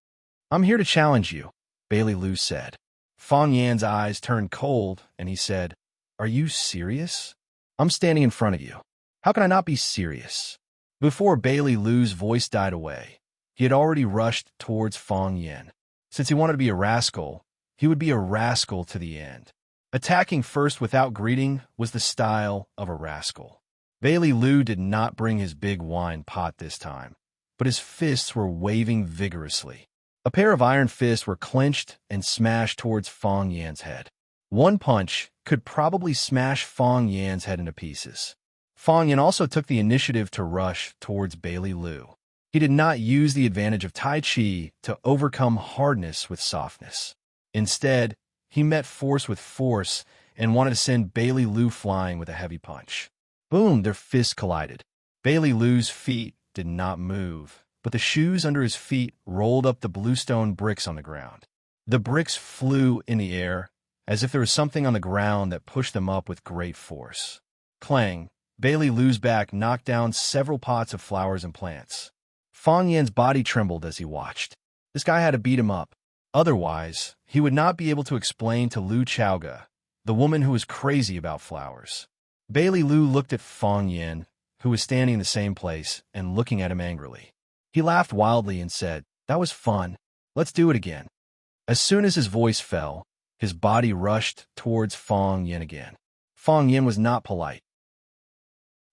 "I'm here to challenge you," Bailey Lu said. Fong Yan's eyes turned cold, and he said, "Are you serious? I'm standing in front of you. How can I not be serious?" Before Bailey Lu's voice died away, he had already rushed towards Fong Yin. Since he wanted to be a rascal, he would be a rascal to the end. Attacking first without greeting was the style of a rascal. Bailey Lu did not bring his big wine pot this time, but his fists were waving vigorously. A pair of iron fists were clenched and smashed towards Fong Yan's head. One punch could probably smash Fong Yan's head into pieces. Fong Yan also took the initiative to rush towards Bailey Lu. He did not use the advantage of Tai Chi to overcome hardness with softness. Instead, he met force with force and wanted to send Bailey Lu flying with a heavy punch. Boom, their fists collided. Bailey Lu's feet did not move, but the shoes under his feet rolled up the bluestone bricks on the ground. The bricks flew in the air, as if there was something on the ground that pushed them up with great force. Clang! Bailey Lu's back knocked down several pots of flowers and plants. Fong Yan's body trembled as he watched. This guy had to beat him up. Otherwise, he would not be able to explain to Lu Chaoga, the woman who was crazy about flowers. Bailey Lu looked at Fong Yan, who was standing in the same place and looking at him angrily. He laughed wildly and said, "That was fun. Let's do it again." As soon as his voice fell, his body rushed towards Fong Yan again. Fong Yan was not polite.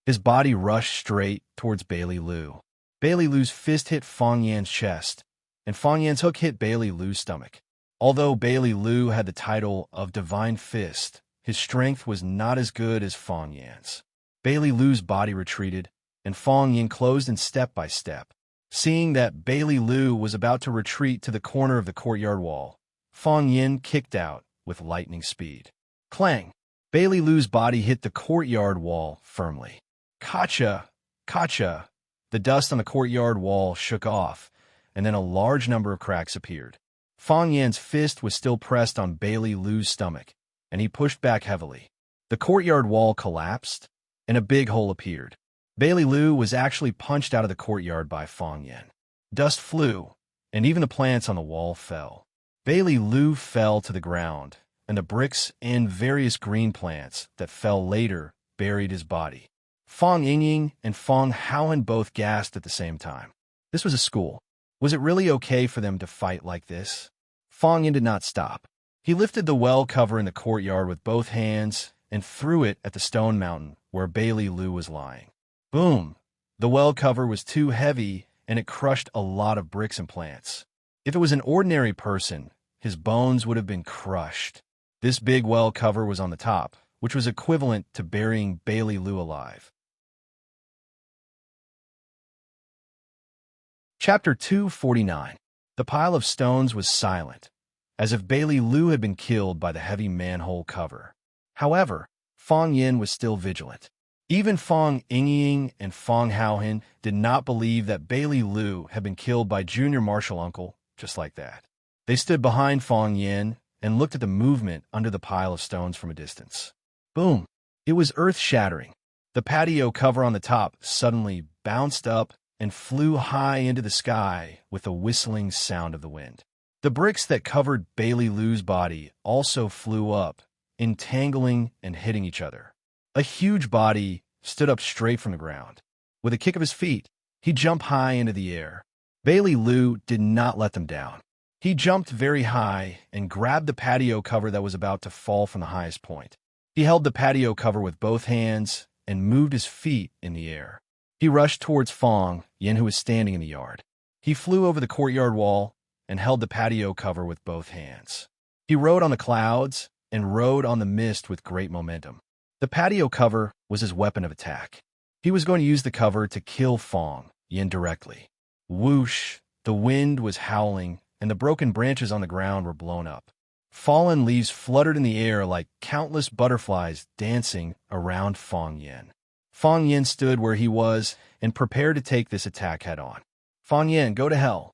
His body rushed straight towards Bailey Lu. Bailey Lu's fist hit Fong Yan's chest, and Fong Yan's hook hit Bailey Lu's stomach. Although Bailey Lu had the title of Divine Fist, his strength was not as good as Fong Yan's. Bailey Lu's body retreated, and Fong Yan closed in step by step. Seeing that Bailey Lu was about to retreat to the corner of the courtyard wall, Fong Yan kicked out with lightning speed. Clang! Bailey Lu's body hit the courtyard wall firmly. Kacha! Kacha! The dust on the courtyard wall shook off, and then a large number of cracks appeared. Fong Yan's fist was still pressed on Bailey Lu's stomach, and he pushed back heavily. The courtyard wall collapsed, and a big hole appeared. Bailey Lu was actually punched out of the courtyard by Fong Yan. Dust flew, and even the plants on the wall fell. Bailey Lu fell to the ground, and the bricks and various green plants that fell later buried his body. Fong Yingying and Fong Haohan both gasped at the same time. This was a school. Was it really okay for them to fight like this? Fong Yin did not stop. He lifted the well cover in the courtyard with both hands and threw it at the stone mountain where Bailey Lu was lying. Boom! The well cover was too heavy, and it crushed a lot of bricks and plants. If it was an ordinary person, his bones would have been crushed. This big well cover was on the top, which was equivalent to burying Bailey Lu alive. Chapter 249. The pile of stones was silent, as if Bailey Lu had been killed by the heavy manhole cover. However, Fong Yin was still vigilant. Even Fong Yingying and Fong Haohan did not believe that Bailey Lu had been killed by junior martial uncle just like that. They stood behind Fong Yin and looked at the movement under the pile of stones from a distance. Boom! It was earth-shattering. The patio cover on the top suddenly bounced up and flew high into the sky with the whistling sound of the wind. The bricks that covered Bailey Lou's body also flew up, entangling and hitting each other. A huge body stood up straight from the ground. With a kick of his feet, he jumped high into the air. Bailey Lou did not let them down. He jumped very high and grabbed the patio cover that was about to fall from the highest point. He held the patio cover with both hands and moved his feet in the air. He rushed towards Fong Yin, who was standing in the yard. He flew over the courtyard wall and held the patio cover with both hands. He rode on the clouds and rode on the mist with great momentum. The patio cover was his weapon of attack. He was going to use the cover to kill Fong Yin directly. Whoosh! The wind was howling, and the broken branches on the ground were blown up. Fallen leaves fluttered in the air like countless butterflies dancing around Fong Yin. Fong Yin stood where he was and prepared to take this attack head-on. "Fong Yin, go to hell!"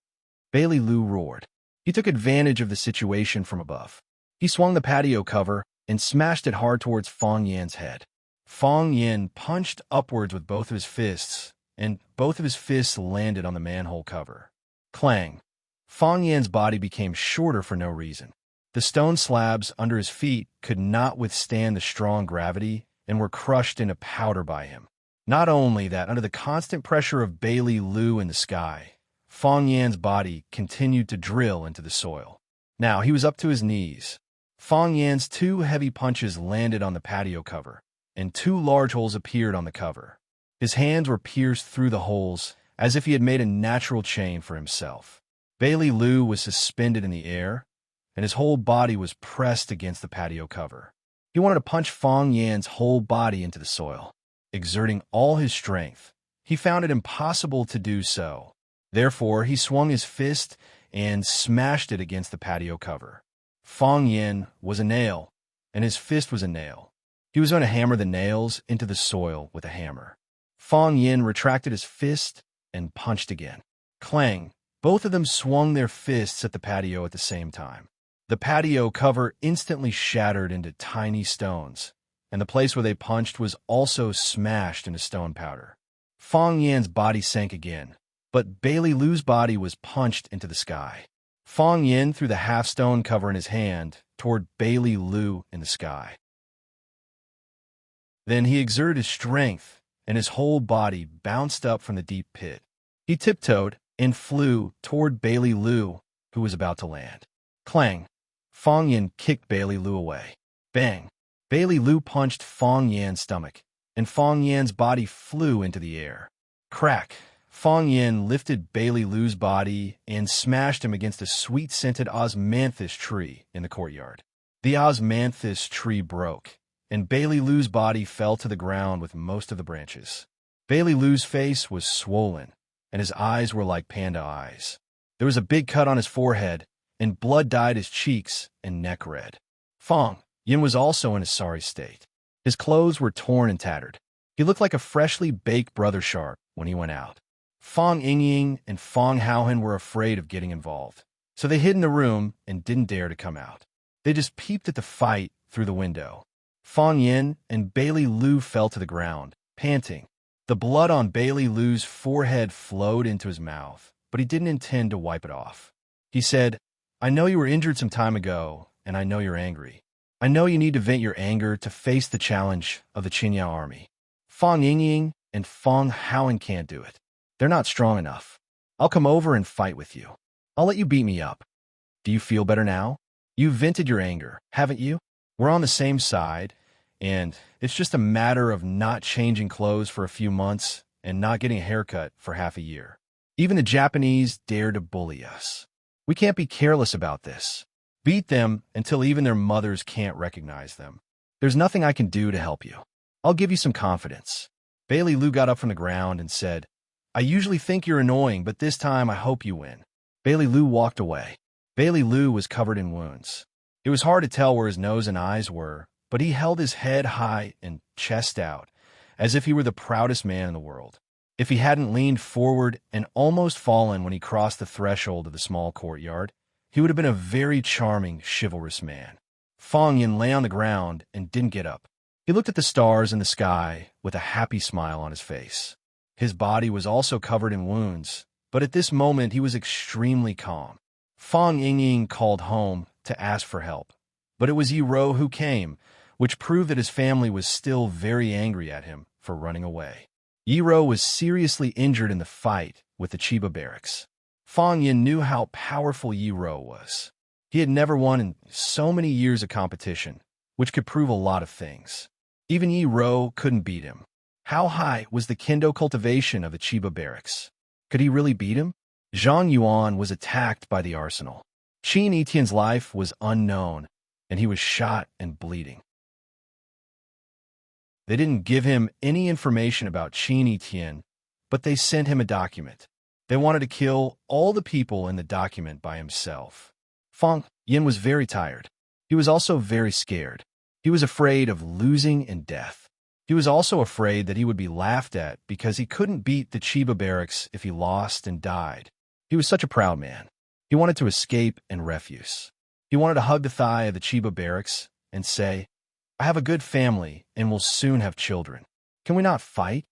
Bailey Lou roared. He took advantage of the situation from above. He swung the patio cover and smashed it hard towards Fong Yin's head. Fong Yin punched upwards with both of his fists, and both of his fists landed on the manhole cover. Clang! Fong Yin's body became shorter for no reason. The stone slabs under his feet could not withstand the strong gravity and were crushed into powder by him. Not only that, under the constant pressure of Bailey Lou in the sky, Fong Yan's body continued to drill into the soil. Now he was up to his knees. Fong Yan's two heavy punches landed on the patio cover, and two large holes appeared on the cover. His hands were pierced through the holes, as if he had made a natural chain for himself. Bailey Lou was suspended in the air, and his whole body was pressed against the patio cover. He wanted to punch Fong Yan's whole body into the soil. Exerting all his strength, he found it impossible to do so. Therefore, he swung his fist and smashed it against the patio cover. Fong Yin was a nail, and his fist was a nail. He was going to hammer the nails into the soil with a hammer. Fong Yin retracted his fist and punched again. Clang! Both of them swung their fists at the patio at the same time. The patio cover instantly shattered into tiny stones, and the place where they punched was also smashed into stone powder. Fong Yan's body sank again, but Bailey Lou's body was punched into the sky. Fong Yin threw the half-stone cover in his hand toward Bailey Lou in the sky. Then he exerted his strength, and his whole body bounced up from the deep pit. He tiptoed and flew toward Bailey Lou, who was about to land. Clang! Fong Yin kicked Bailey Lou away. Bang! Bailey Lou punched Fong Yan's stomach, and Fong Yan's body flew into the air. Crack! Fong Yin lifted Bailey Lou's body and smashed him against a sweet-scented osmanthus tree in the courtyard. The osmanthus tree broke, and Bailey Lou's body fell to the ground with most of the branches. Bailey Lou's face was swollen, and his eyes were like panda eyes. There was a big cut on his forehead, and blood dyed his cheeks and neck red. Fong Yin was also in a sorry state. His clothes were torn and tattered. He looked like a freshly baked brother shark when he went out. Fong Yingying and Fong Haohan were afraid of getting involved, so they hid in the room and didn't dare to come out. They just peeped at the fight through the window. Fong Yin and Bailey Lou fell to the ground, panting. The blood on Bailey Lou's forehead flowed into his mouth, but he didn't intend to wipe it off. He said, "I know you were injured some time ago, and I know you're angry. I know you need to vent your anger to face the challenge of the Qinyao army. Fong Yingying and Fong Haohan can't do it. They're not strong enough. I'll come over and fight with you. I'll let you beat me up. Do you feel better now? You've vented your anger, haven't you? We're on the same side, and it's just a matter of not changing clothes for a few months and not getting a haircut for half a year. Even the Japanese dare to bully us. We can't be careless about this. Beat them until even their mothers can't recognize them. There's nothing I can do to help you. I'll give you some confidence." Bailey Lou got up from the ground and said, "I usually think you're annoying, but this time I hope you win." Bailey Lou walked away. Bailey Lou was covered in wounds. It was hard to tell where his nose and eyes were, but he held his head high and chest out, as if he were the proudest man in the world. If he hadn't leaned forward and almost fallen when he crossed the threshold of the small courtyard, he would have been a very charming, chivalrous man. Fong Yin lay on the ground and didn't get up. He looked at the stars in the sky with a happy smile on his face. His body was also covered in wounds, but at this moment he was extremely calm. Fang Yingying called home to ask for help, but it was Yi Ro who came, which proved that his family was still very angry at him for running away. Yi Ro was seriously injured in the fight with the Chiba barracks. Fang Yin knew how powerful Yi Ro was. He had never won in so many years of competition, which could prove a lot of things. Even Yi Ro couldn't beat him. How high was the kendo cultivation of the Chiba barracks? Could he really beat him? Zhang Yuan was attacked by the arsenal. Qin Etienne's life was unknown, and he was shot and bleeding. They didn't give him any information about Qin Etienne, but they sent him a document. They wanted to kill all the people in the document by himself. Fang Yin was very tired. He was also very scared. He was afraid of losing and death. He was also afraid that he would be laughed at because he couldn't beat the Chiba barracks if he lost and died. He was such a proud man. He wanted to escape and refuse. He wanted to hug the thigh of the Chiba barracks and say, "I have a good family and will soon have children. Can we not fight?"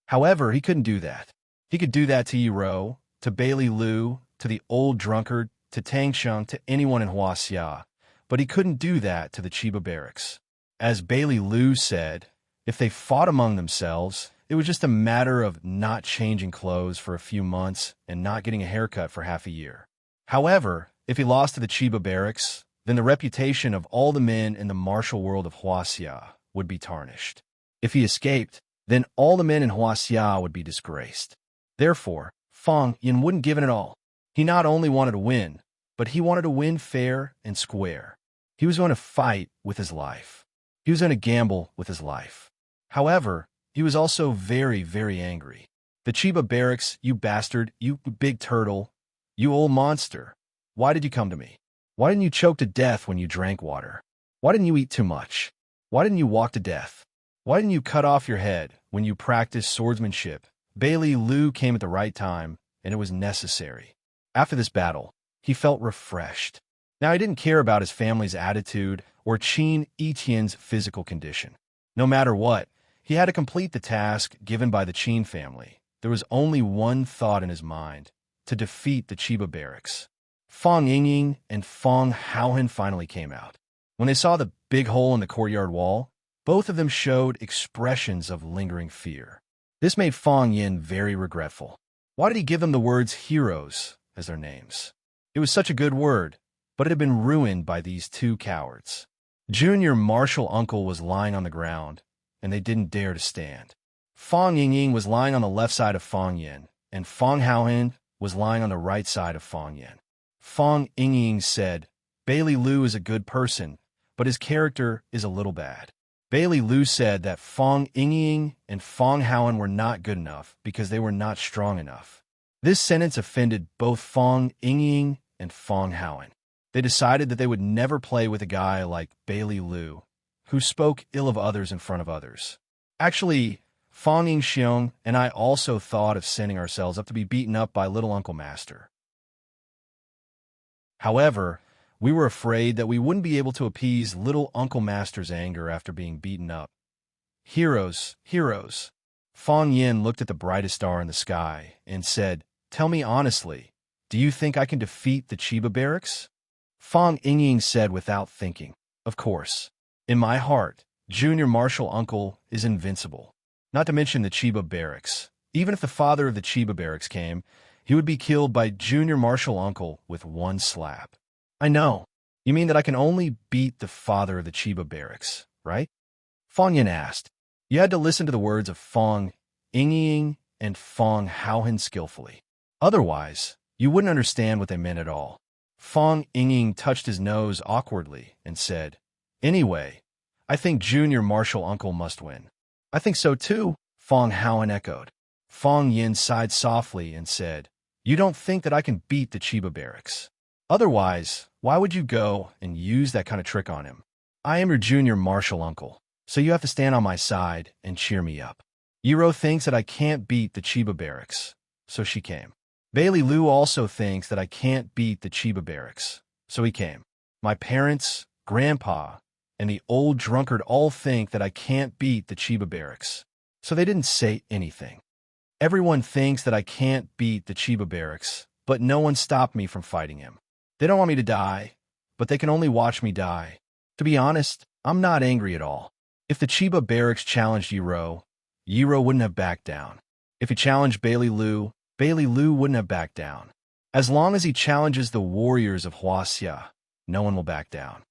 However, he couldn't do that. He could do that to Yi Ro, to Bailey Liu, to the old drunkard, to Tang Sheng, to anyone in Huaxia, but he couldn't do that to the Chiba barracks. As Bailey Liu said, if they fought among themselves, it was just a matter of not changing clothes for a few months and not getting a haircut for half a year. However, if he lost to the Chiba barracks, then the reputation of all the men in the martial world of Huaxia would be tarnished. If he escaped, then all the men in Huaxia would be disgraced. Therefore, Fang Yin wouldn't give it all. He not only wanted to win, but he wanted to win fair and square. He was going to fight with his life. He was going to gamble with his life. However, he was also very, very angry. The Chiba barracks, you bastard, you big turtle, you old monster. Why did you come to me? Why didn't you choke to death when you drank water? Why didn't you eat too much? Why didn't you walk to death? Why didn't you cut off your head when you practiced swordsmanship? Bailey Liu came at the right time, and it was necessary. After this battle, he felt refreshed. Now, he didn't care about his family's attitude or Qin Etienne's physical condition. No matter what, he had to complete the task given by the Qin family. There was only one thought in his mind: to defeat the Chiba barracks. Fang Yingying and Fang Haohen finally came out. When they saw the big hole in the courtyard wall, both of them showed expressions of lingering fear. This made Fang Yin very regretful. Why did he give them the words heroes as their names? It was such a good word, but it had been ruined by these two cowards. Junior Marshal Uncle was lying on the ground, and they didn't dare to stand. Fang Yingying was lying on the left side of Fang Yin, and Fang Haohen was lying on the right side of Fang Yin. Fang Yingying said, "Bailey Liu is a good person, but his character is a little bad." Bailey Liu said that Fang Yingying and Fang Haohen were not good enough because they were not strong enough. This sentence offended both Fang Yingying and Fang Haohen. They decided that they would never play with a guy like Bailey Liu, who spoke ill of others in front of others. Actually, Fang Yingxiong and I also thought of sending ourselves up to be beaten up by Little Uncle Master. However, we were afraid that we wouldn't be able to appease Little Uncle Master's anger after being beaten up. Heroes, heroes. Fang Yin looked at the brightest star in the sky and said, "Tell me honestly, do you think I can defeat the Chiba barracks?" Fang Yingying said without thinking, "Of course. In my heart, Junior Marshal Uncle is invincible. Not to mention the Chiba barracks. Even if the father of the Chiba barracks came, he would be killed by Junior Marshal Uncle with one slap." "I know. You mean that I can only beat the father of the Chiba barracks, right?" Fang Yin asked. You had to listen to the words of Fang Yingying and Fang Haohen skillfully. Otherwise, you wouldn't understand what they meant at all. Fang Yingying touched his nose awkwardly and said, "Anyway, I think Junior Marshal Uncle must win." "I think so too," Fang Haohen echoed. Fang Yin sighed softly and said, "You don't think that I can beat the Chiba barracks? Otherwise, why would you go and use that kind of trick on him? I am your Junior Marshal Uncle, so you have to stand on my side and cheer me up. Yi Ro thinks that I can't beat the Chiba barracks, so she came. Bailey Liu also thinks that I can't beat the Chiba barracks, so he came. My parents, Grandpa, and the old drunkard all think that I can't beat the Chiba barracks. So they didn't say anything. Everyone thinks that I can't beat the Chiba barracks, but no one stopped me from fighting him. They don't want me to die, but they can only watch me die. To be honest, I'm not angry at all. If the Chiba barracks challenged Yiro, Yiro wouldn't have backed down. If he challenged Bailey Lu wouldn't have backed down. As long as he challenges the warriors of Huaxia, no one will back down.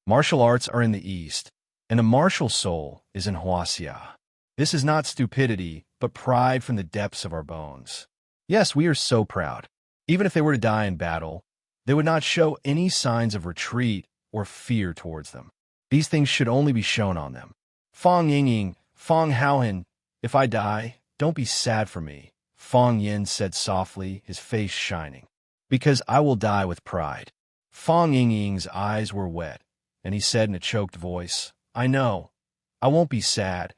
Martial arts are in the East, and a martial soul is in Huaxia. This is not stupidity, but pride from the depths of our bones. Yes, we are so proud. Even if they were to die in battle, they would not show any signs of retreat or fear towards them. These things should only be shown on them. Fong Yingying, Fong Haohan, if I die, don't be sad for me, Fong Yin said softly, his face shining. Because I will die with pride. Fong Yingying's eyes were wet, and he said in a choked voice, I know. I won't be sad.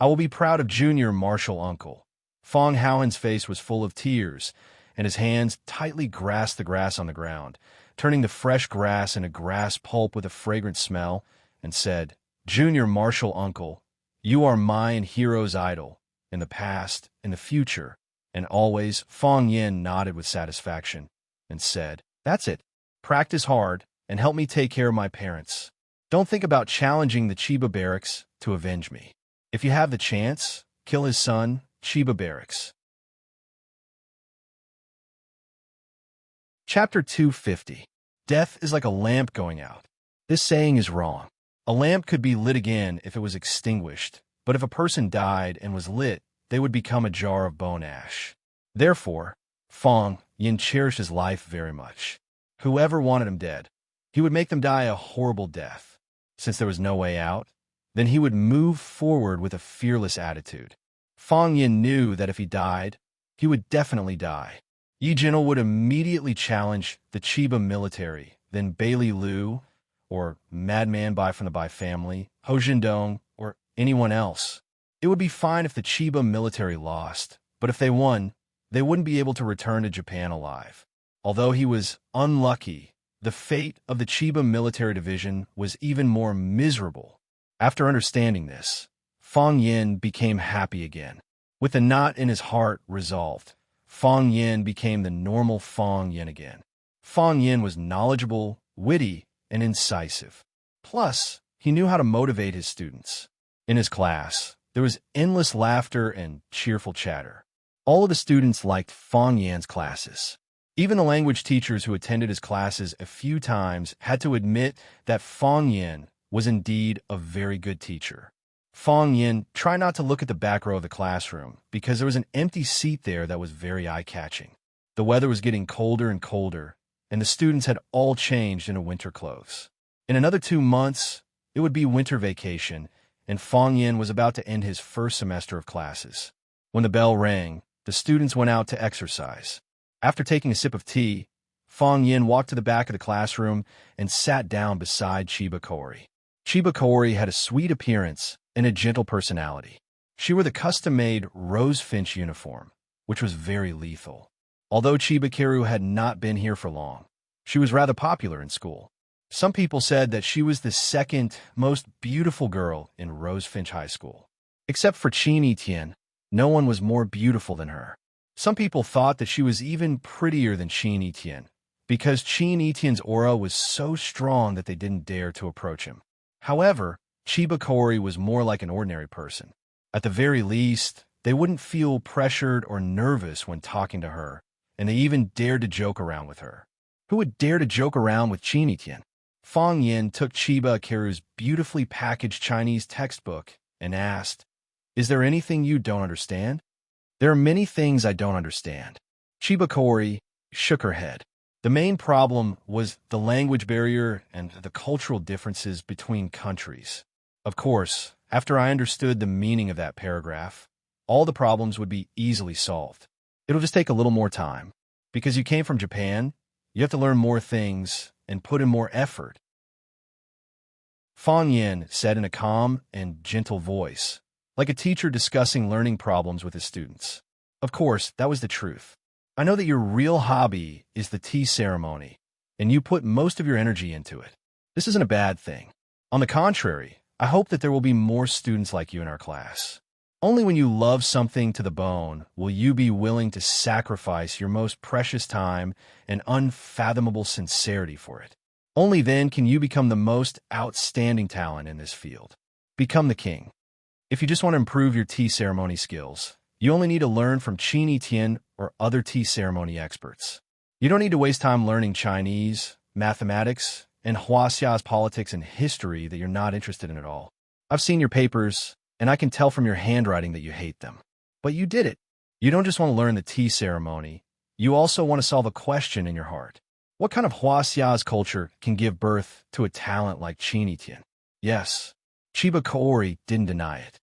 I will be proud of Junior Martial Uncle. Fong Haohan's face was full of tears, and his hands tightly grasped the grass on the ground, turning the fresh grass into grass pulp with a fragrant smell, and said, Junior Martial Uncle, you are my and Hero's idol, in the past, in the future, and always. Fong Yin nodded with satisfaction, and said, That's it. Practice hard, and help me take care of my parents. Don't think about challenging the Chiba barracks to avenge me. If you have the chance, kill his son, Chiba barracks. Chapter 250. Death is like a lamp going out. This saying is wrong. A lamp could be lit again if it was extinguished, but if a person died and was lit, they would become a jar of bone ash. Therefore, Fong Yin cherished his life very much. Whoever wanted him dead, he would make them die a horrible death. Since there was no way out, then he would move forward with a fearless attitude. Fong Yin knew that if he died, he would definitely die. Yi Jin'el would immediately challenge the Chiba military, then Bailey Lu, or Madman Bai from the Bai family, Ho Jindong, or anyone else. It would be fine if the Chiba military lost, but if they won, they wouldn't be able to return to Japan alive. Although he was unlucky, the fate of the Chiba military division was even more miserable. After understanding this, Fong Yin became happy again. With a knot in his heart resolved, Fong Yin became the normal Fong Yin again. Fong Yin was knowledgeable, witty, and incisive. Plus, he knew how to motivate his students. In his class, there was endless laughter and cheerful chatter. All of the students liked Fong Yin's classes. Even the language teachers who attended his classes a few times had to admit that Fong Yin was indeed a very good teacher. Fong Yin tried not to look at the back row of the classroom because there was an empty seat there that was very eye-catching. The weather was getting colder and colder, and the students had all changed into winter clothes. In another 2 months, it would be winter vacation, and Fong Yin was about to end his first semester of classes. When the bell rang, the students went out to exercise. After taking a sip of tea, Fong Yin walked to the back of the classroom and sat down beside Chiba Kori. Chiba Kori had a sweet appearance and a gentle personality. She wore the custom-made rose finch uniform, which was very lethal. Although Chiba Kiru had not been here for long, she was rather popular in school. Some people said that she was the second most beautiful girl in Rose Finch High School. Except for Qin Etienne, no one was more beautiful than her. Some people thought that she was even prettier than Qin Etienne, because Qin Etienne's aura was so strong that they didn't dare to approach him. However, Chiba Kori was more like an ordinary person. At the very least, they wouldn't feel pressured or nervous when talking to her, and they even dared to joke around with her. Who would dare to joke around with Qin Etienne? Fong Yin took Chiba Kiru's beautifully packaged Chinese textbook and asked, Is there anything you don't understand? There are many things I don't understand. Chiba Kori shook her head. The main problem was the language barrier and the cultural differences between countries. Of course, after I understood the meaning of that paragraph, all the problems would be easily solved. It'll just take a little more time. Because you came from Japan, you have to learn more things and put in more effort. Fong Yin said in a calm and gentle voice, like a teacher discussing learning problems with his students. Of course, that was the truth. I know that your real hobby is the tea ceremony, and you put most of your energy into it. This isn't a bad thing. On the contrary, I hope that there will be more students like you in our class. Only when you love something to the bone will you be willing to sacrifice your most precious time and unfathomable sincerity for it. Only then can you become the most outstanding talent in this field. Become the king. If you just want to improve your tea ceremony skills, you only need to learn from Qin Tian or other tea ceremony experts. You don't need to waste time learning Chinese, mathematics, and Huaxia's politics and history that you're not interested in at all. I've seen your papers, and I can tell from your handwriting that you hate them. But you did it. You don't just want to learn the tea ceremony. You also want to solve a question in your heart. What kind of Huaxia's culture can give birth to a talent like Qin Tian? Yes, Chiba Kaori didn't deny it.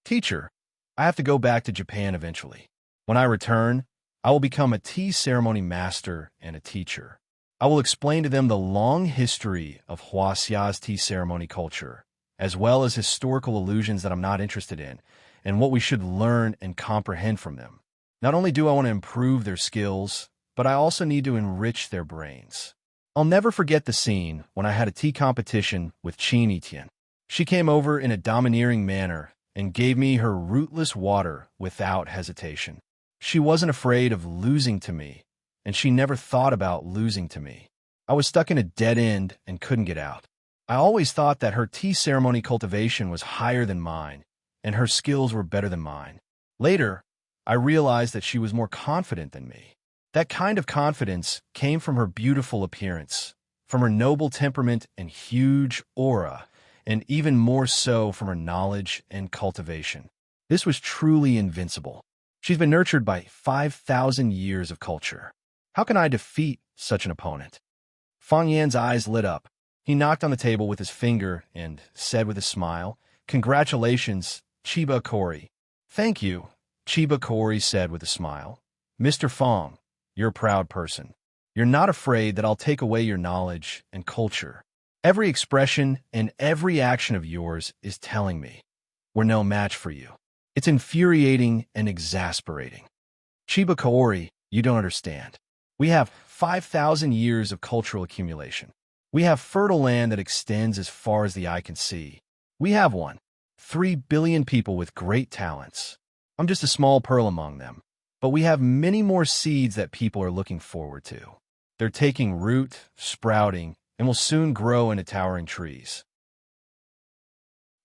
Teacher, I have to go back to Japan eventually. When I return, I will become a tea ceremony master and a teacher. I will explain to them the long history of Huaxia's tea ceremony culture, as well as historical allusions that I'm not interested in, and what we should learn and comprehend from them. Not only do I want to improve their skills, but I also need to enrich their brains. I'll never forget the scene when I had a tea competition with Qin Tian. She came over in a domineering manner and gave me her rootless water without hesitation. She wasn't afraid of losing to me, and she never thought about losing to me. I was stuck in a dead end and couldn't get out. I always thought that her tea ceremony cultivation was higher than mine, and her skills were better than mine. Later, I realized that she was more confident than me. That kind of confidence came from her beautiful appearance, from her noble temperament and huge aura, and even more so from her knowledge and cultivation. This was truly invincible. She's been nurtured by 5,000 years of culture. How can I defeat such an opponent? Fang Yan's eyes lit up. He knocked on the table with his finger and said with a smile, "Congratulations, Chiba Kaori." "Thank you," Chiba Kaori said with a smile. "Mr. Fang, you're a proud person. You're not afraid that I'll take away your knowledge and culture. Every expression and every action of yours is telling me we're no match for you. It's infuriating and exasperating. Chiba Kaori, you don't understand. We have 5,000 years of cultural accumulation. We have fertile land that extends as far as the eye can see. We have 3 billion people with great talents. I'm just a small pearl among them. But we have many more seeds that people are looking forward to. They're taking root, sprouting, and will soon grow into towering trees.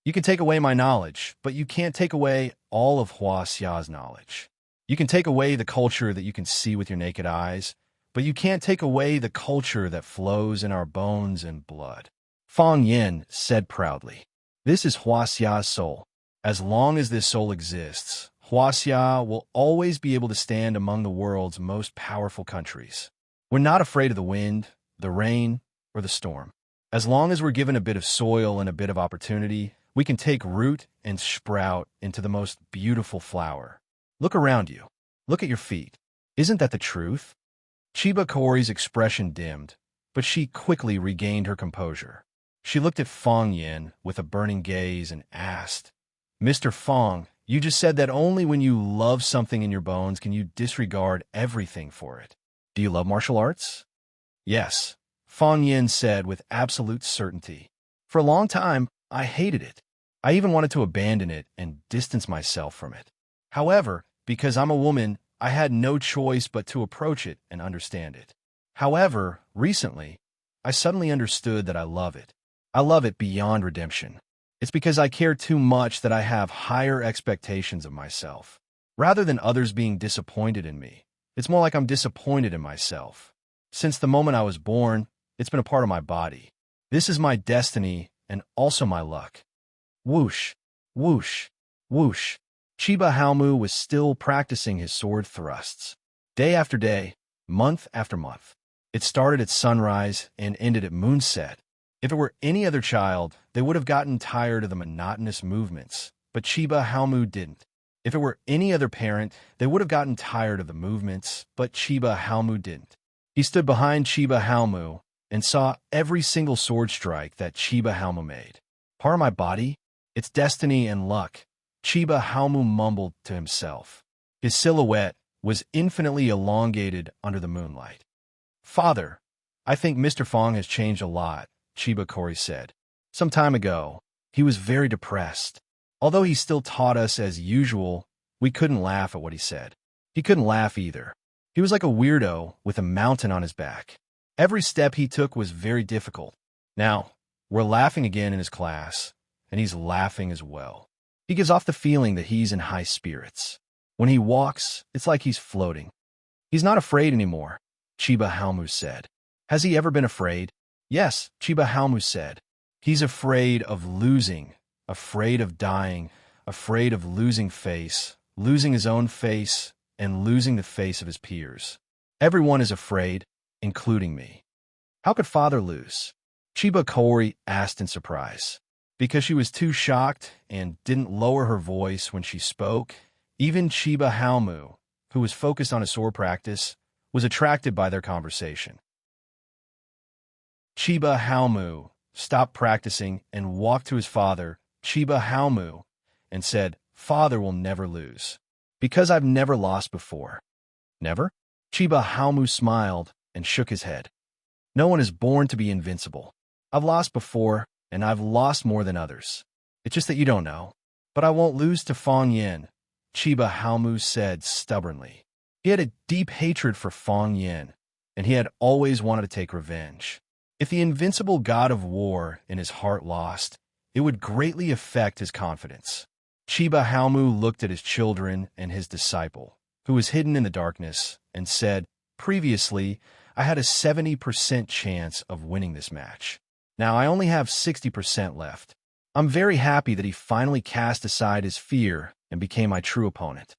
You can take away my knowledge, but you can't take away all of Huaxia's knowledge. You can take away the culture that you can see with your naked eyes, but you can't take away the culture that flows in our bones and blood." Fang Yan said proudly, "This is Huaxia's soul. As long as this soul exists, Huaxia will always be able to stand among the world's most powerful countries. We're not afraid of the wind, the rain, or the storm. As long as we're given a bit of soil and a bit of opportunity, we can take root and sprout into the most beautiful flower. Look around you. Look at your feet. Isn't that the truth?" Chiba Kaori's expression dimmed, but she quickly regained her composure. She looked at Fang Yan with a burning gaze and asked, "Mr. Fang, you just said that only when you love something in your bones can you disregard everything for it. Do you love martial arts?" "Yes," Fang Yan said with absolute certainty. "For a long time, I hated it. I even wanted to abandon it and distance myself from it. However, because I'm a woman, I had no choice but to approach it and understand it. However, recently, I suddenly understood that I love it. I love it beyond redemption. It's because I care too much that I have higher expectations of myself. Rather than others being disappointed in me, it's more like I'm disappointed in myself. Since the moment I was born, it's been a part of my body. This is my destiny and also my luck." Whoosh, whoosh, whoosh. Chiba Haomu was still practicing his sword thrusts. Day after day, month after month. It started at sunrise and ended at moonset. If it were any other child, they would have gotten tired of the monotonous movements, but Chiba Haomu didn't. If it were any other parent, they would have gotten tired of the movements, but Chiba Haomu didn't. He stood behind Chiba Haomu and saw every single sword strike that Chiba Haomu made. "Part of my body? It's destiny and luck," Chiba Haomu mumbled to himself. His silhouette was infinitely elongated under the moonlight. "Father, I think Mr. Fang has changed a lot," Chiba Kaori said. Some time ago, he was very depressed. Although he still taught us as usual, we couldn't laugh at what he said. He couldn't laugh either. He was like a weirdo with a mountain on his back. Every step he took was very difficult. Now, we're laughing again in his class, and he's laughing as well. He gives off the feeling that he's in high spirits. When he walks, it's like he's floating. He's not afraid anymore, Chiba Halmu said. Has he ever been afraid? Yes, Chiba Halmu said. He's afraid of losing, afraid of dying, afraid of losing face, losing his own face, and losing the face of his peers. Everyone is afraid, including me. How could father lose? Chiba Kaori asked in surprise. Because she was too shocked and didn't lower her voice when she spoke, even Chiba Halmu, who was focused on his sword practice, was attracted by their conversation. Chiba Halmu stopped practicing and walked to his father, Chiba Halmu, and said, "Father will never lose. Because I've never lost before." Never? Chiba Halmu smiled and shook his head. No one is born to be invincible. I've lost before, and I've lost more than others. It's just that you don't know. But I won't lose to Fong Yin, Chiba Halmu said stubbornly. He had a deep hatred for Fong Yin, and he had always wanted to take revenge. If the invincible god of war in his heart lost, it would greatly affect his confidence. Chiba Halmu looked at his children and his disciple, who was hidden in the darkness, and said, "Previously, I had a 70% chance of winning this match. Now I only have 60% left. I'm very happy that he finally cast aside his fear and became my true opponent."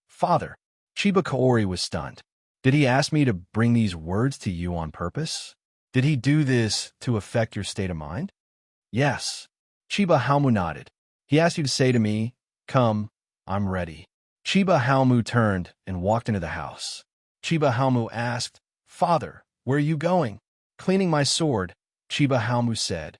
Father, Chiba Kaori was stunned. Did he ask me to bring these words to you on purpose? Did he do this to affect your state of mind? Yes. Chiba Halmu nodded. He asked you to say to me, "Come, I'm ready." Chiba Halmu turned and walked into the house. Chiba Halmu asked, "Father, where are you going?" "Cleaning my sword," Chiba Halmu said.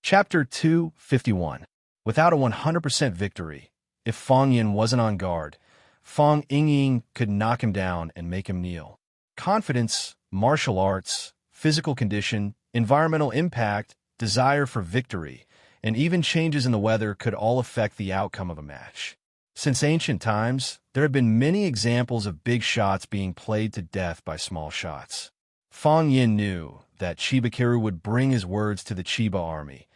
Chapter 251. Without a 100% victory, if Fong Yin wasn't on guard, Fong Yingying could knock him down and make him kneel. Confidence, martial arts, physical condition, environmental impact, desire for victory, and even changes in the weather could all affect the outcome of a match. Since ancient times, there have been many examples of big shots being played to death by small shots. Fong Yin knew that Chibakiru would bring his words to the Chiba army,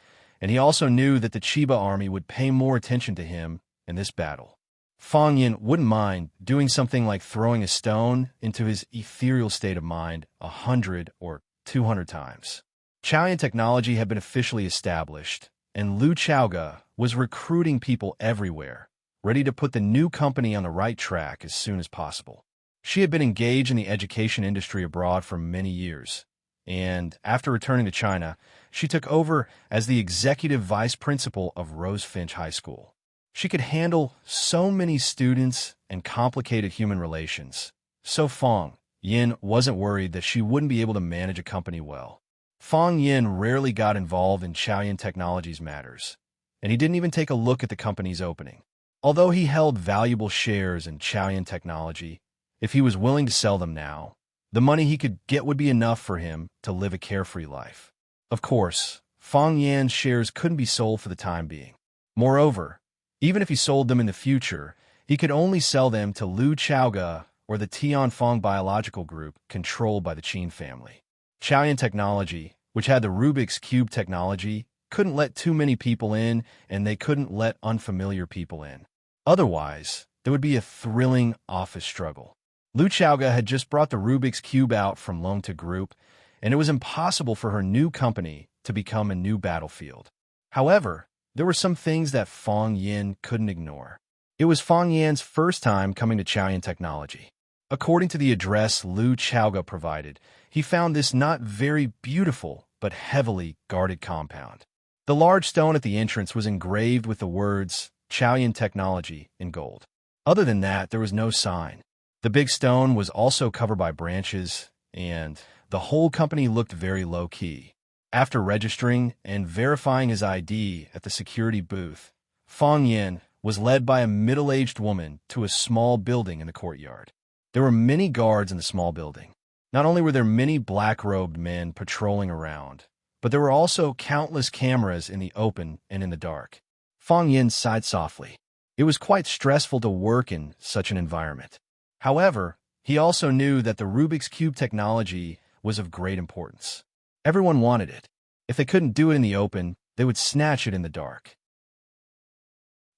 and he also knew that the Chiba army would pay more attention to him in this battle. Fong Yin wouldn't mind doing something like throwing a stone into his ethereal state of mind 100 or 200 times. Chaoyan technology had been officially established, and Liu Chaoga was recruiting people everywhere, ready to put the new company on the right track as soon as possible. She had been engaged in the education industry abroad for many years, and after returning to China, she took over as the executive vice principal of Rosefinch High School. She could handle so many students and complicated human relations, so Fong Yin wasn't worried that she wouldn't be able to manage a company well. Fong Yin rarely got involved in Chaoyan Technologies matters, and he didn't even take a look at the company's opening. Although he held valuable shares in Chaoyan Technology, if he was willing to sell them now, the money he could get would be enough for him to live a carefree life. Of course, Fong Yan's shares couldn't be sold for the time being. Moreover, even if he sold them in the future, he could only sell them to Liu Chaoga or the Tianfeng Biological Group controlled by the Qin family. Chaoyan Technology, which had the Rubik's Cube technology, couldn't let too many people in, and they couldn't let unfamiliar people in. Otherwise, there would be a thrilling office struggle. Liu Chaoga had just brought the Rubik's Cube out from Longta Group, and it was impossible for her new company to become a new battlefield. However, there were some things that Fong Yin couldn't ignore. It was Fong Yan's first time coming to Chaoyan Technology. According to the address Liu Chaoga provided, he found this not very beautiful but heavily guarded compound. The large stone at the entrance was engraved with the words Chaoyan Technology in gold. Other than that, there was no sign. The big stone was also covered by branches, and the whole company looked very low-key. After registering and verifying his ID at the security booth, Fong Yin was led by a middle-aged woman to a small building in the courtyard. There were many guards in the small building. Not only were there many black-robed men patrolling around, but there were also countless cameras in the open and in the dark. Fang Yin sighed softly. It was quite stressful to work in such an environment. However, he also knew that the Rubik's Cube technology was of great importance. Everyone wanted it. If they couldn't do it in the open, they would snatch it in the dark.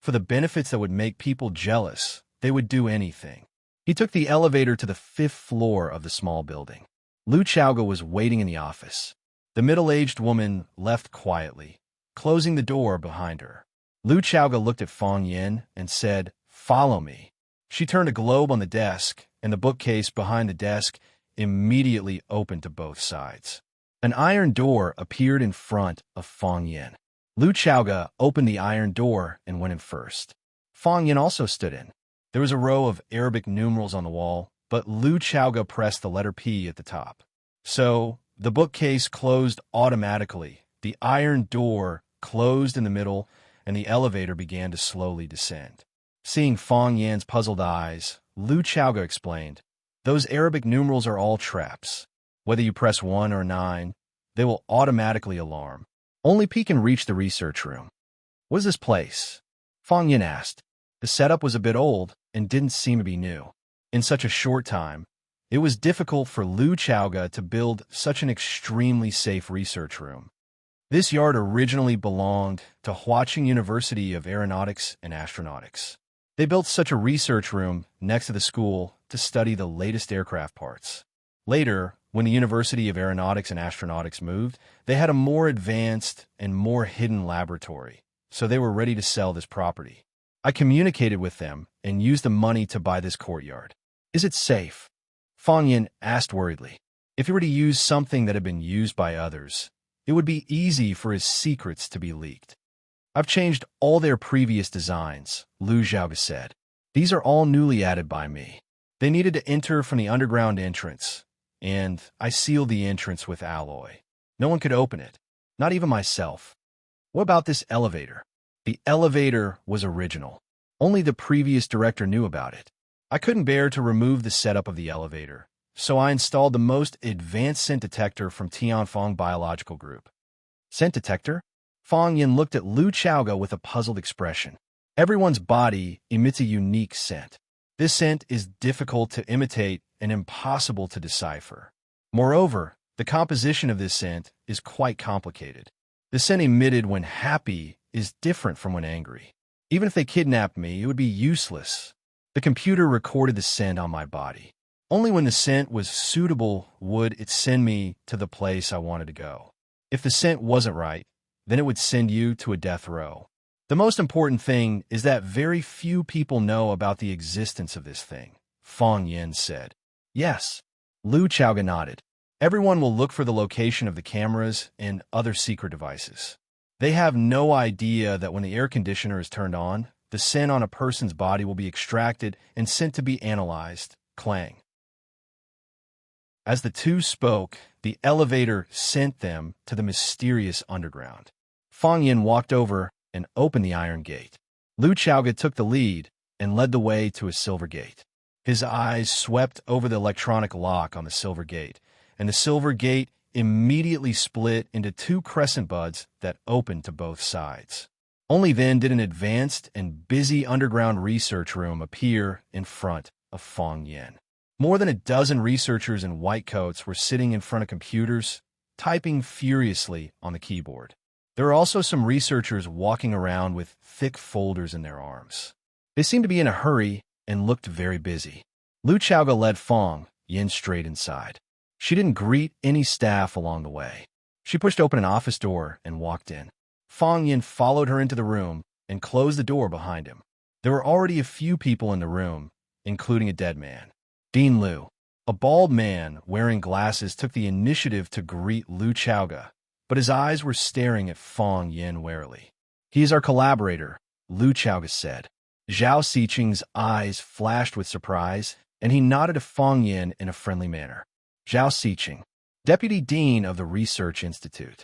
For the benefits that would make people jealous, they would do anything. He took the elevator to the 5th floor of the small building. Lu Chaoga was waiting in the office. The middle-aged woman left quietly, closing the door behind her. Lu Chaoga looked at Fang Yin and said, "Follow me." She turned a globe on the desk, and the bookcase behind the desk immediately opened to both sides. An iron door appeared in front of Fang Yin. Lu Chaoga opened the iron door and went in first. Fang Yin also stood in. There was a row of Arabic numerals on the wall, but Lu Chaoga pressed the letter P at the top. So, the bookcase closed automatically, the iron door closed in the middle, and the elevator began to slowly descend. Seeing Fang Yin's puzzled eyes, Lu Chaoga explained, "Those Arabic numerals are all traps. Whether you press 1 or 9, they will automatically alarm. Only P can reach the research room." "What is this place?" Fang Yin asked. The setup was a bit old and didn't seem to be new. In such a short time, it was difficult for Lu Chaoga to build such an extremely safe research room. This yard originally belonged to Huaqing University of Aeronautics and Astronautics. They built such a research room next to the school to study the latest aircraft parts. Later, when the University of Aeronautics and Astronautics moved, they had a more advanced and more hidden laboratory, so they were ready to sell this property. I communicated with them and used the money to buy this courtyard. "Is it safe?" Fang Yin asked worriedly. If he were to use something that had been used by others, it would be easy for his secrets to be leaked. "I've changed all their previous designs," Lu Xiaoga said. "These are all newly added by me. They needed to enter from the underground entrance, and I sealed the entrance with alloy. No one could open it, not even myself." "What about this elevator?" The elevator was original. Only the previous director knew about it. I couldn't bear to remove the setup of the elevator, so I installed the most advanced scent detector from Tianfeng Biological Group. "Scent detector?" Fang Yin looked at Lu Chaoga with a puzzled expression. Everyone's body emits a unique scent. This scent is difficult to imitate and impossible to decipher. Moreover, the composition of this scent is quite complicated. The scent emitted when happy is different from when angry. Even if they kidnapped me, it would be useless. The computer recorded the scent on my body. Only when the scent was suitable would it send me to the place I wanted to go. If the scent wasn't right, then it would send you to a death row. The most important thing is that very few people know about the existence of this thing," Fang Yin said. "Yes." Lu Chaoga nodded. "Everyone will look for the location of the cameras and other secret devices. They have no idea that when the air conditioner is turned on, the scent on a person's body will be extracted and sent to be analyzed." Clang. As the two spoke, the elevator sent them to the mysterious underground. Fang Yin walked over and opened the iron gate. Lu Chaoga took the lead and led the way to a silver gate. His eyes swept over the electronic lock on the silver gate, and the silver gate immediately split into 2 crescent buds that opened to both sides. Only then did an advanced and busy underground research room appear in front of Fang Yin. More than a dozen researchers in white coats were sitting in front of computers, typing furiously on the keyboard. There were also some researchers walking around with thick folders in their arms. They seemed to be in a hurry and looked very busy. Lu Chaoga led Fang Yin straight inside. She didn't greet any staff along the way. She pushed open an office door and walked in. Fang Yin followed her into the room and closed the door behind him. There were already a few people in the room, including a dead man. Dean Liu, a bald man wearing glasses, took the initiative to greet Lu Chaoga, but his eyes were staring at Fang Yin warily. "He is our collaborator," Lu Chaoga said. Zhao Xiqing's eyes flashed with surprise, and he nodded to Fang Yin in a friendly manner. Zhao Xiqing, Deputy Dean of the Research Institute.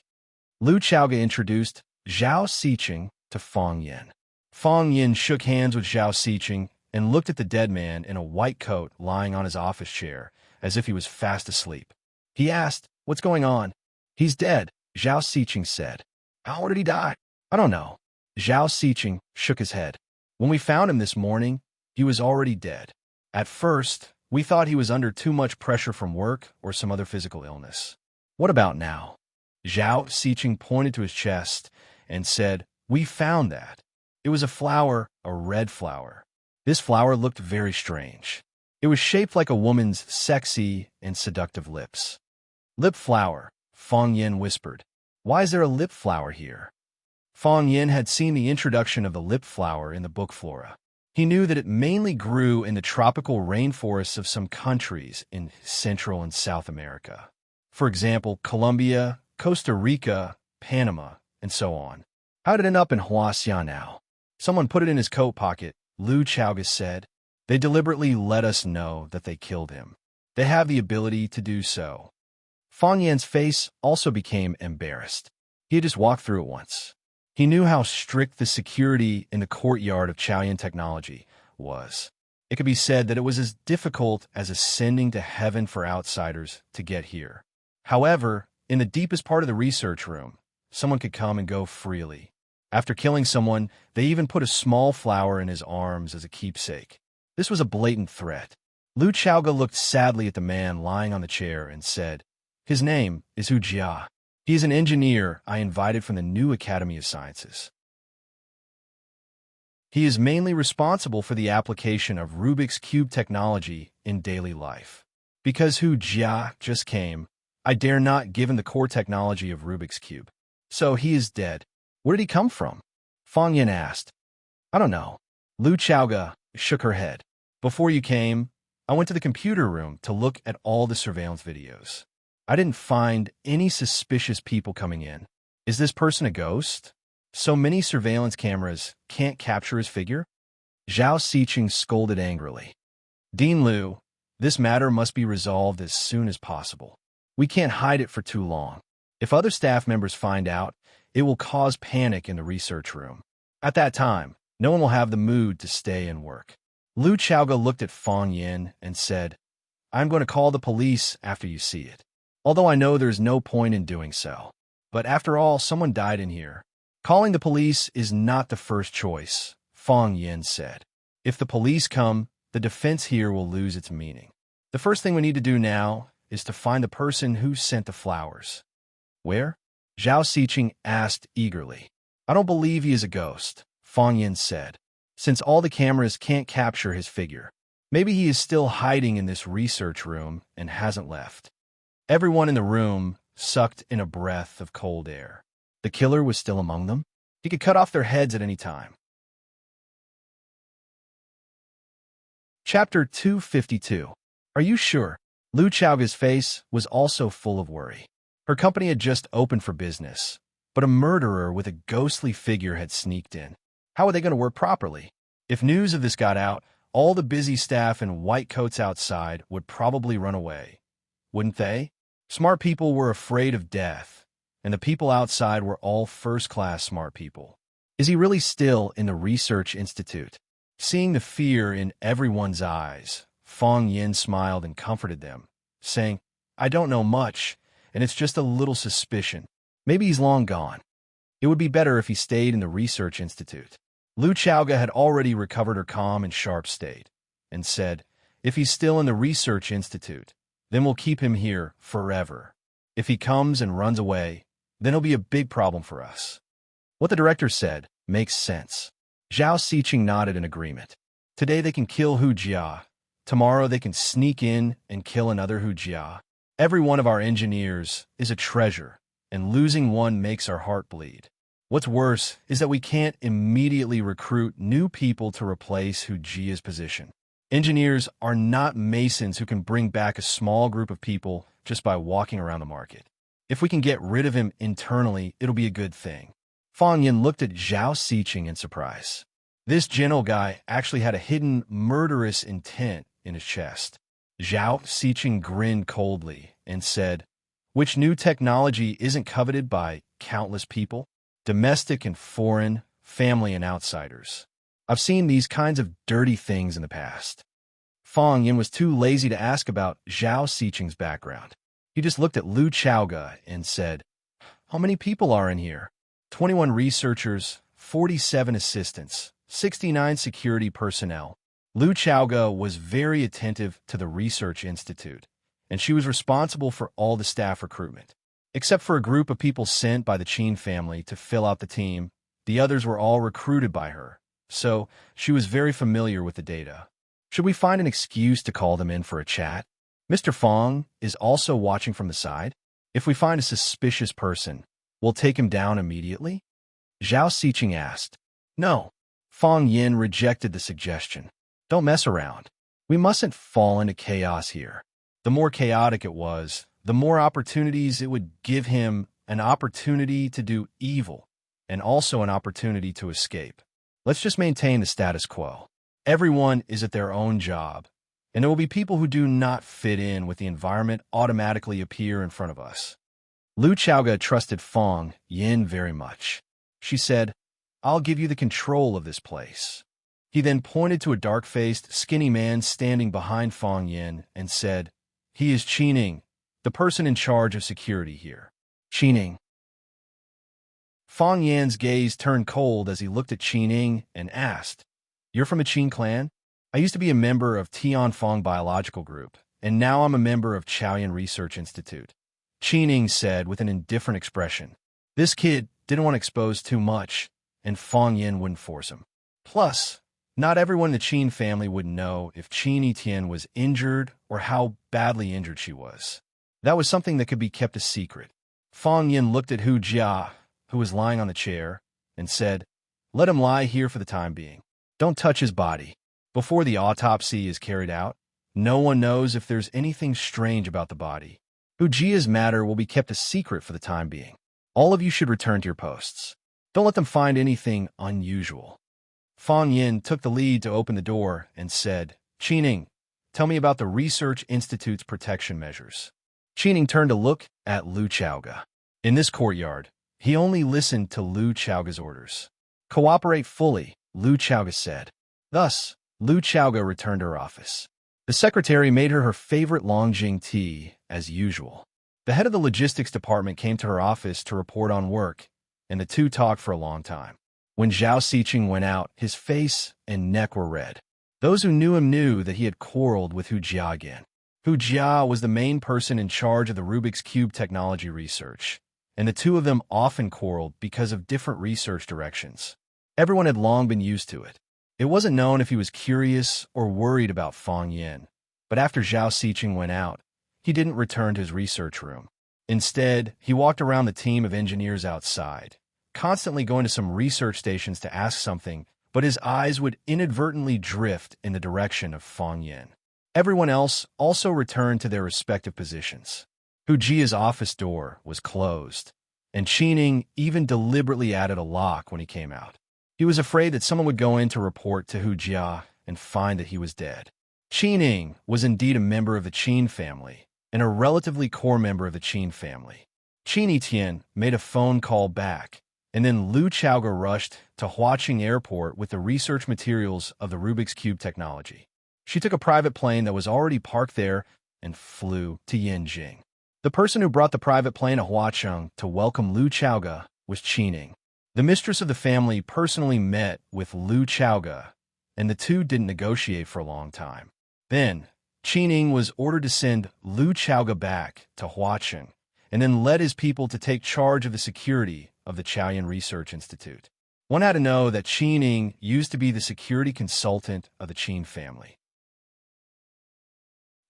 Lu Chaoga introduced Zhao Xiqing to Fang Yin. Fang Yin shook hands with Zhao Xiqing and looked at the dead man in a white coat lying on his office chair as if he was fast asleep. He asked, "What's going on?" "He's dead," Zhao Siqing said. "How did he die?" "I don't know." Zhao Siqing shook his head. "When we found him this morning, he was already dead. At first, we thought he was under too much pressure from work or some other physical illness." "What about now?" Zhao Siqing pointed to his chest and said, "We found that. It was a flower, a red flower. This flower looked very strange. It was shaped like a woman's sexy and seductive lips." "Lip flower," Fang Yin whispered. "Why is there a lip flower here?" Fang Yin had seen the introduction of the lip flower in the book Flora. He knew that it mainly grew in the tropical rainforests of some countries in Central and South America. For example, Colombia, Costa Rica, Panama, and so on. "How did it end up in Huaxia now?" "Someone put it in his coat pocket," Lu Chaoga said. "They deliberately let us know that they killed him. They have the ability to do so." Fang Yan's face also became embarrassed. He had just walked through it once. He knew how strict the security in the courtyard of Chaoyan Technology was. It could be said that it was as difficult as ascending to heaven for outsiders to get here. However, in the deepest part of the research room, someone could come and go freely. After killing someone, they even put a small flower in his arms as a keepsake. This was a blatant threat. Lu Chaoga looked sadly at the man lying on the chair and said, "His name is Hu Jia. He is an engineer I invited from the new Academy of Sciences. He is mainly responsible for the application of Rubik's Cube technology in daily life. Because Hu Jia just came, I dare not give him the core technology of Rubik's Cube. So he is dead." "Where did he come from?" Fang Yin asked. "I don't know." Lu Chaoga shook her head. "Before you came, I went to the computer room to look at all the surveillance videos. I didn't find any suspicious people coming in. Is this person a ghost? So many surveillance cameras can't capture his figure?" Zhao Siqing scolded angrily. "Dean Liu, this matter must be resolved as soon as possible. We can't hide it for too long. If other staff members find out, it will cause panic in the research room. At that time, no one will have the mood to stay and work." Lu Chaoga looked at Fang Yin and said, "I'm going to call the police after you see it. Although I know there's no point in doing so. But after all, someone died in here. Calling the police is not the first choice," Fang Yin said. "If the police come, the defense here will lose its meaning. The first thing we need to do now is to find the person who sent the flowers." "Where?" Zhao Siqing asked eagerly. "I don't believe he is a ghost," Fang Yin said, "since all the cameras can't capture his figure. Maybe he is still hiding in this research room and hasn't left." Everyone in the room sucked in a breath of cold air. The killer was still among them? He could cut off their heads at any time. Chapter 252. Are you sure? Lu Chaoga's face was also full of worry. Her company had just opened for business, but a murderer with a ghostly figure had sneaked in. How were they going to work properly? If news of this got out, all the busy staff in white coats outside would probably run away. Wouldn't they? Smart people were afraid of death, and the people outside were all first-class smart people. Is he really still in the research institute? Seeing the fear in everyone's eyes, Fang Yin smiled and comforted them, saying, "I don't know much, and it's just a little suspicion. Maybe he's long gone. It would be better if he stayed in the research institute." Lu Chaoga had already recovered her calm and sharp state, and said, "If he's still in the research institute, then we'll keep him here forever. If he comes and runs away, then he'll be a big problem for us." What the director said makes sense. Zhao Siqing nodded in agreement. Today they can kill Hu Jia. Tomorrow they can sneak in and kill another Hu Jia. Every one of our engineers is a treasure, and losing one makes our heart bleed. What's worse is that we can't immediately recruit new people to replace Hu Jia's position. Engineers are not masons who can bring back a small group of people just by walking around the market. If we can get rid of him internally, it'll be a good thing. Fang Yin looked at Zhao Siqing in surprise. This gentle guy actually had a hidden murderous intent in his chest. Zhao Siqing grinned coldly and said, "Which new technology isn't coveted by countless people? Domestic and foreign, family and outsiders. I've seen these kinds of dirty things in the past." Fang Yin was too lazy to ask about Zhao Xiqing's background. He just looked at Lu Chaoga and said, "How many people are in here?" 21 researchers, 47 assistants, 69 security personnel. Lu Chaoga was very attentive to the Research Institute, and she was responsible for all the staff recruitment. Except for a group of people sent by the Qin family to fill out the team, the others were all recruited by her, so she was very familiar with the data. Should we find an excuse to call them in for a chat? Mr. Fang is also watching from the side. If we find a suspicious person, we'll take him down immediately? Zhao Xiqing asked. No. Fang Yin rejected the suggestion. Don't mess around. We mustn't fall into chaos here. The more chaotic it was, the more opportunities it would give him, an opportunity to do evil, and also an opportunity to escape. Let's just maintain the status quo. Everyone is at their own job, and there will be people who do not fit in with the environment automatically appear in front of us. Lu Chaoga trusted Fang Yin very much. She said, I'll give you the control of this place. He then pointed to a dark-faced, skinny man standing behind Fang Yin and said, He is Qining, the person in charge of security here. Qining. Fang Yan's gaze turned cold as he looked at Qining and asked, You're from a Qin clan? I used to be a member of Tianfeng Biological Group, and now I'm a member of Chaoyan Research Institute. Qining said with an indifferent expression. This kid didn't want to expose too much, and Fang Yin wouldn't force him. Plus, not everyone in the Qin family would know if Qin Tian was injured or how badly injured she was. That was something that could be kept a secret. Fang Yin looked at Hu Jia, who was lying on the chair, and said, Let him lie here for the time being. Don't touch his body. Before the autopsy is carried out, no one knows if there's anything strange about the body. Hu Jia's matter will be kept a secret for the time being. All of you should return to your posts. Don't let them find anything unusual. Fang Yin took the lead to open the door and said, Qining, tell me about the Research Institute's protection measures. Qining turned to look at Lu Chaoga. In this courtyard, he only listened to Lu Chaoga's orders. Cooperate fully, Lu Chaoga said. Thus, Lu Chaoga returned to her office. The secretary made her favorite Longjing tea, as usual. The head of the logistics department came to her office to report on work, and the two talked for a long time. When Zhao Xiqing went out, his face and neck were red. Those who knew him knew that he had quarreled with Hu Jia again. Hu Jia was the main person in charge of the Rubik's Cube technology research, and the two of them often quarreled because of different research directions. Everyone had long been used to it. It wasn't known if he was curious or worried about Fang Yin, but after Zhao Xiqing went out, he didn't return to his research room. Instead, he walked around the team of engineers outside, constantly going to some research stations to ask something, but his eyes would inadvertently drift in the direction of Fang Yin. Everyone else also returned to their respective positions. Hu Jia's office door was closed, and Qining even deliberately added a lock when he came out. He was afraid that someone would go in to report to Hu Jia and find that he was dead. Qining was indeed a member of the Qin family, and a relatively core member of the Qin family. Qin Tian made a phone call back, and then Lu Chaoga rushed to Huaqing Airport with the research materials of the Rubik's Cube technology. She took a private plane that was already parked there and flew to Yanjing. The person who brought the private plane to Huaqing to welcome Lu Chaoga was Qining. The mistress of the family personally met with Lu Chaoga, and the two didn't negotiate for a long time. Then, Qining was ordered to send Lu Chaoga back to Huaqing, and then led his people to take charge of the security of the Chaoyan Research Institute. One had to know that Qining used to be the security consultant of the Qin family.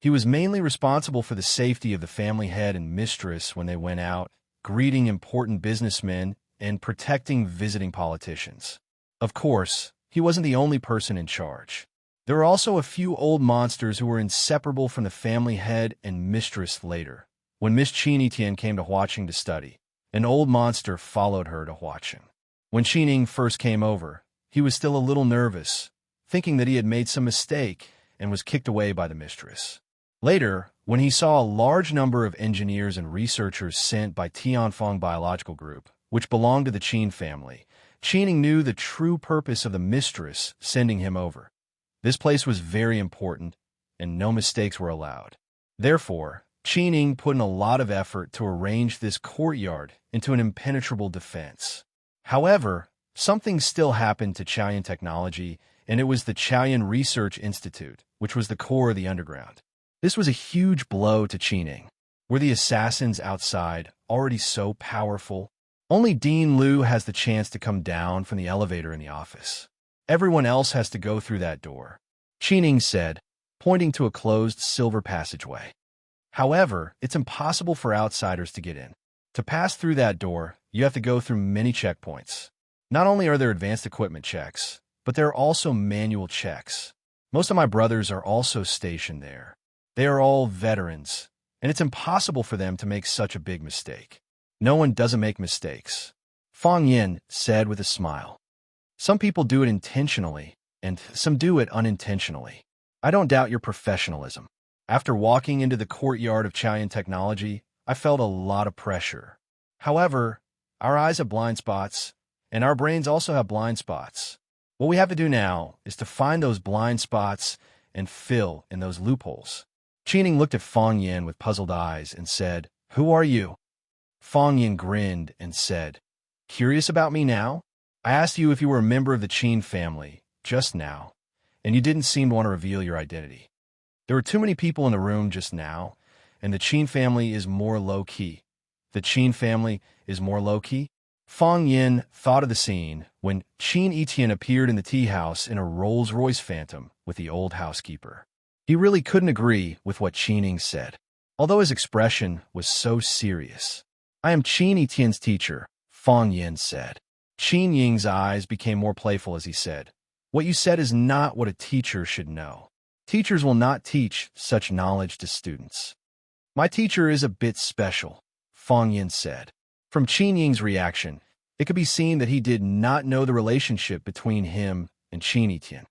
He was mainly responsible for the safety of the family head and mistress when they went out, greeting important businessmen, and protecting visiting politicians. Of course, he wasn't the only person in charge. There were also a few old monsters who were inseparable from the family head and mistress later. When Miss Qin Tian came to Huaqing to study, an old monster followed her to Huaqing. When Qining first came over, he was still a little nervous, thinking that he had made some mistake and was kicked away by the mistress. Later, when he saw a large number of engineers and researchers sent by Tianfeng Biological Group, which belonged to the Qin family, Qining knew the true purpose of the mistress sending him over. This place was very important, and no mistakes were allowed. Therefore, Qining put in a lot of effort to arrange this courtyard into an impenetrable defense. However, something still happened to Chaoyan technology, and it was the Chaoyan Research Institute, which was the core of the underground. This was a huge blow to Qining. Were the assassins outside already so powerful? Only Dean Liu has the chance to come down from the elevator in the office. Everyone else has to go through that door, Qining said, pointing to a closed silver passageway. However, it's impossible for outsiders to get in. To pass through that door, you have to go through many checkpoints. Not only are there advanced equipment checks, but there are also manual checks. Most of my brothers are also stationed there. They are all veterans, and it's impossible for them to make such a big mistake. No one doesn't make mistakes, Fang Yin said with a smile. Some people do it intentionally, and some do it unintentionally. I don't doubt your professionalism. After walking into the courtyard of Chaoyan technology, I felt a lot of pressure. However, our eyes have blind spots, and our brains also have blind spots. What we have to do now is to find those blind spots and fill in those loopholes. Qining looked at Fang Yin with puzzled eyes and said, "Who are you?" Fang Yin grinned and said, "Curious about me now? I asked you if you were a member of the Qin family just now, and you didn't seem to want to reveal your identity. There were too many people in the room just now, and the Qin family is more low-key. The Qin family is more low-key?" Fang Yin thought of the scene when Qin Etienne appeared in the tea house in a Rolls-Royce Phantom with the old housekeeper. He really couldn't agree with what Qining said, although his expression was so serious. "I am Qin Etienne's teacher," Fang Yin said. Qin Ying's eyes became more playful as he said, "What you said is not what a teacher should know. Teachers will not teach such knowledge to students." "My teacher is a bit special," Fang Yin said. From Qin Ying's reaction, it could be seen that he did not know the relationship between him and Qin Etienne.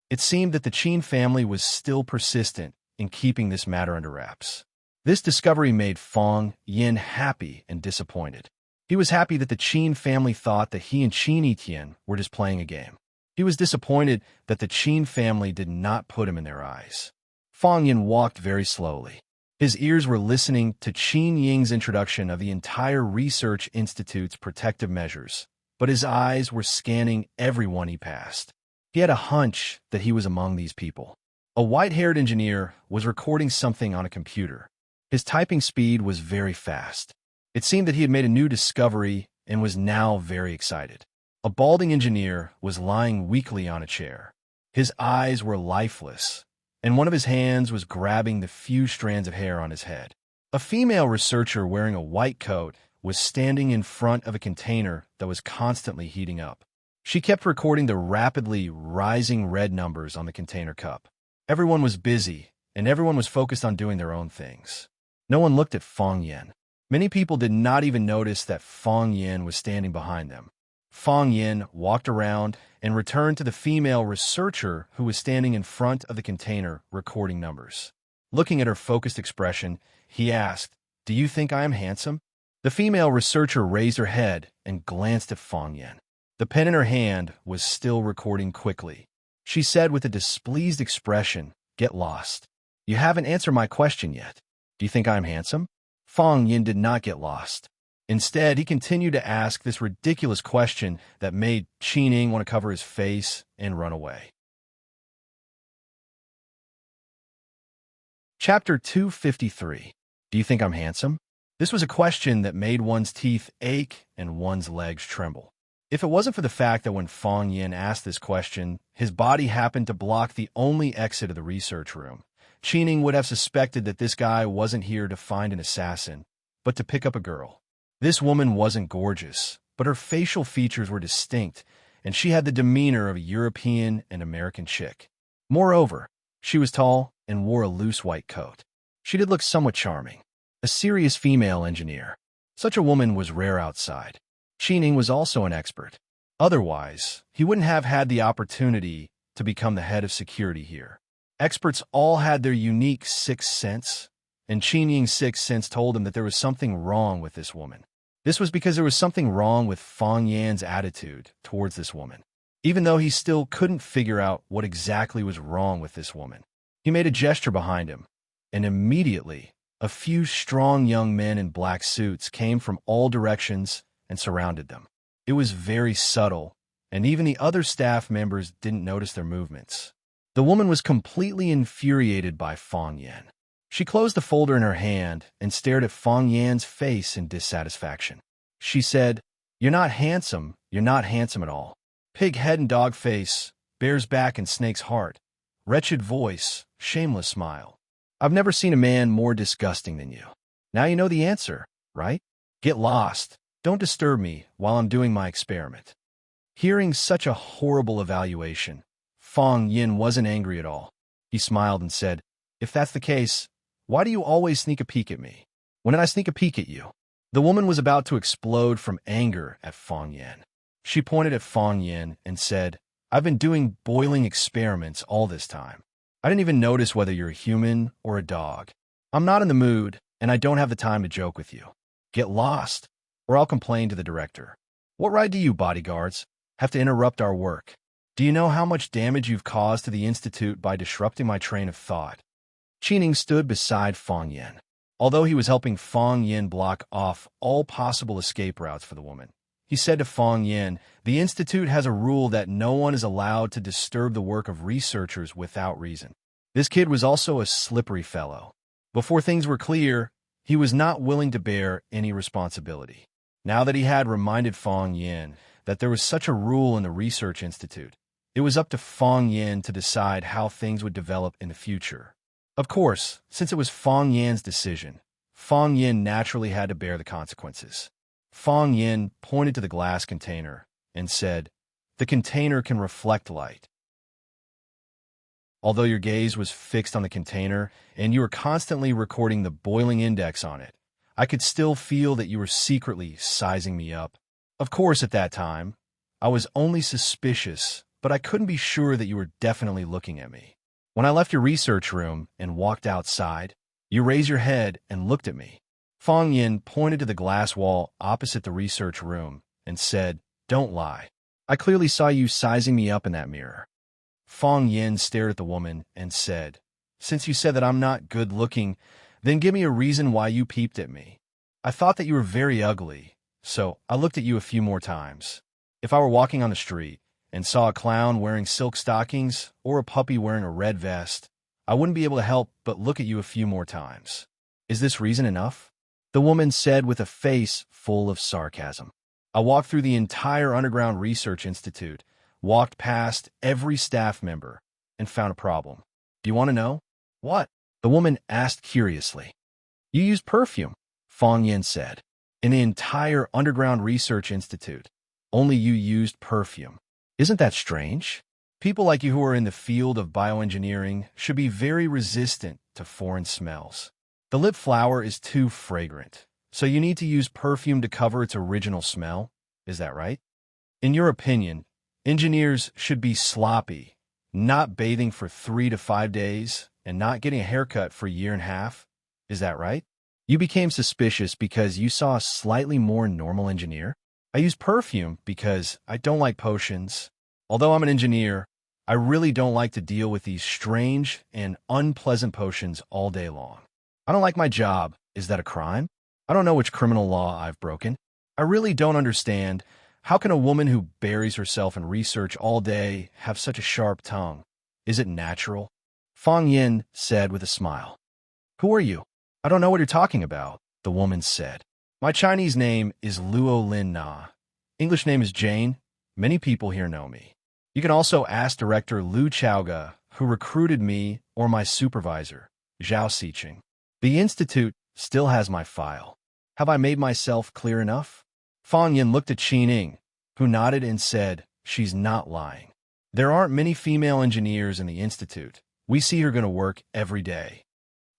It seemed that the Qin family was still persistent in keeping this matter under wraps. This discovery made Fang Yin happy and disappointed. He was happy that the Qin family thought that he and Qin Etienne were just playing a game. He was disappointed that the Qin family did not put him in their eyes. Fang Yin walked very slowly. His ears were listening to Qin Ying's introduction of the entire Research Institute's protective measures, but his eyes were scanning everyone he passed. He had a hunch that he was among these people. A white-haired engineer was recording something on a computer. His typing speed was very fast. It seemed that he had made a new discovery and was now very excited. A balding engineer was lying weakly on a chair. His eyes were lifeless, and one of his hands was grabbing the few strands of hair on his head. A female researcher wearing a white coat was standing in front of a container that was constantly heating up. She kept recording the rapidly rising red numbers on the container cup. Everyone was busy, and everyone was focused on doing their own things. No one looked at Fang Yin. Many people did not even notice that Fang Yin was standing behind them. Fang Yin walked around and returned to the female researcher who was standing in front of the container recording numbers. Looking at her focused expression, he asked, "Do you think I am handsome?" The female researcher raised her head and glanced at Fang Yin. The pen in her hand was still recording quickly. She said with a displeased expression, "Get lost. You haven't answered my question yet. Do you think I am handsome?" Fang Yin did not get lost. Instead, he continued to ask this ridiculous question that made Qining want to cover his face and run away. Chapter 253. Do you think I'm handsome? This was a question that made one's teeth ache and one's legs tremble. If it wasn't for the fact that when Fang Yin asked this question, his body happened to block the only exit of the research room, Qining would have suspected that this guy wasn't here to find an assassin, but to pick up a girl. This woman wasn't gorgeous, but her facial features were distinct, and she had the demeanor of a European and American chick. Moreover, she was tall and wore a loose white coat. She did look somewhat charming. A serious female engineer. Such a woman was rare outside. Qining was also an expert. Otherwise, he wouldn't have had the opportunity to become the head of security here. Experts all had their unique sixth sense, and Qinying's sixth sense told him that there was something wrong with this woman. This was because there was something wrong with Fang Yan's attitude towards this woman. even though he still couldn't figure out what exactly was wrong with this woman. He made a gesture behind him, and immediately, a few strong young men in black suits came from all directions and surrounded them. It was very subtle, and even the other staff members didn't notice their movements. The woman was completely infuriated by Fong Yan. She closed the folder in her hand and stared at Fong Yan's face in dissatisfaction. She said, "You're not handsome. You're not handsome at all. Pig head and dog face, bear's back and snake's heart, wretched voice, shameless smile. I've never seen a man more disgusting than you. Now you know the answer, right? Get lost. Don't disturb me while I'm doing my experiment." Hearing such a horrible evaluation, Fong Yin wasn't angry at all. He smiled and said, "If that's the case, why do you always sneak a peek at me? When did I sneak a peek at you?" The woman was about to explode from anger at Fong Yin. She pointed at Fong Yin and said, "I've been doing boiling experiments all this time. I didn't even notice whether you're a human or a dog. I'm not in the mood, and I don't have the time to joke with you. Get lost, or I'll complain to the director. What right do you, bodyguards, have to interrupt our work? Do you know how much damage you've caused to the Institute by disrupting my train of thought?" Qining stood beside Fong Yin. Although he was helping Fong Yin block off all possible escape routes for the woman, he said to Fong Yin, "The Institute has a rule that no one is allowed to disturb the work of researchers without reason." This kid was also a slippery fellow. Before things were clear, he was not willing to bear any responsibility. Now that he had reminded Fong Yin that there was such a rule in the Research Institute, it was up to Fong Yin to decide how things would develop in the future. Of course, since it was Fong Yan's decision, Fong Yin naturally had to bear the consequences. Fong Yin pointed to the glass container and said, "The container can reflect light." Although your gaze was fixed on the container and you were constantly recording the boiling index on it, I could still feel that you were secretly sizing me up. Of course, at that time, I was only suspicious, but I couldn't be sure that you were definitely looking at me. When I left your research room and walked outside, you raised your head and looked at me. Fong Yin pointed to the glass wall opposite the research room and said, "Don't lie. I clearly saw you sizing me up in that mirror." Fong Yin stared at the woman and said, "Since you said that I'm not good looking, then give me a reason why you peeped at me. I thought that you were very ugly, so I looked at you a few more times. If I were walking on the street and saw a clown wearing silk stockings or a puppy wearing a red vest, I wouldn't be able to help but look at you a few more times. Is this reason enough?" The woman said with a face full of sarcasm. "I walked through the entire Underground Research Institute, walked past every staff member, and found a problem. Do you want to know?" "What?" the woman asked curiously. "You used perfume," Fong Yin said. "In the entire Underground Research Institute, only you used perfume. Isn't that strange? People like you who are in the field of bioengineering should be very resistant to foreign smells. The lip flower is too fragrant, so you need to use perfume to cover its original smell. Is that right? In your opinion, engineers should be sloppy, not bathing for 3 to 5 days, and not getting a haircut for a year and a half. Is that right? You became suspicious because you saw a slightly more normal engineer? I use perfume because I don't like potions. Although I'm an engineer, I really don't like to deal with these strange and unpleasant potions all day long. I don't like my job. Is that a crime? I don't know which criminal law I've broken. I really don't understand. How can a woman who buries herself in research all day have such a sharp tongue? Is it natural?" Fong Yin said with a smile. "Who are you?" "I don't know what you're talking about," the woman said. "My Chinese name is Luo Lin Na. English name is Jane. Many people here know me. You can also ask Director Lu Chaoga, who recruited me, or my supervisor, Zhao Xiqing. The Institute still has my file. Have I made myself clear enough?" Fong Yin looked at Qining, who nodded and said, "She's not lying. There aren't many female engineers in the Institute. We see her going to work every day."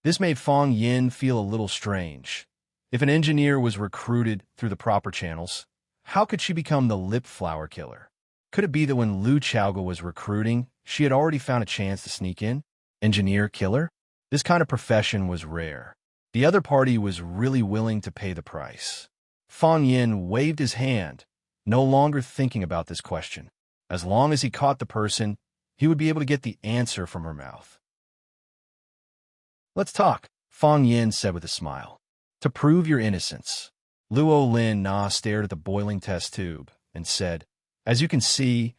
This made Fong Yin feel a little strange. If an engineer was recruited through the proper channels, how could she become the lip flower killer? Could it be that when Lu Chaoga was recruiting, she had already found a chance to sneak in? Engineer killer? This kind of profession was rare. The other party was really willing to pay the price. Fong Yin waved his hand, no longer thinking about this question. As long as he caught the person, he would be able to get the answer from her mouth. "Let's talk," Fong Yin said with a smile. "To prove your innocence." Luo Lin Na stared at the boiling test tube and said, "As you can see,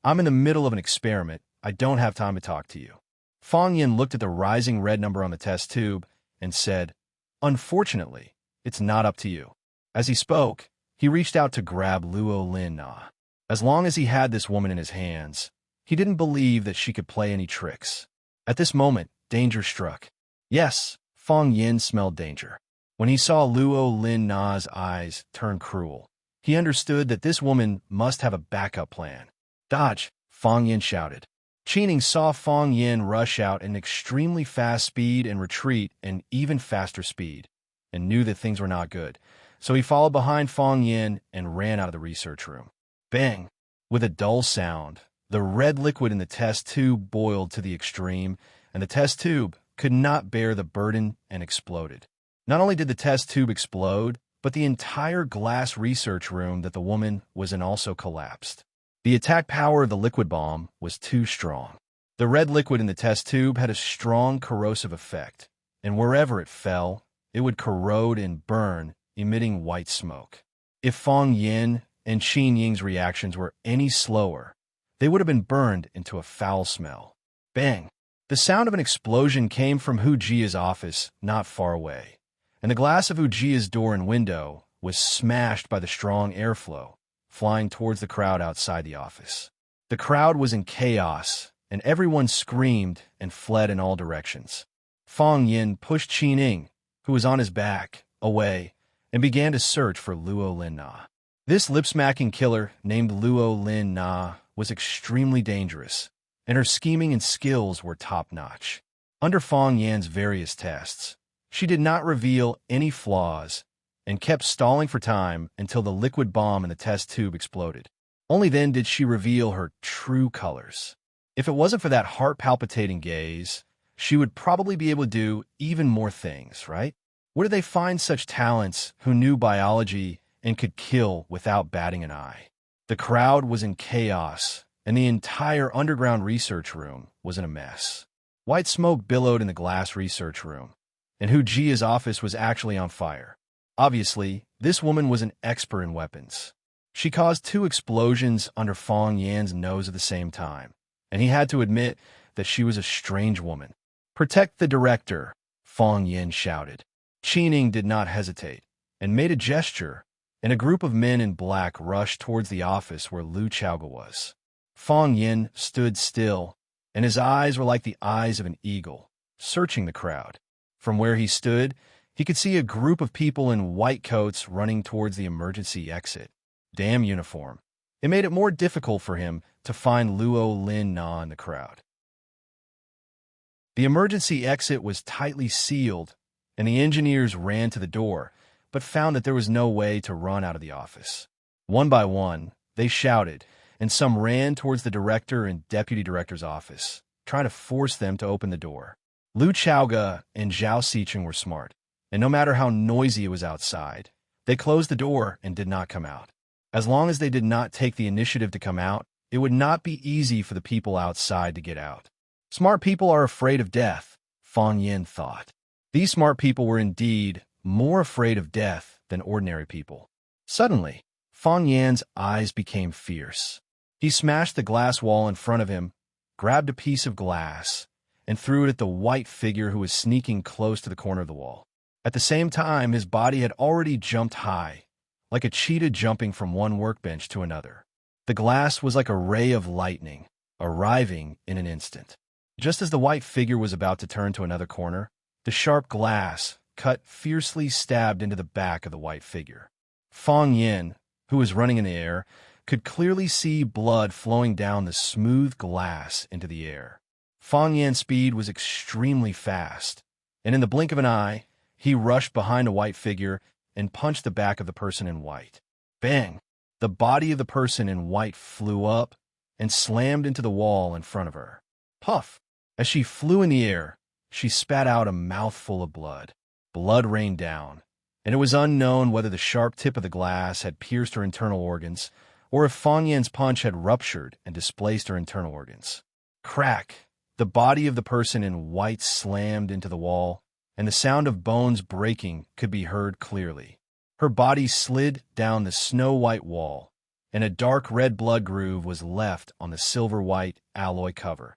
I'm in the middle of an experiment. I don't have time to talk to you." Fong Yin looked at the rising red number on the test tube and said, "Unfortunately, it's not up to you." As he spoke, he reached out to grab Luo Lin Na. As long as he had this woman in his hands, he didn't believe that she could play any tricks. At this moment, danger struck. Yes, Fong Yin smelled danger. When he saw Luo Lin Na's eyes turn cruel, he understood that this woman must have a backup plan. "Dodge!" Fong Yin shouted. Qining saw Fong Yin rush out in extremely fast speed and retreat in even faster speed, and knew that things were not good. So he followed behind Fong Yin and ran out of the research room. Bang! With a dull sound, the red liquid in the test tube boiled to the extreme, and the test tube could not bear the burden and exploded. Not only did the test tube explode, but the entire glass research room that the woman was in also collapsed. The attack power of the liquid bomb was too strong. The red liquid in the test tube had a strong corrosive effect, and wherever it fell, it would corrode and burn, emitting white smoke. If Fong Yin and Qin Ying's reactions were any slower, they would have been burned into a foul smell. Bang! The sound of an explosion came from Hu Jia's office not far away, and the glass of Hu Jia's door and window was smashed by the strong airflow, flying towards the crowd outside the office. The crowd was in chaos, and everyone screamed and fled in all directions. Fong Yin pushed Qin Ying, who was on his back, away, and began to search for Luo Lin Na. This lip-smacking killer named Luo Lin Na was extremely dangerous, and her scheming and skills were top-notch. Under Fong Yan's various tests, she did not reveal any flaws and kept stalling for time until the liquid bomb in the test tube exploded. Only then did she reveal her true colors. If it wasn't for that heart-palpitating gaze, she would probably be able to do even more things, right? Where did they find such talents who knew biology and could kill without batting an eye? The crowd was in chaos, and the entire underground research room was in a mess. White smoke billowed in the glass research room, and Hu Jia's office was actually on fire. Obviously, this woman was an expert in weapons. She caused 2 explosions under Fong Yan's nose at the same time, and he had to admit that she was a strange woman. "Protect the director," Fong Yin shouted. Qin Ying did not hesitate, and made a gesture, and a group of men in black rushed towards the office where Lu Chaoga was. Fong Yin stood still, and his eyes were like the eyes of an eagle, searching the crowd. From where he stood, he could see a group of people in white coats running towards the emergency exit. Damn uniform. It made it more difficult for him to find Luo Lin Na in the crowd. The emergency exit was tightly sealed, and the engineers ran to the door, but found that there was no way to run out of the office. One by one, they shouted, and some ran towards the director and deputy director's office, trying to force them to open the door. Lu Chaoga and Zhao Sicheng were smart, and no matter how noisy it was outside, they closed the door and did not come out. As long as they did not take the initiative to come out, it would not be easy for the people outside to get out. Smart people are afraid of death, Fong Yin thought. These smart people were indeed more afraid of death than ordinary people. Suddenly, Fong Yan's eyes became fierce. He smashed the glass wall in front of him, grabbed a piece of glass, and threw it at the white figure who was sneaking close to the corner of the wall. At the same time, his body had already jumped high, like a cheetah jumping from one workbench to another. The glass was like a ray of lightning, arriving in an instant. Just as the white figure was about to turn to another corner, the sharp glass cut fiercely stabbed into the back of the white figure. Fong Yin, who was running in the air, could clearly see blood flowing down the smooth glass into the air. Fong Yan's speed was extremely fast, and in the blink of an eye, he rushed behind a white figure and punched the back of the person in white. Bang! The body of the person in white flew up and slammed into the wall in front of her. Puff! As she flew in the air, she spat out a mouthful of blood. Blood rained down, and it was unknown whether the sharp tip of the glass had pierced her internal organs or if Fang Yan's punch had ruptured and displaced her internal organs. Crack! The body of the person in white slammed into the wall, and the sound of bones breaking could be heard clearly. Her body slid down the snow-white wall, and a dark red blood groove was left on the silver-white alloy cover.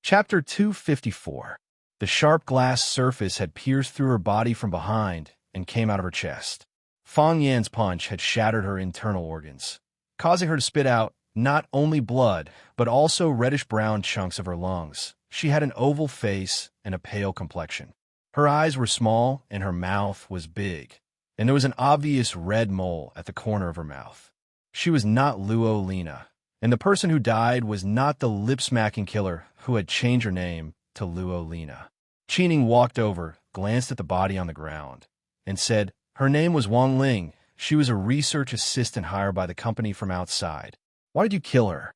Chapter 254. The sharp glass surface had pierced through her body from behind and came out of her chest. Fang Yan's punch had shattered her internal organs, causing her to spit out not only blood, but also reddish-brown chunks of her lungs. She had an oval face and a pale complexion. Her eyes were small and her mouth was big, and there was an obvious red mole at the corner of her mouth. She was not Luo Lina, and the person who died was not the lip-smacking killer who had changed her name to Luo Lina. Qining walked over, glanced at the body on the ground, and said, "Her name was Wang Ling. She was a research assistant hired by the company from outside. Why did you kill her?"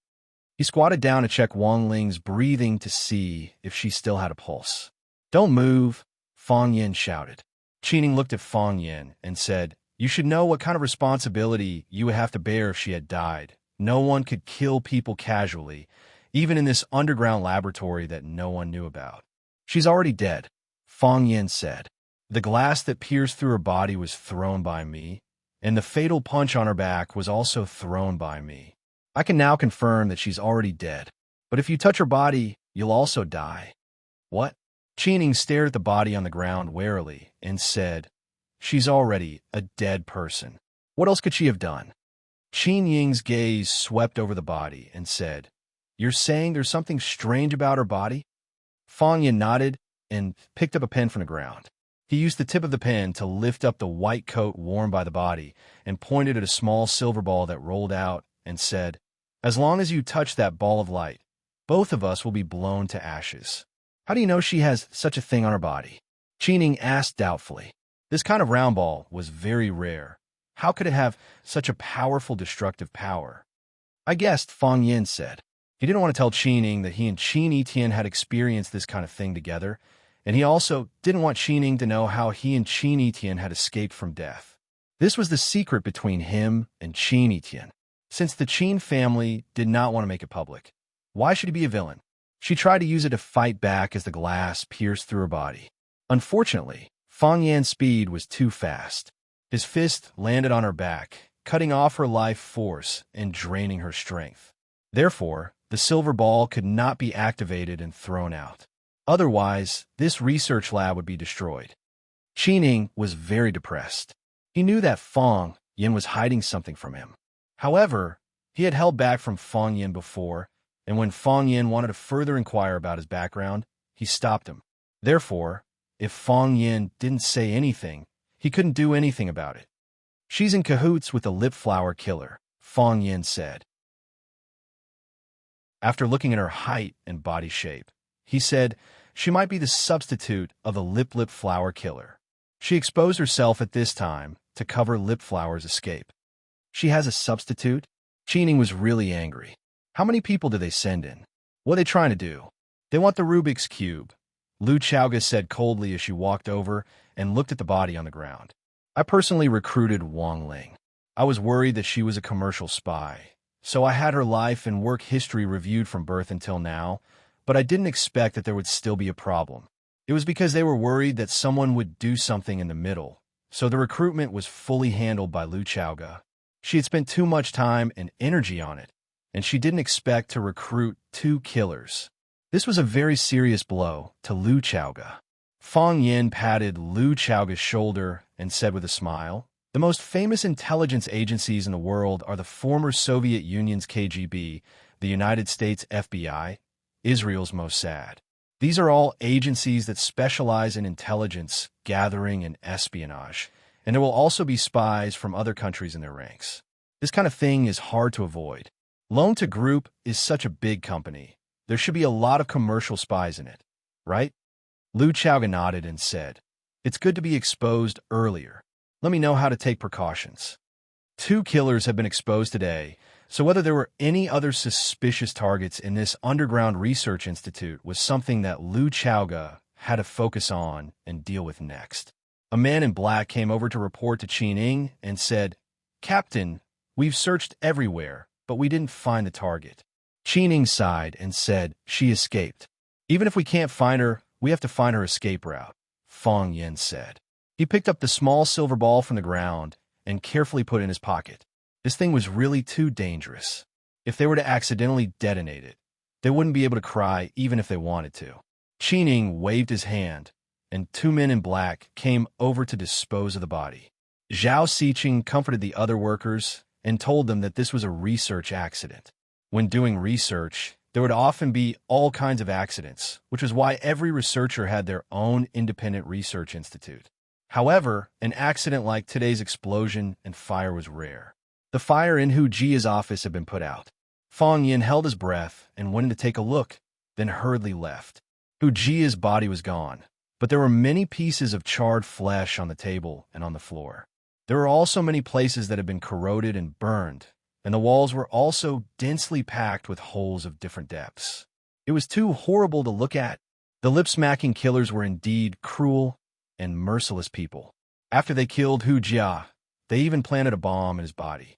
He squatted down to check Wang Ling's breathing to see if she still had a pulse. "Don't move," Fang Yan shouted. Qining looked at Fang Yan and said, "You should know what kind of responsibility you would have to bear if she had died. No one could kill people casually, even in this underground laboratory that no one knew about." "She's already dead," Fang Yan said. "The glass that pierced through her body was thrown by me, and the fatal punch on her back was also thrown by me. I can now confirm that she's already dead. But if you touch her body, you'll also die." "What?" Qining stared at the body on the ground warily and said, "She's already a dead person. What else could she have done?" Qin Ying's gaze swept over the body and said, "You're saying there's something strange about her body?" Fang Yan nodded and picked up a pen from the ground. He used the tip of the pen to lift up the white coat worn by the body and pointed at a small silver ball that rolled out and said, "As long as you touch that ball of light, both of us will be blown to ashes." "How do you know she has such a thing on her body?" Qining asked doubtfully. This kind of round ball was very rare. How could it have such a powerful destructive power? "I guessed," Fang Yan said. He didn't want to tell Qining that he and Qin Etian had experienced this kind of thing together, and he also didn't want Qining to know how he and Qin Etian had escaped from death. This was the secret between him and Qin Etian. Since the Qin family did not want to make it public, why should he be a villain? She tried to use it to fight back as the glass pierced through her body. Unfortunately, Fang Yan's speed was too fast. His fist landed on her back, cutting off her life force and draining her strength. Therefore, the silver ball could not be activated and thrown out. Otherwise, this research lab would be destroyed. Qining was very depressed. He knew that Fang Yan was hiding something from him. However, he had held back from Fang Yan before, and when Fang Yan wanted to further inquire about his background, he stopped him. Therefore, if Fang Yan didn't say anything, he couldn't do anything about it. "She's in cahoots with the lip flower killer," Fang Yan said. After looking at her height and body shape, he said she might be the substitute of the lip flower killer. She exposed herself at this time to cover lip flower's escape. "She has a substitute?" Qining was really angry. How many people do they send in? What are they trying to do? "They want the Rubik's Cube," Lu Chaoga said coldly as she walked over and looked at the body on the ground. "I personally recruited Wang Ling. I was worried that she was a commercial spy, so I had her life and work history reviewed from birth until now, but I didn't expect that there would still be a problem. It was because they were worried that someone would do something in the middle, so the recruitment was fully handled by Lu Chaoga. She had spent too much time and energy on it, and she didn't expect to recruit 2 killers. This was a very serious blow to Lu Chaoga." Fang Yan patted Lu Chaoga's shoulder and said with a smile, "The most famous intelligence agencies in the world are the former Soviet Union's KGB, the United States FBI, Israel's Mossad. These are all agencies that specialize in intelligence, gathering, and espionage, and there will also be spies from other countries in their ranks. This kind of thing is hard to avoid. Loan to Group is such a big company. There should be a lot of commercial spies in it, right?" Lu Chaoga nodded and said, "It's good to be exposed earlier. Let me know how to take precautions." 2 killers have been exposed today, so whether there were any other suspicious targets in this underground research institute was something that Lu Chaoga had to focus on and deal with next. A man in black came over to report to Qin and said, "Captain, we've searched everywhere, but we didn't find the target." Qin sighed and said, "She escaped. Even if we can't find her, we have to find her escape route," Fang Yin said. He picked up the small silver ball from the ground and carefully put it in his pocket. This thing was really too dangerous. If they were to accidentally detonate it, they wouldn't be able to cry even if they wanted to. Qin waved his hand, and two men in black came over to dispose of the body. Zhao Siqing comforted the other workers and told them that this was a research accident. When doing research, there would often be all kinds of accidents, which is why every researcher had their own independent research institute. However, an accident like today's explosion and fire was rare. The fire in Hu Jia's office had been put out. Fang Yin held his breath and went in to take a look, then hurriedly left. Hu Jia's body was gone, but there were many pieces of charred flesh on the table and on the floor. There were also many places that had been corroded and burned, and the walls were also densely packed with holes of different depths. It was too horrible to look at. The lip-smacking killers were indeed cruel and merciless people. After they killed Hu Jia, they even planted a bomb in his body.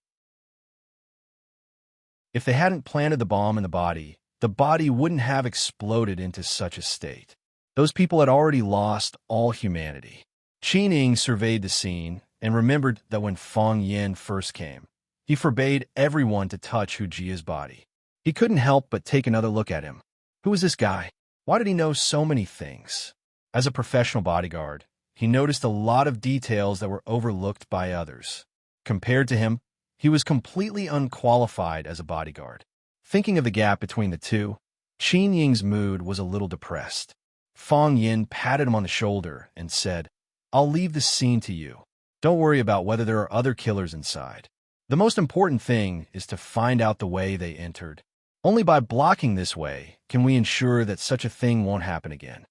If they hadn't planted the bomb in the body wouldn't have exploded into such a state. Those people had already lost all humanity. Qin surveyed the scene and remembered that when Fang Yin first came, he forbade everyone to touch Hu Jia's body. He couldn't help but take another look at him. Who was this guy? Why did he know so many things? As a professional bodyguard, he noticed a lot of details that were overlooked by others. Compared to him, he was completely unqualified as a bodyguard. Thinking of the gap between the two, Qin Ying's mood was a little depressed. Fang Yin patted him on the shoulder and said, "I'll leave the scene to you. Don't worry about whether there are other killers inside. The most important thing is to find out the way they entered. Only by blocking this way can we ensure that such a thing won't happen again."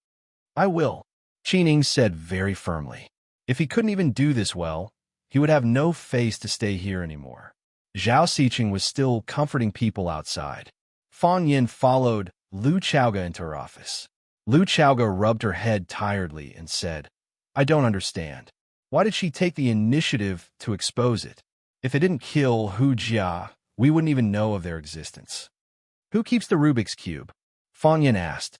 "I will," Qin said very firmly. If he couldn't even do this well, he would have no face to stay here anymore. Zhao Siqing was still comforting people outside. Fang Yin followed Lu Chaoga into her office. Lu Chaoga rubbed her head tiredly and said, "I don't understand. Why did she take the initiative to expose it? If they didn't kill Hu Jia, we wouldn't even know of their existence." "Who keeps the Rubik's Cube?" Fang Yin asked.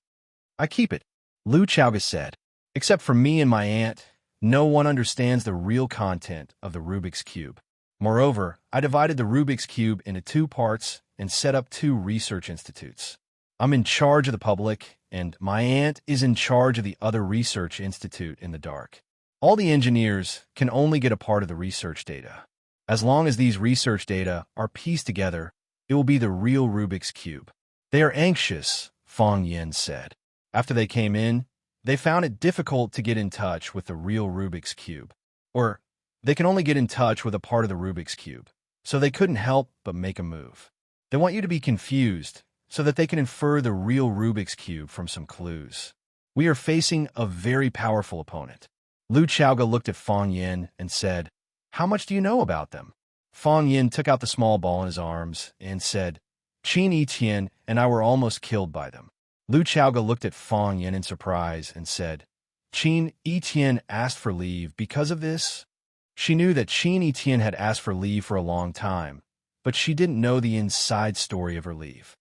"I keep it," Lu Chaoga said. "Except for me and my aunt, no one understands the real content of the Rubik's Cube. Moreover, I divided the Rubik's Cube into two parts and set up two research institutes. I'm in charge of the public, and my aunt is in charge of the other research institute in the dark. All the engineers can only get a part of the research data. As long as these research data are pieced together, it will be the real Rubik's Cube." "They are anxious," Fang Yin said. After they came in, they found it difficult to get in touch with the real Rubik's Cube. Or, they can only get in touch with a part of the Rubik's Cube, so they couldn't help but make a move. They want you to be confused, so that they can infer the real Rubik's Cube from some clues. "We are facing a very powerful opponent." Lu Chaoga looked at Fang Yin and said, "How much do you know about them?" Fang Yin took out the small ball in his arms and said, "Qin Yiqian and I were almost killed by them." Lu Chaoga looked at Fang Yin in surprise and said, "Qin Yiqian asked for leave because of this?" She knew that Qin Yiqian had asked for leave for a long time, but she didn't know the inside story of her leave.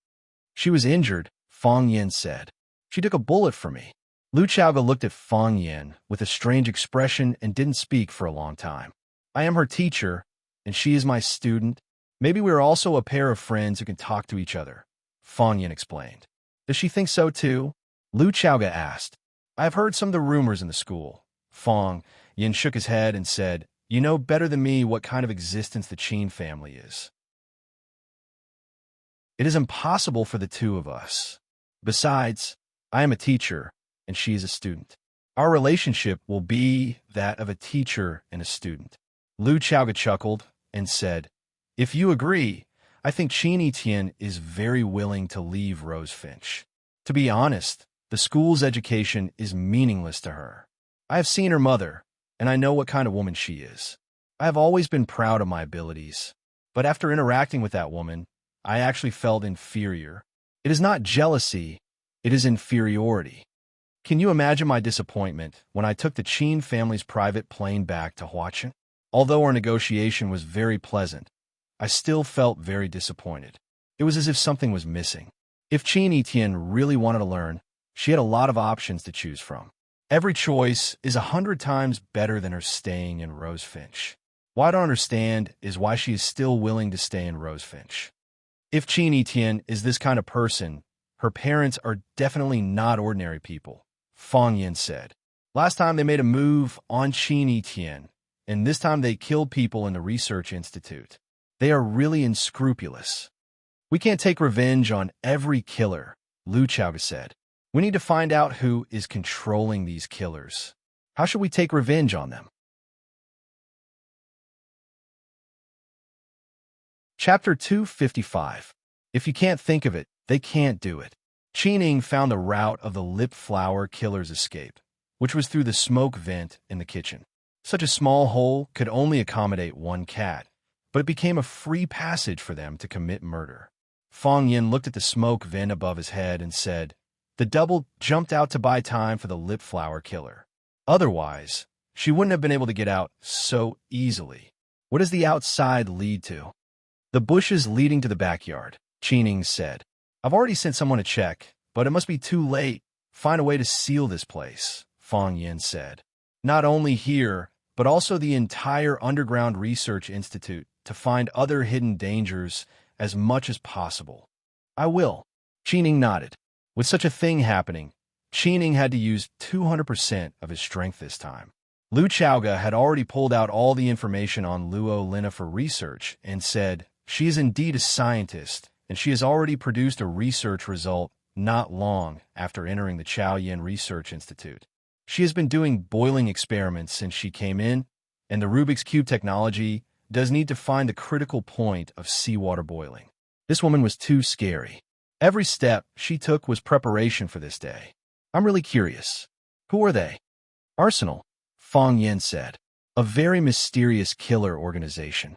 "She was injured," Fang Yin said. "She took a bullet for me." Lu Chaoga looked at Fang Yin with a strange expression and didn't speak for a long time. "I am her teacher, and she is my student. Maybe we are also a pair of friends who can talk to each other," Fang Yin explained. "Does she think so too?" Lu Chaoga asked. "I have heard some of the rumors in the school." Fang Yin shook his head and said, "You know better than me what kind of existence the Qin family is. It is impossible for the two of us. Besides, I am a teacher, and she is a student. Our relationship will be that of a teacher and a student." Lu Chaoga chuckled and said, "If you agree, I think Qin Yiqian is very willing to leave Rose Finch. To be honest, the school's education is meaningless to her. I have seen her mother, and I know what kind of woman she is. I have always been proud of my abilities, but after interacting with that woman, I actually felt inferior. It is not jealousy, it is inferiority. Can you imagine my disappointment when I took the Qin family's private plane back to Huachin? Although our negotiation was very pleasant, I still felt very disappointed. It was as if something was missing. If Qin Etienne really wanted to learn, she had a lot of options to choose from. Every choice is 100 times better than her staying in Rosefinch. What I don't understand is why she is still willing to stay in Rosefinch. If Qin Etienne is this kind of person, her parents are definitely not ordinary people, Fong Yin said. Last time they made a move on Qin Etienne, and this time they killed people in the research institute. They are really unscrupulous. We can't take revenge on every killer, Lu Chaoga said. We need to find out who is controlling these killers. How should we take revenge on them? Chapter 255. If you can't think of it, they can't do it. Qining found the route of the lip flower killer's escape, which was through the smoke vent in the kitchen. Such a small hole could only accommodate one cat, but it became a free passage for them to commit murder. Fong Yin looked at the smoke vent above his head and said, "The double jumped out to buy time for the lip flower killer. Otherwise, she wouldn't have been able to get out so easily. What does the outside lead to?" "The bushes leading to the backyard," Qining said. "I've already sent someone to check, but it must be too late. Find a way to seal this place," Fong Yin said. "Not only here, but also the entire underground research institute to find other hidden dangers as much as possible." "I will." Qining nodded. With such a thing happening, Qining had to use 200% of his strength this time. Lu Chaoga had already pulled out all the information on Luo Lina for research and said, "She is indeed a scientist, and she has already produced a research result not long after entering the Chaoyan Research Institute. She has been doing boiling experiments since she came in, and the Rubik's Cube technology does need to find the critical point of seawater boiling." This woman was too scary. Every step she took was preparation for this day. "I'm really curious. Who are they?" "Arsenal," Fong Yin said. "A very mysterious killer organization."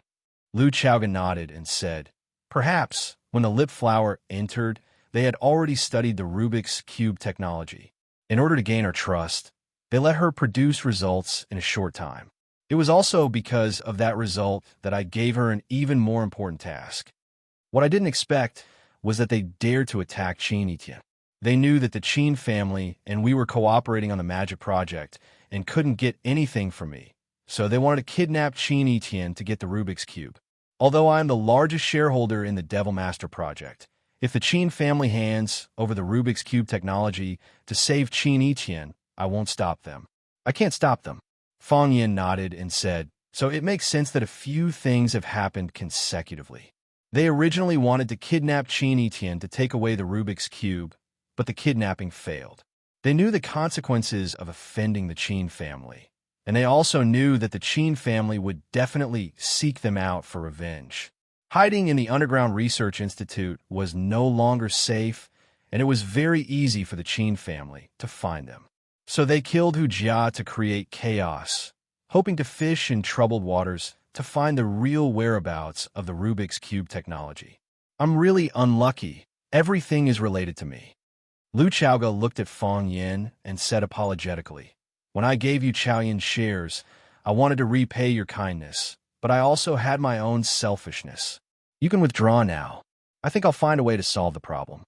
Lu Chaoga nodded and said, "Perhaps, when the lip flower entered, they had already studied the Rubik's Cube technology. In order to gain her trust, they let her produce results in a short time. It was also because of that result that I gave her an even more important task. What I didn't expect was that they dared to attack Qin Etienne. They knew that the Qin family and we were cooperating on the magic project and couldn't get anything from me, so they wanted to kidnap Qin Etienne to get the Rubik's Cube. Although I am the largest shareholder in the Devil Master project, if the Qin family hands over the Rubik's Cube technology to save Qin Etienne, I won't stop them." "I can't stop them." Fong Yin nodded and said, "So it makes sense that a few things have happened consecutively. They originally wanted to kidnap Qin Etienne to take away the Rubik's Cube, but the kidnapping failed. They knew the consequences of offending the Qin family, and they also knew that the Qin family would definitely seek them out for revenge. Hiding in the Underground Research Institute was no longer safe, and it was very easy for the Qin family to find them. So they killed Hu Jia to create chaos, hoping to fish in troubled waters to find the real whereabouts of the Rubik's Cube technology. I'm really unlucky. Everything is related to me." Lu Chaoga looked at Fong Yin and said apologetically, "When I gave you Chaoyan shares, I wanted to repay your kindness, but I also had my own selfishness. You can withdraw now. I think I'll find a way to solve the problem."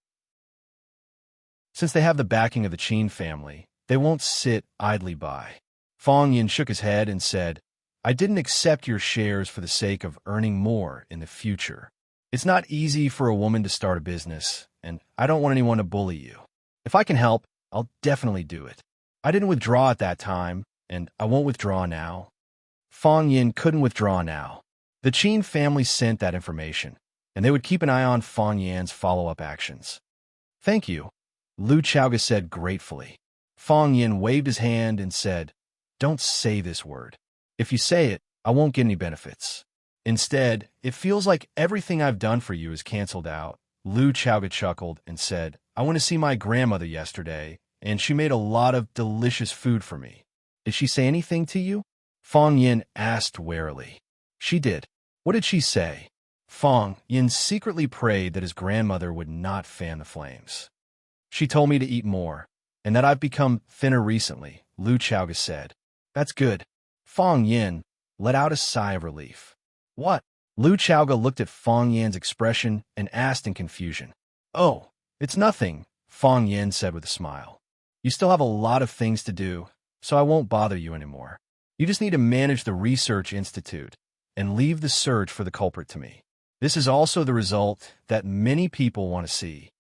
Since they have the backing of the Qin family, they won't sit idly by. Fong Yin shook his head and said, "I didn't accept your shares for the sake of earning more in the future. It's not easy for a woman to start a business, and I don't want anyone to bully you. If I can help, I'll definitely do it. I didn't withdraw at that time, and I won't withdraw now." Fong Yin couldn't withdraw now. The Qin family sent that information, and they would keep an eye on Fong Yin's follow-up actions. "Thank you," Lu Chaoga said gratefully. Fong Yin waved his hand and said, "Don't say this word. If you say it, I won't get any benefits. Instead, it feels like everything I've done for you is canceled out." Lu Chaoga chuckled and said, "I went to see my grandmother yesterday, and she made a lot of delicious food for me." "Did she say anything to you?" Fong Yin asked warily. "She did." "What did she say?" Fong Yin secretly prayed that his grandmother would not fan the flames. "She told me to eat more. and that I've become thinner recently, Lu Chaoga said. That's good. Fong Yin let out a sigh of relief. What? Lu Chaoga looked at Fong Yin's expression and asked in confusion. Oh, it's nothing, Fong Yin said with a smile. You still have a lot of things to do, so I won't bother you anymore. You just need to manage the research institute and leave the search for the culprit to me. This is also the result that many people want to see.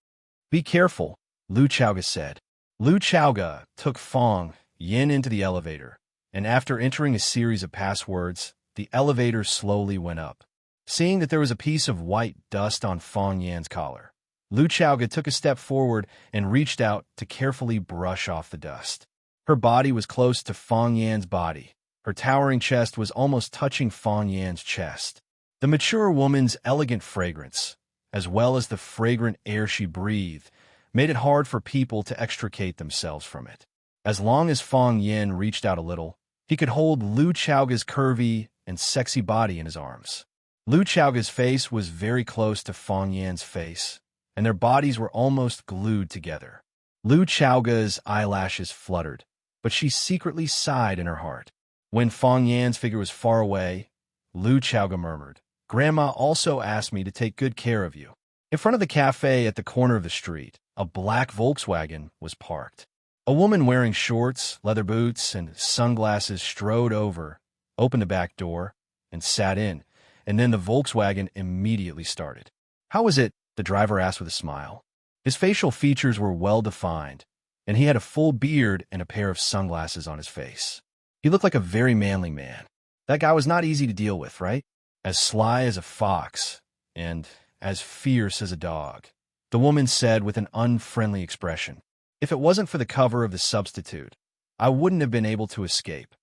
Be careful, Lu Chaoga said. Lu Chaoga took Fong Yin into the elevator, and after entering a series of passwords, the elevator slowly went up. Seeing that there was a piece of white dust on Fong Yin's collar, Lu Chaoga took a step forward and reached out to carefully brush off the dust. Her body was close to Fong Yin's body. Her towering chest was almost touching Fong Yin's chest. The mature woman's elegant fragrance, as well as the fragrant air she breathed, made it hard for people to extricate themselves from it. As long as Fong Yin reached out a little, he could hold Lu Chaoga's curvy and sexy body in his arms. Lu Chaoga's face was very close to Fong Yin's face, and their bodies were almost glued together. Lu Chaoga's eyelashes fluttered, but she secretly sighed in her heart. When Fong Yin's figure was far away, Lu Chaoga murmured, Grandma also asked me to take good care of you. In front of the cafe at the corner of the street, a black Volkswagen was parked. A woman wearing shorts, leather boots, and sunglasses strode over, opened the back door, and sat in, and then the Volkswagen immediately started. How was it? The driver asked with a smile. His facial features were well-defined, and he had a full beard and a pair of sunglasses on his face. He looked like a very manly man. That guy was not easy to deal with, right? As sly as a fox, and as fierce as a dog, the woman said with an unfriendly expression. If it wasn't for the cover of the substitute, I wouldn't have been able to escape.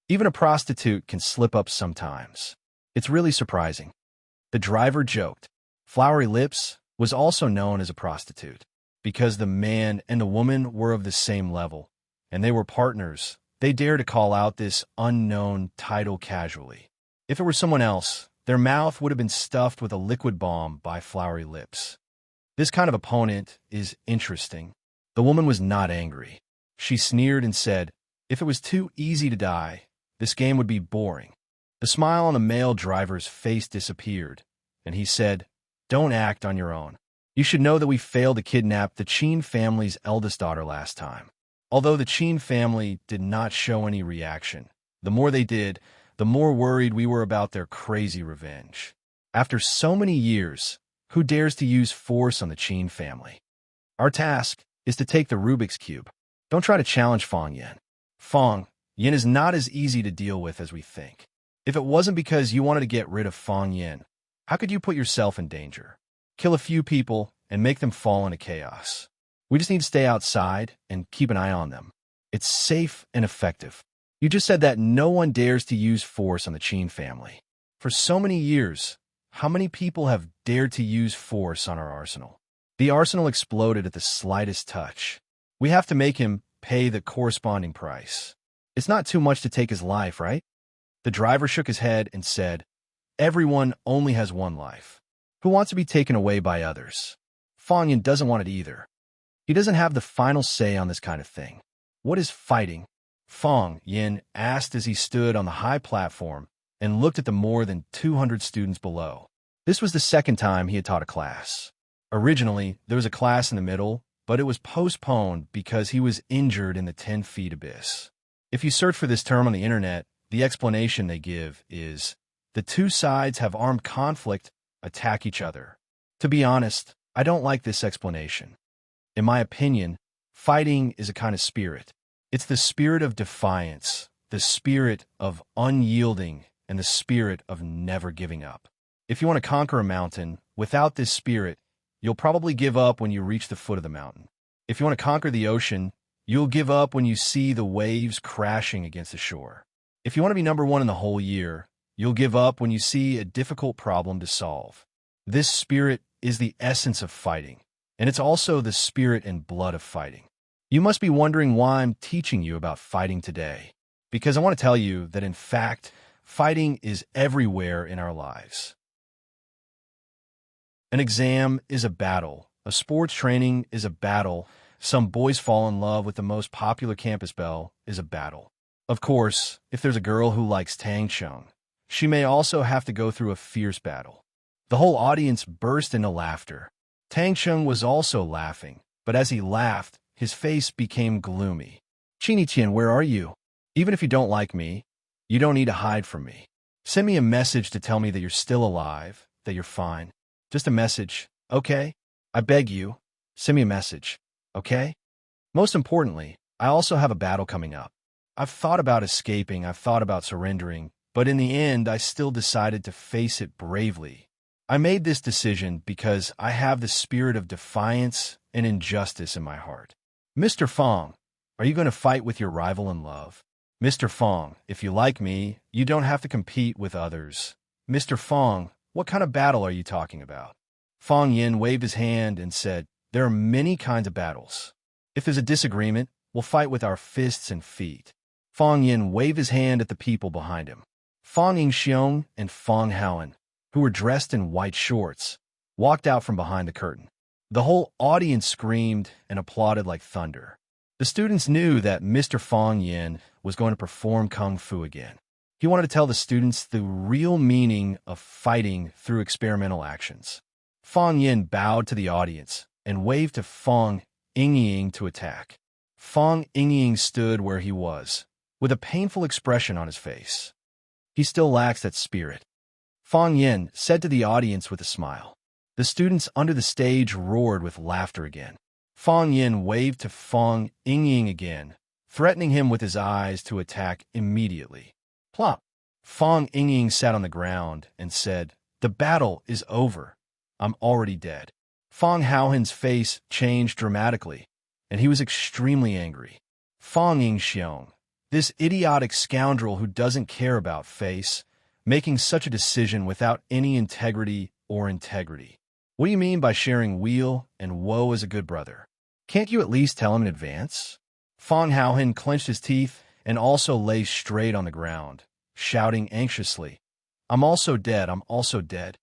Even a prostitute can slip up sometimes. It's really surprising. The driver joked. Flowery Lips was also known as a prostitute, because the man and the woman were of the same level, and they were partners. They dared to call out this unknown title casually. If it were someone else, their mouth would have been stuffed with a liquid bomb by Flowery Lips. This kind of opponent is interesting. The woman was not angry. She sneered and said, if it was too easy to die, this game would be boring. The smile on the male driver's face disappeared, and he said, don't act on your own. You should know that we failed to kidnap the Qin family's eldest daughter last time. Although the Qin family did not show any reaction, the more they did, the more worried we were about their crazy revenge. After so many years, who dares to use force on the Qin family? Our task is to take the Rubik's Cube. Don't try to challenge Fong Yin. Fong Yin is not as easy to deal with as we think. If it wasn't because you wanted to get rid of Fong Yin, how could you put yourself in danger? Kill a few people and make them fall into chaos. We just need to stay outside and keep an eye on them. It's safe and effective. You just said that no one dares to use force on the Qin family. For so many years, how many people have dared to use force on our arsenal? The arsenal exploded at the slightest touch. We have to make him pay the corresponding price. It's not too much to take his life, right? The driver shook his head and said, everyone only has one life. Who wants to be taken away by others? Fong Yin doesn't want it either. He doesn't have the final say on this kind of thing. What is fighting? Fong Yin asked as he stood on the high platform and looked at the more than 200 students below. This was the second time he had taught a class. Originally, there was a class in the middle, but it was postponed because he was injured in the 10 feet abyss. If you search for this term on the internet, the explanation they give is, the two sides have armed conflict, attack each other. To be honest, I don't like this explanation. In my opinion, fighting is a kind of spirit. It's the spirit of defiance, the spirit of unyielding, and the spirit of never giving up. If you want to conquer a mountain, without this spirit, you'll probably give up when you reach the foot of the mountain. If you want to conquer the ocean, you'll give up when you see the waves crashing against the shore. If you want to be number one in the whole year, you'll give up when you see a difficult problem to solve. This spirit is the essence of fighting, and it's also the spirit and blood of fighting. You must be wondering why I'm teaching you about fighting today, because I want to tell you that, in fact, fighting is everywhere in our lives. An exam is a battle. A sports training is a battle. some boys fall in love with the most popular campus belle is a battle. Of course, if there's a girl who likes Tang Chung, she may also have to go through a fierce battle. The whole audience burst into laughter. Tang Chung was also laughing, but as he laughed, his face became gloomy. Chini-chan, where are you? Even if you don't like me, you don't need to hide from me. Send me a message to tell me that you're still alive, that you're fine. Just a message, okay? I beg you, send me a message, okay? Most importantly, I also have a battle coming up. I've thought about escaping, I've thought about surrendering, but in the end, I still decided to face it bravely. I made this decision because I have the spirit of defiance and injustice in my heart. Mr. Fong, are you going to fight with your rival in love? Mr. Fong, if you like me, you don't have to compete with others. Mr. Fong, what kind of battle are you talking about? Fong Yin waved his hand and said, there are many kinds of battles. If there's a disagreement, we'll fight with our fists and feet. Fong Yin waved his hand at the people behind him. Fong Yingxiong and Fong Haoan, who were dressed in white shorts, walked out from behind the curtain. The whole audience screamed and applauded like thunder. The students knew that Mr. Fong Yin was going to perform Kung Fu again. He wanted to tell the students the real meaning of fighting through experimental actions. Fong Yin bowed to the audience and waved to Fong Yingying to attack. Fong Yingying stood where he was, with a painful expression on his face. He still lacks that spirit. Fong Yin said to the audience with a smile. The students under the stage roared with laughter again. Fong Yin waved to Fong Yingying again, threatening him with his eyes to attack immediately. Plop! Fong Yingying sat on the ground and said, the battle is over. I'm already dead. Fong Haohan's face changed dramatically, and he was extremely angry. Fong Yingxiong, this idiotic scoundrel who doesn't care about face, making such a decision without any integrity or integrity. What do you mean by sharing weal and woe as a good brother? Can't you at least tell him in advance? Fong Haohan clenched his teeth and also lay straight on the ground, shouting anxiously, I'm also dead, I'm also dead.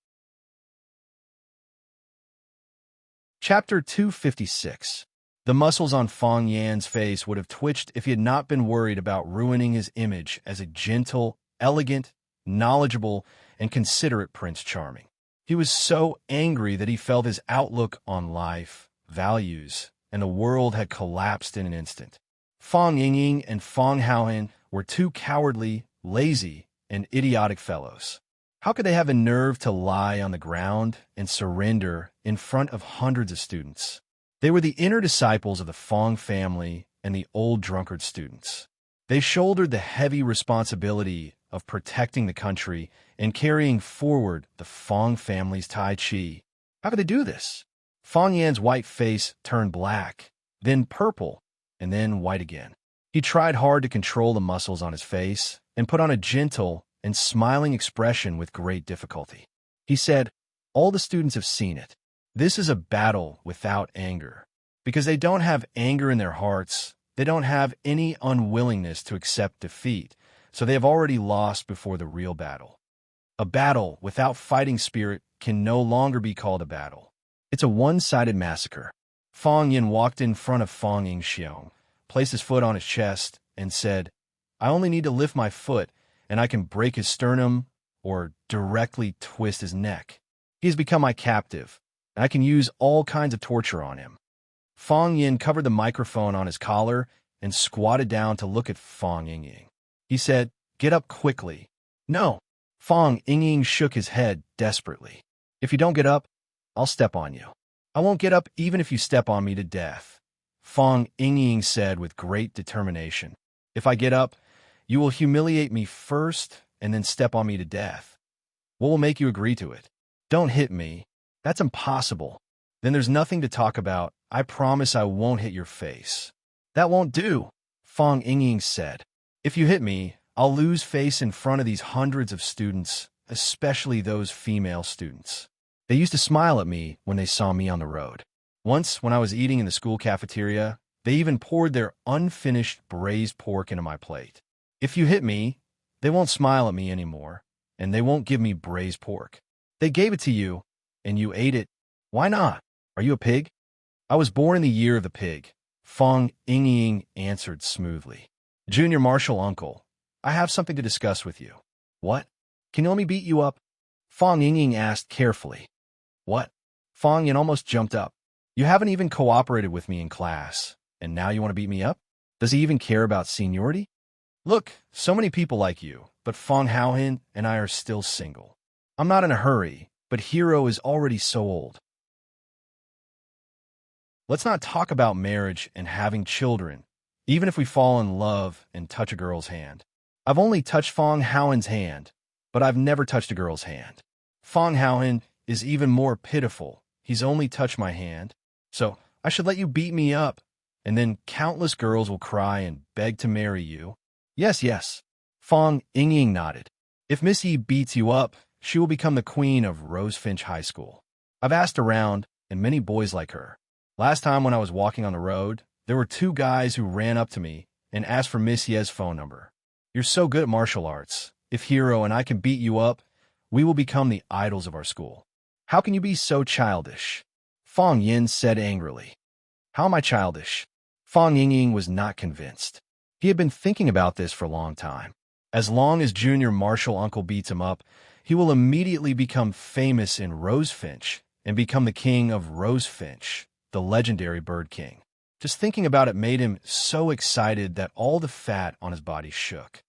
Chapter 256. The muscles on Fong Yan's face would have twitched if he had not been worried about ruining his image as a gentle, elegant, knowledgeable, and considerate Prince Charming. He was so angry that he felt his outlook on life, values, and the world had collapsed in an instant. Fong Yingying and Fong Haohan were two cowardly, lazy, and idiotic fellows. How could they have the nerve to lie on the ground and surrender in front of hundreds of students? They were the inner disciples of the Fong family and the old drunkard students. They shouldered the heavy responsibility of protecting the country and carrying forward the Fong family's Tai Chi. How could they do this? Fong Yan's white face turned black, then purple, and then white again. He tried hard to control the muscles on his face and put on a gentle and smiling expression with great difficulty. He said, all the students have seen it. This is a battle without anger. Because they don't have anger in their hearts, they don't have any unwillingness to accept defeat, so they have already lost before the real battle. A battle without fighting spirit can no longer be called a battle. It's a one-sided massacre. Fong Yin walked in front of Fong Yingxiong, placed his foot on his chest, and said, I only need to lift my foot, and I can break his sternum or directly twist his neck. He has become my captive, and I can use all kinds of torture on him. Fong Yin covered the microphone on his collar and squatted down to look at Fong Yingying. He said, get up quickly. No. Fong Yingying shook his head desperately. If you don't get up, I'll step on you. I won't get up even if you step on me to death. Fong Yingying said with great determination. If I get up, you will humiliate me first and then step on me to death. What will make you agree to it? Don't hit me. That's impossible. Then there's nothing to talk about. I promise I won't hit your face. That won't do, Fong Yingying said. If you hit me, I'll lose face in front of these hundreds of students, especially those female students. They used to smile at me when they saw me on the road. Once, when I was eating in the school cafeteria, they even poured their unfinished braised pork into my plate. If you hit me, they won't smile at me anymore, and they won't give me braised pork. They gave it to you, and you ate it. Why not? Are you a pig? I was born in the year of the pig. Fong Ying answered smoothly. Junior Marshal Uncle, I have something to discuss with you. What? Can you let me beat you up? Fong Ying asked carefully. What? Fong Yin almost jumped up. You haven't even cooperated with me in class, and now you want to beat me up? Does he even care about seniority? Look, so many people like you, but Fong Haohin and I are still single. I'm not in a hurry, but Hero is already so old. Let's not talk about marriage and having children, even if we fall in love and touch a girl's hand. I've only touched Fong Haohin's hand, but I've never touched a girl's hand. Fong Haohin is even more pitiful. He's only touched my hand, so I should let you beat me up, and then countless girls will cry and beg to marry you. Yes, yes. Fong Ying nodded. If Miss Yi beats you up, she will become the queen of Rosefinch High School. I've asked around, and many boys like her. Last time when I was walking on the road, there were 2 guys who ran up to me and asked for Miss Ye's phone number. You're so good at martial arts. If Hero and I can beat you up, we will become the idols of our school. How can you be so childish? Fong Yin said angrily. How am I childish? Fong Ying was not convinced. He had been thinking about this for a long time. As long as Junior Marshal Uncle beats him up, he will immediately become famous in Rosefinch and become the king of Rosefinch, the legendary bird king. Just thinking about it made him so excited that all the fat on his body shook.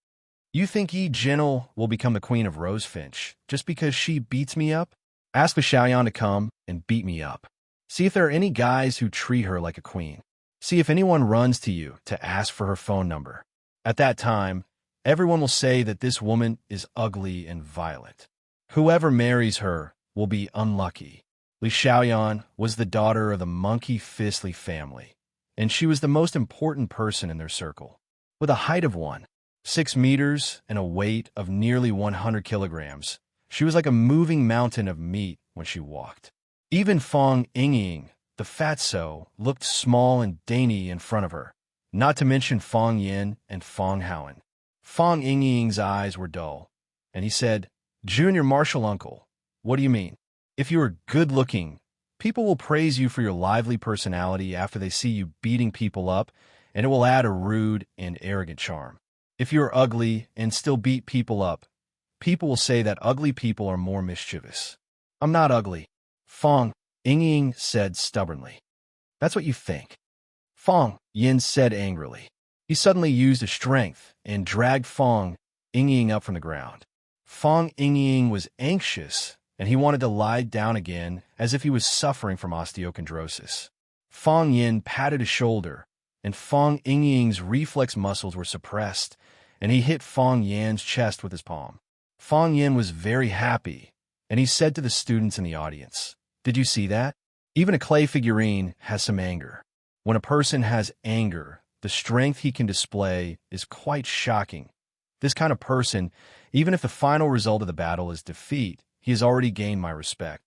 You think Yi Jinul will become the queen of Rosefinch just because she beats me up? Ask the Xiaoyan to come and beat me up. See if there are any guys who treat her like a queen. See if anyone runs to you to ask for her phone number. At that time, everyone will say that this woman is ugly and violent. Whoever marries her will be unlucky. Li Xiaoyan was the daughter of the Monkey Fistly family, and she was the most important person in their circle. With a height of 6 meters and a weight of nearly 100 kilograms, she was like a moving mountain of meat when she walked. Even Fong Ying, the fatso, looked small and dainty in front of her, not to mention Fong Yin and Fong Haohin. Fong Ying's eyes were dull, and he said, Junior Marshal Uncle, what do you mean? If you are good-looking, people will praise you for your lively personality after they see you beating people up, and it will add a rude and arrogant charm. If you are ugly and still beat people up, people will say that ugly people are more mischievous. I'm not ugly, Fong Ying said stubbornly. That's what you think. Fong Yin said angrily. He suddenly used his strength and dragged Fong Ying up from the ground. Fong Ying was anxious, and he wanted to lie down again as if he was suffering from osteochondrosis. Fong Yin patted his shoulder, and Fong Ying's reflex muscles were suppressed, and he hit Fong Yan's chest with his palm. Fong Yin was very happy, and he said to the students in the audience, Did you see that? Even a clay figurine has some anger. When a person has anger, the strength he can display is quite shocking. This kind of person, even if the final result of the battle is defeat, he has already gained my respect.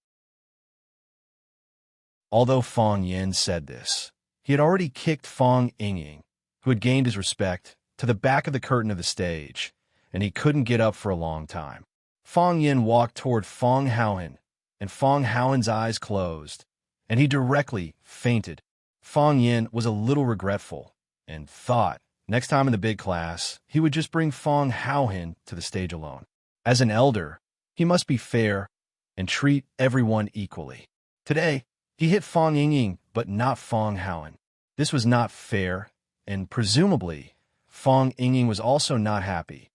Although Fong Yin said this, he had already kicked Fong Ying, who had gained his respect, to the back of the curtain of the stage, and he couldn't get up for a long time. Fong Yin walked toward Fong Haohin, and Fong Haohin's eyes closed, and he directly fainted. Fong Yin was a little regretful, and thought, next time in the big class, he would just bring Fong Haohin to the stage alone. As an elder, he must be fair and treat everyone equally. Today, he hit Fong Ying, but not Fong Haohin. This was not fair, and presumably, Fong Ying was also not happy.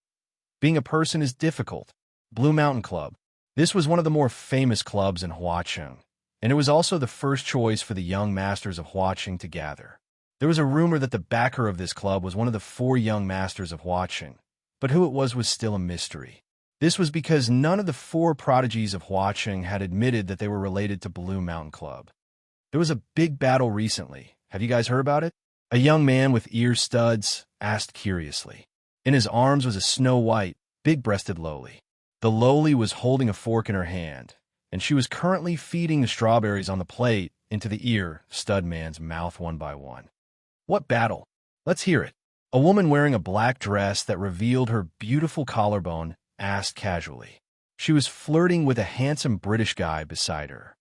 Being a person is difficult. Blue Mountain Club. This was one of the more famous clubs in Huacheng, and it was also the first choice for the young masters of Huacheng to gather. There was a rumor that the backer of this club was one of the 4 young masters of Huacheng, but who it was still a mystery. This was because none of the 4 prodigies of Huacheng had admitted that they were related to Blue Mountain Club. There was a big battle recently. Have you guys heard about it? A young man with ear studs asked curiously. In his arms was a snow-white, big-breasted lowly. The lowly was holding a fork in her hand, and she was currently feeding the strawberries on the plate into the ear stud man's mouth one by one. What battle? Let's hear it. A woman wearing a black dress that revealed her beautiful collarbone asked casually. She was flirting with a handsome British guy beside her.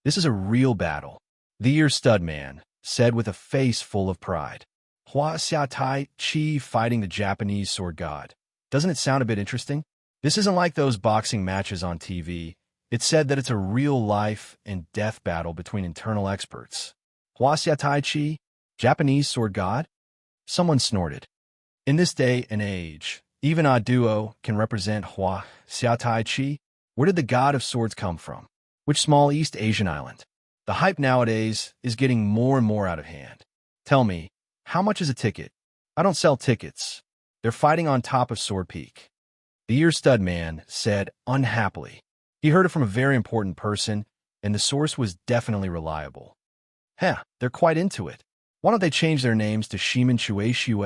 This is a real battle. The ear stud man, said with a face full of pride. Hua Xia Tai Chi fighting the Japanese sword god. Doesn't it sound a bit interesting? This isn't like those boxing matches on TV. It said that it's a real life and death battle between internal experts. Hua Xia Tai Chi? Japanese sword god? Someone snorted. In this day and age, even a duo can represent Hua Xia Tai Chi. Where did the god of swords come from? Which small East Asian island? The hype nowadays is getting more and more out of hand. Tell me, how much is a ticket? I don't sell tickets. They're fighting on top of Sword Peak. The ear stud man said unhappily. He heard it from a very important person, and the source was definitely reliable. They're quite into it. Why don't they change their names to Shimin Chue Shue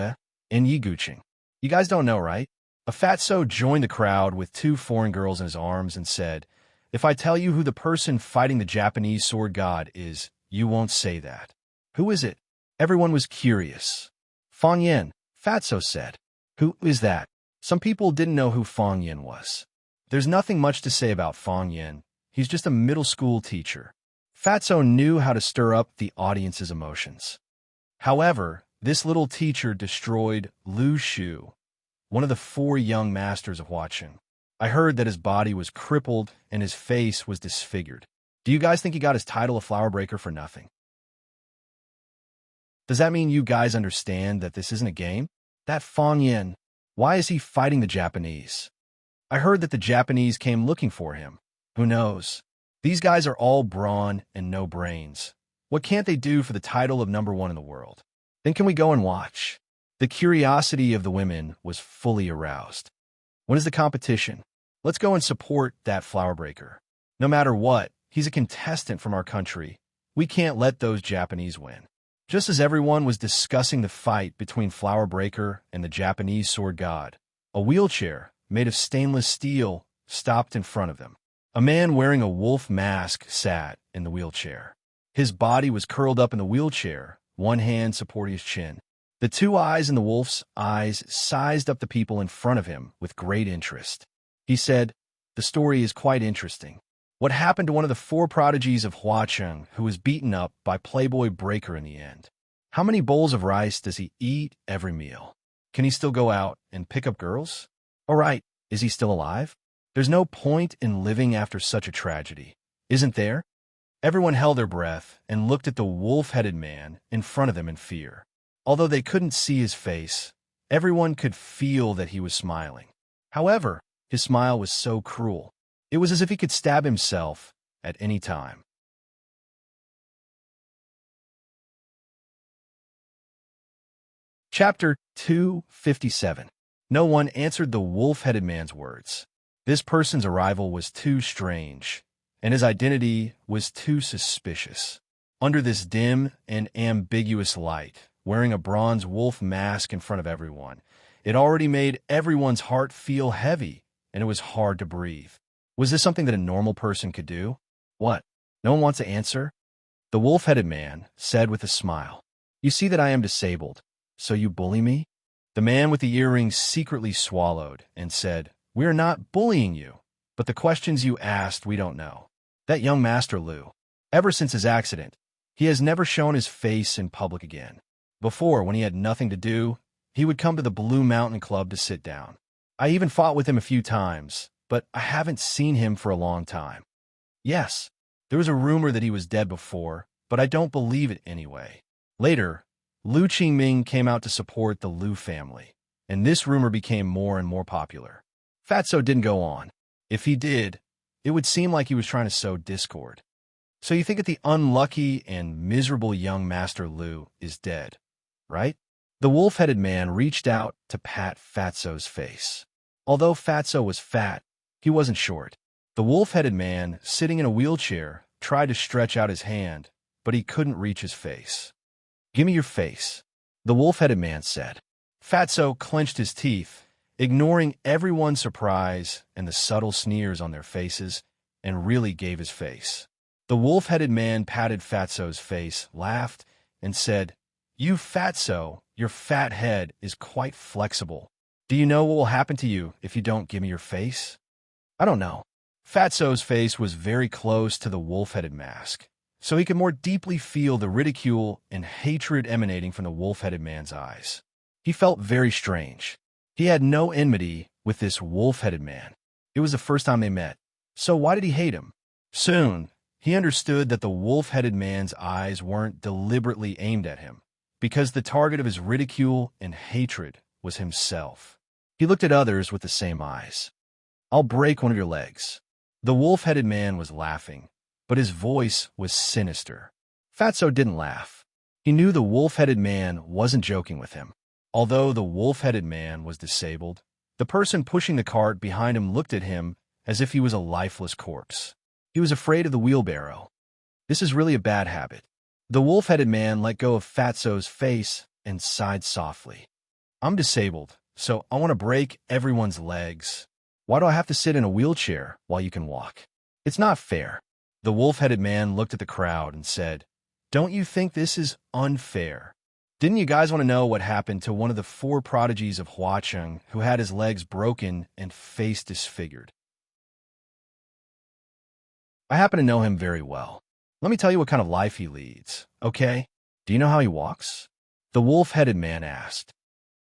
and Yiguching? You guys don't know, right? A fatso joined the crowd with two foreign girls in his arms and said, if I tell you who the person fighting the Japanese sword god is, you won't say that. Who is it? Everyone was curious. Fang Yin, fatso said. Who is that? Some people didn't know who Fang Yin was. There's nothing much to say about Fang Yin. He's just a middle school teacher. Fatso knew how to stir up the audience's emotions. However, this little teacher destroyed Lu Shu, one of the 4 young masters of Huaqing. I heard that his body was crippled and his face was disfigured. Do you guys think he got his title of flower breaker for nothing? Does that mean you guys understand that this isn't a game? That Fang Yin, why is he fighting the Japanese? I heard that the Japanese came looking for him. Who knows? These guys are all brawn and no brains. What can't they do for the title of #1 in the world? Then can we go and watch? The curiosity of the women was fully aroused. When is the competition? Let's go and support that flower breaker. No matter what, he's a contestant from our country. We can't let those Japanese win. Just as everyone was discussing the fight between Flower Breaker and the Japanese sword god, a wheelchair made of stainless steel stopped in front of them. A man wearing a wolf mask sat in the wheelchair. His body was curled up in the wheelchair, one hand supporting his chin. The 2 eyes in the wolf's eyes sized up the people in front of him with great interest. He said, the story is quite interesting. What happened to one of the 4 prodigies of Huaqing who was beaten up by Playboy Breaker in the end? How many bowls of rice does he eat every meal? Can he still go out and pick up girls? All right, is he still alive? There's no point in living after such a tragedy, isn't there? Everyone held their breath and looked at the wolf-headed man in front of them in fear. Although they couldn't see his face, everyone could feel that he was smiling. However, his smile was so cruel. It was as if he could stab himself at any time. Chapter 257. No one answered the wolf-headed man's words. This person's arrival was too strange, and his identity was too suspicious. Under this dim and ambiguous light, wearing a bronze wolf mask in front of everyone, it already made everyone's heart feel heavy, and it was hard to breathe. Was this something that a normal person could do? What? No one wants to answer? The wolf-headed man said with a smile, you see that I am disabled, so you bully me? The man with the earrings secretly swallowed and said, we are not bullying you, but the questions you asked we don't know. That young Master Lu, ever since his accident, he has never shown his face in public again. Before, when he had nothing to do, he would come to the Blue Mountain Club to sit down. I even fought with him a few times, but I haven't seen him for a long time. Yes, there was a rumor that he was dead before, but I don't believe it anyway. Later, Lu Qingming came out to support the Lu family, and this rumor became more and more popular. Fatso didn't go on. If he did, it would seem like he was trying to sow discord. So you think that the unlucky and miserable young Master Lu is dead, right? The wolf-headed man reached out to pat Fatso's face. Although Fatso was fat, he wasn't short. The wolf-headed man, sitting in a wheelchair, tried to stretch out his hand, but he couldn't reach his face. Give me your face, the wolf-headed man said. Fatso clenched his teeth, ignoring everyone's surprise and the subtle sneers on their faces, and really gave his face. The wolf-headed man patted Fatso's face, laughed, and said, you Fatso, your fat head is quite flexible. Do you know what will happen to you if you don't give me your face? I don't know. Fatso's face was very close to the wolf-headed mask, so he could more deeply feel the ridicule and hatred emanating from the wolf-headed man's eyes. He felt very strange. He had no enmity with this wolf-headed man. It was the first time they met. So why did he hate him? Soon, he understood that the wolf-headed man's eyes weren't deliberately aimed at him, because the target of his ridicule and hatred was himself. He looked at others with the same eyes. "I'll break one of your legs." The wolf-headed man was laughing, but his voice was sinister. Fatso didn't laugh. He knew the wolf-headed man wasn't joking with him. Although the wolf-headed man was disabled, the person pushing the cart behind him looked at him as if he was a lifeless corpse. He was afraid of the wheelbarrow. This is really a bad habit. The wolf-headed man let go of Fatso's face and sighed softly. "I'm disabled, so I want to break everyone's legs. Why do I have to sit in a wheelchair while you can walk? It's not fair." The wolf-headed man looked at the crowd and said, "Don't you think this is unfair? Didn't you guys want to know what happened to one of the 4 prodigies of Huacheng who had his legs broken and face disfigured? I happen to know him very well. Let me tell you what kind of life he leads, okay? Do you know how he walks?" The wolf-headed man asked.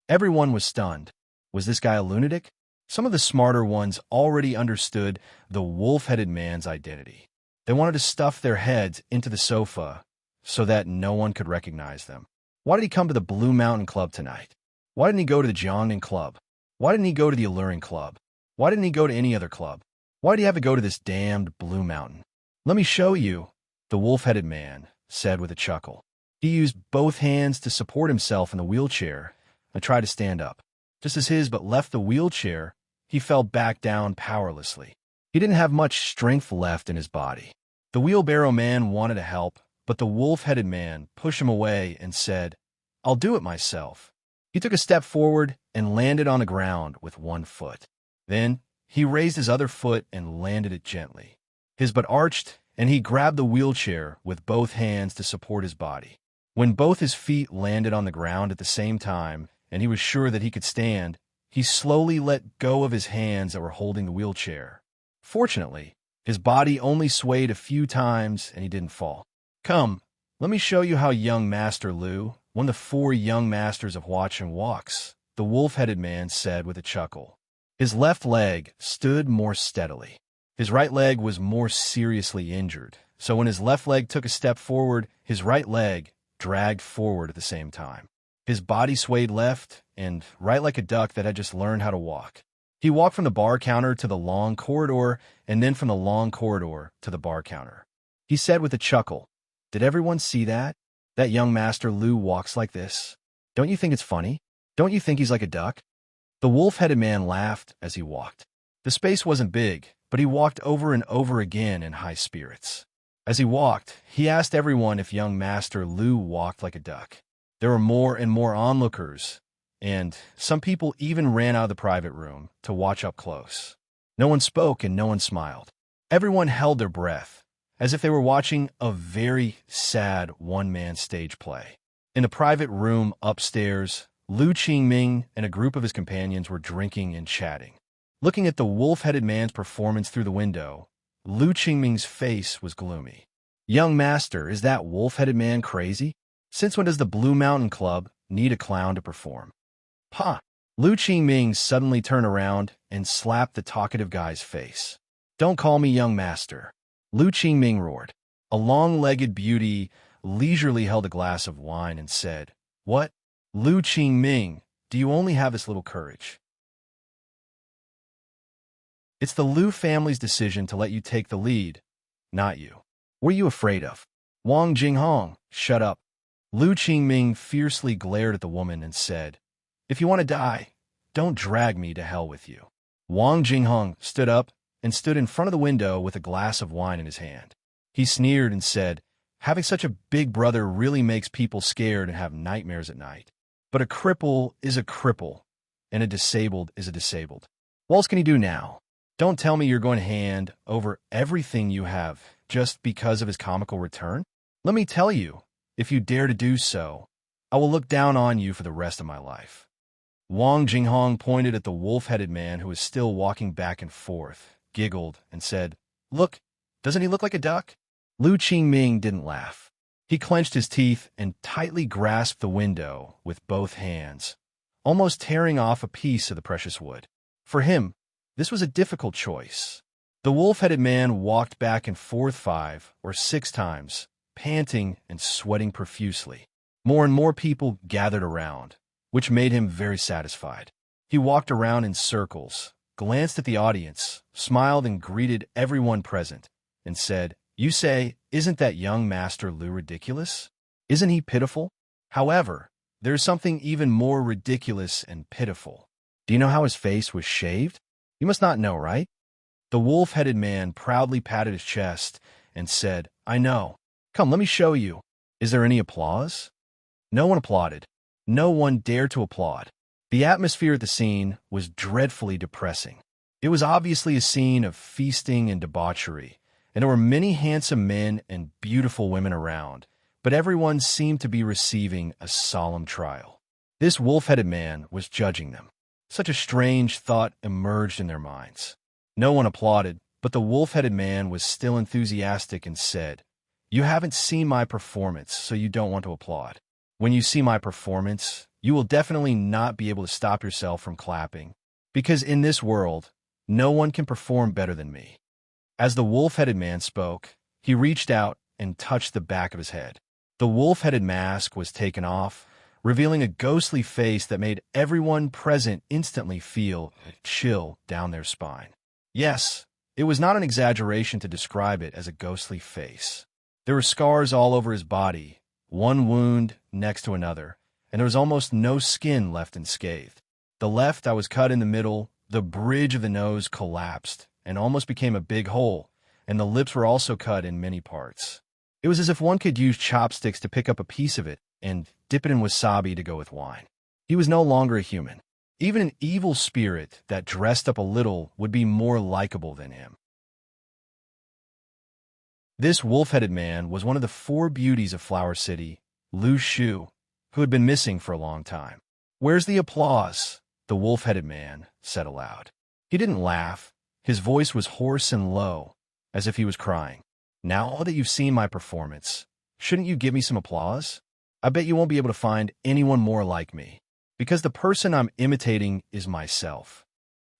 Everyone was stunned. Was this guy a lunatic? Some of the smarter ones already understood the wolf-headed man's identity. They wanted to stuff their heads into the sofa so that no one could recognize them. Why did he come to the Blue Mountain Club tonight? Why didn't he go to the Jiangnan Club? Why didn't he go to the Alluring Club? Why didn't he go to any other club? Why do you have to go to this damned Blue Mountain? "Let me show you," the wolf-headed man said with a chuckle. He used both hands to support himself in the wheelchair and tried to stand up. Just as his but left the wheelchair, he fell back down powerlessly. He didn't have much strength left in his body. The wheelbarrow man wanted to help, but the wolf-headed man pushed him away and said, "I'll do it myself." He took a step forward and landed on the ground with one foot. Then he raised his other foot and landed it gently. His butt arched, and he grabbed the wheelchair with both hands to support his body. When both his feet landed on the ground at the same time, and he was sure that he could stand, he slowly let go of his hands that were holding the wheelchair. Fortunately, his body only swayed a few times and he didn't fall. "Come, let me show you how young Master Lu, one of the 4 young masters of Huacheng, walks," the wolf-headed man said with a chuckle. His left leg stood more steadily. His right leg was more seriously injured, so when his left leg took a step forward, his right leg dragged forward at the same time. His body swayed left and right like a duck that had just learned how to walk. He walked from the bar counter to the long corridor, and then from the long corridor to the bar counter. He said with a chuckle, "Did everyone see that? That young Master Lu walks like this. Don't you think it's funny? Don't you think he's like a duck?" The wolf-headed man laughed as he walked. The space wasn't big, but he walked over and over again in high spirits. As he walked, he asked everyone if young Master Lu walked like a duck. There were more and more onlookers, and some people even ran out of the private room to watch up close. No one spoke and no one smiled. Everyone held their breath, as if they were watching a very sad one-man stage play. In the private room upstairs, Lu Qingming and a group of his companions were drinking and chatting. Looking at the wolf-headed man's performance through the window, Lu Qingming's face was gloomy. "Young master, is that wolf-headed man crazy? Since when does the Blue Mountain Club need a clown to perform?" "Pa!" Lu Qingming suddenly turned around and slapped the talkative guy's face. "Don't call me young master," Lu Qingming roared. A long-legged beauty leisurely held a glass of wine and said, "What? Lu Qingming, do you only have this little courage? It's the Lu family's decision to let you take the lead, not you. What are you afraid of?" "Wang Jinghong, shut up." Lu Qingming fiercely glared at the woman and said, "If you want to die, don't drag me to hell with you." Wang Jinghong stood up and stood in front of the window with a glass of wine in his hand. He sneered and said, "Having such a big brother really makes people scared and have nightmares at night. But a cripple is a cripple, and a disabled is a disabled. What else can he do now? Don't tell me you're going to hand over everything you have just because of his comical return. Let me tell you, if you dare to do so, I will look down on you for the rest of my life." Wang Jinghong pointed at the wolf-headed man who was still walking back and forth, giggled, and said, "Look, doesn't he look like a duck?" Lu Qingming didn't laugh. He clenched his teeth and tightly grasped the window with both hands, almost tearing off a piece of the precious wood. For him, this was a difficult choice. The wolf-headed man walked back and forth 5 or 6 times, panting and sweating profusely. More and more people gathered around, which made him very satisfied. He walked around in circles, glanced at the audience, smiled and greeted everyone present, and said, "You say, isn't that young Master Lu ridiculous? Isn't he pitiful? However, there's something even more ridiculous and pitiful. Do you know how his face was shaved? You must not know, right?" The wolf-headed man proudly patted his chest and said, "I know. Come, let me show you." Is there any applause? No one applauded. No one dared to applaud. The atmosphere at the scene was dreadfully depressing. It was obviously a scene of feasting and debauchery, and there were many handsome men and beautiful women around, but everyone seemed to be receiving a solemn trial. This wolf-headed man was judging them. Such a strange thought emerged in their minds. No one applauded, but the wolf-headed man was still enthusiastic and said, "You haven't seen my performance, so you don't want to applaud. When you see my performance, you will definitely not be able to stop yourself from clapping, because in this world, no one can perform better than me." As the wolf-headed man spoke, he reached out and touched the back of his head. The wolf-headed mask was taken off, revealing a ghostly face that made everyone present instantly feel a chill down their spine. Yes, it was not an exaggeration to describe it as a ghostly face. There were scars all over his body, one wound next to another, and there was almost no skin left unscathed. The left eye was cut in the middle, the bridge of the nose collapsed and almost became a big hole, and the lips were also cut in many parts. It was as if one could use chopsticks to pick up a piece of it and dip it in wasabi to go with wine. He was no longer a human. Even an evil spirit that dressed up a little would be more likable than him. This wolf-headed man was one of the 4 beauties of Flower City, Lu Shu, who had been missing for a long time. "Where's the applause?" the wolf-headed man said aloud. He didn't laugh. His voice was hoarse and low, as if he was crying. "Now that you've seen my performance, shouldn't you give me some applause? I bet you won't be able to find anyone more like me, because the person I'm imitating is myself."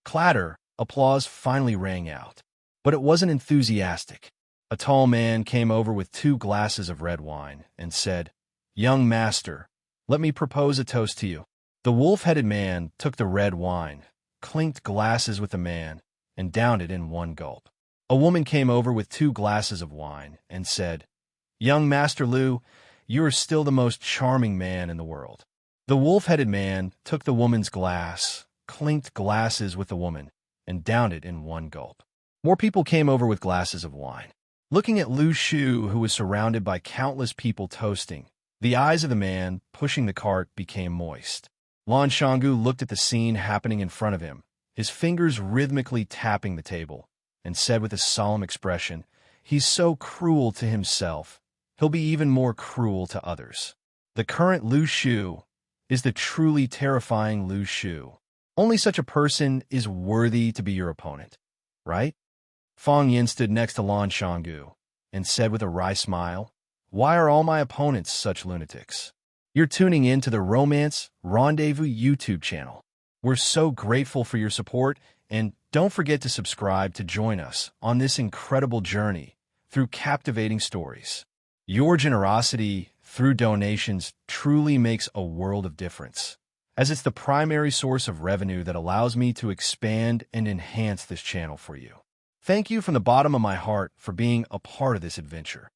Clatter, applause finally rang out, but it wasn't enthusiastic. A tall man came over with 2 glasses of red wine and said, "Young master, let me propose a toast to you." The wolf-headed man took the red wine, clinked glasses with the man, and downed it in one gulp. A woman came over with 2 glasses of wine and said, "Young Master Lu, you are still the most charming man in the world." The wolf-headed man took the woman's glass, clinked glasses with the woman, and downed it in one gulp. More people came over with glasses of wine. Looking at Lu Shu, who was surrounded by countless people toasting, the eyes of the man pushing the cart became moist. Lan Shanggu looked at the scene happening in front of him, his fingers rhythmically tapping the table, and said with a solemn expression, "He's so cruel to himself, he'll be even more cruel to others." The current Lu Shu is the truly terrifying Lu Shu. Only such a person is worthy to be your opponent, right? Fang Yin stood next to Lan Shanggu and said with a wry smile, "Why are all my opponents such lunatics?" You're tuning in to the Romance Rendezvous YouTube channel. We're so grateful for your support, and don't forget to subscribe to join us on this incredible journey through captivating stories. Your generosity through donations truly makes a world of difference, as it's the primary source of revenue that allows me to expand and enhance this channel for you. Thank you from the bottom of my heart for being a part of this adventure.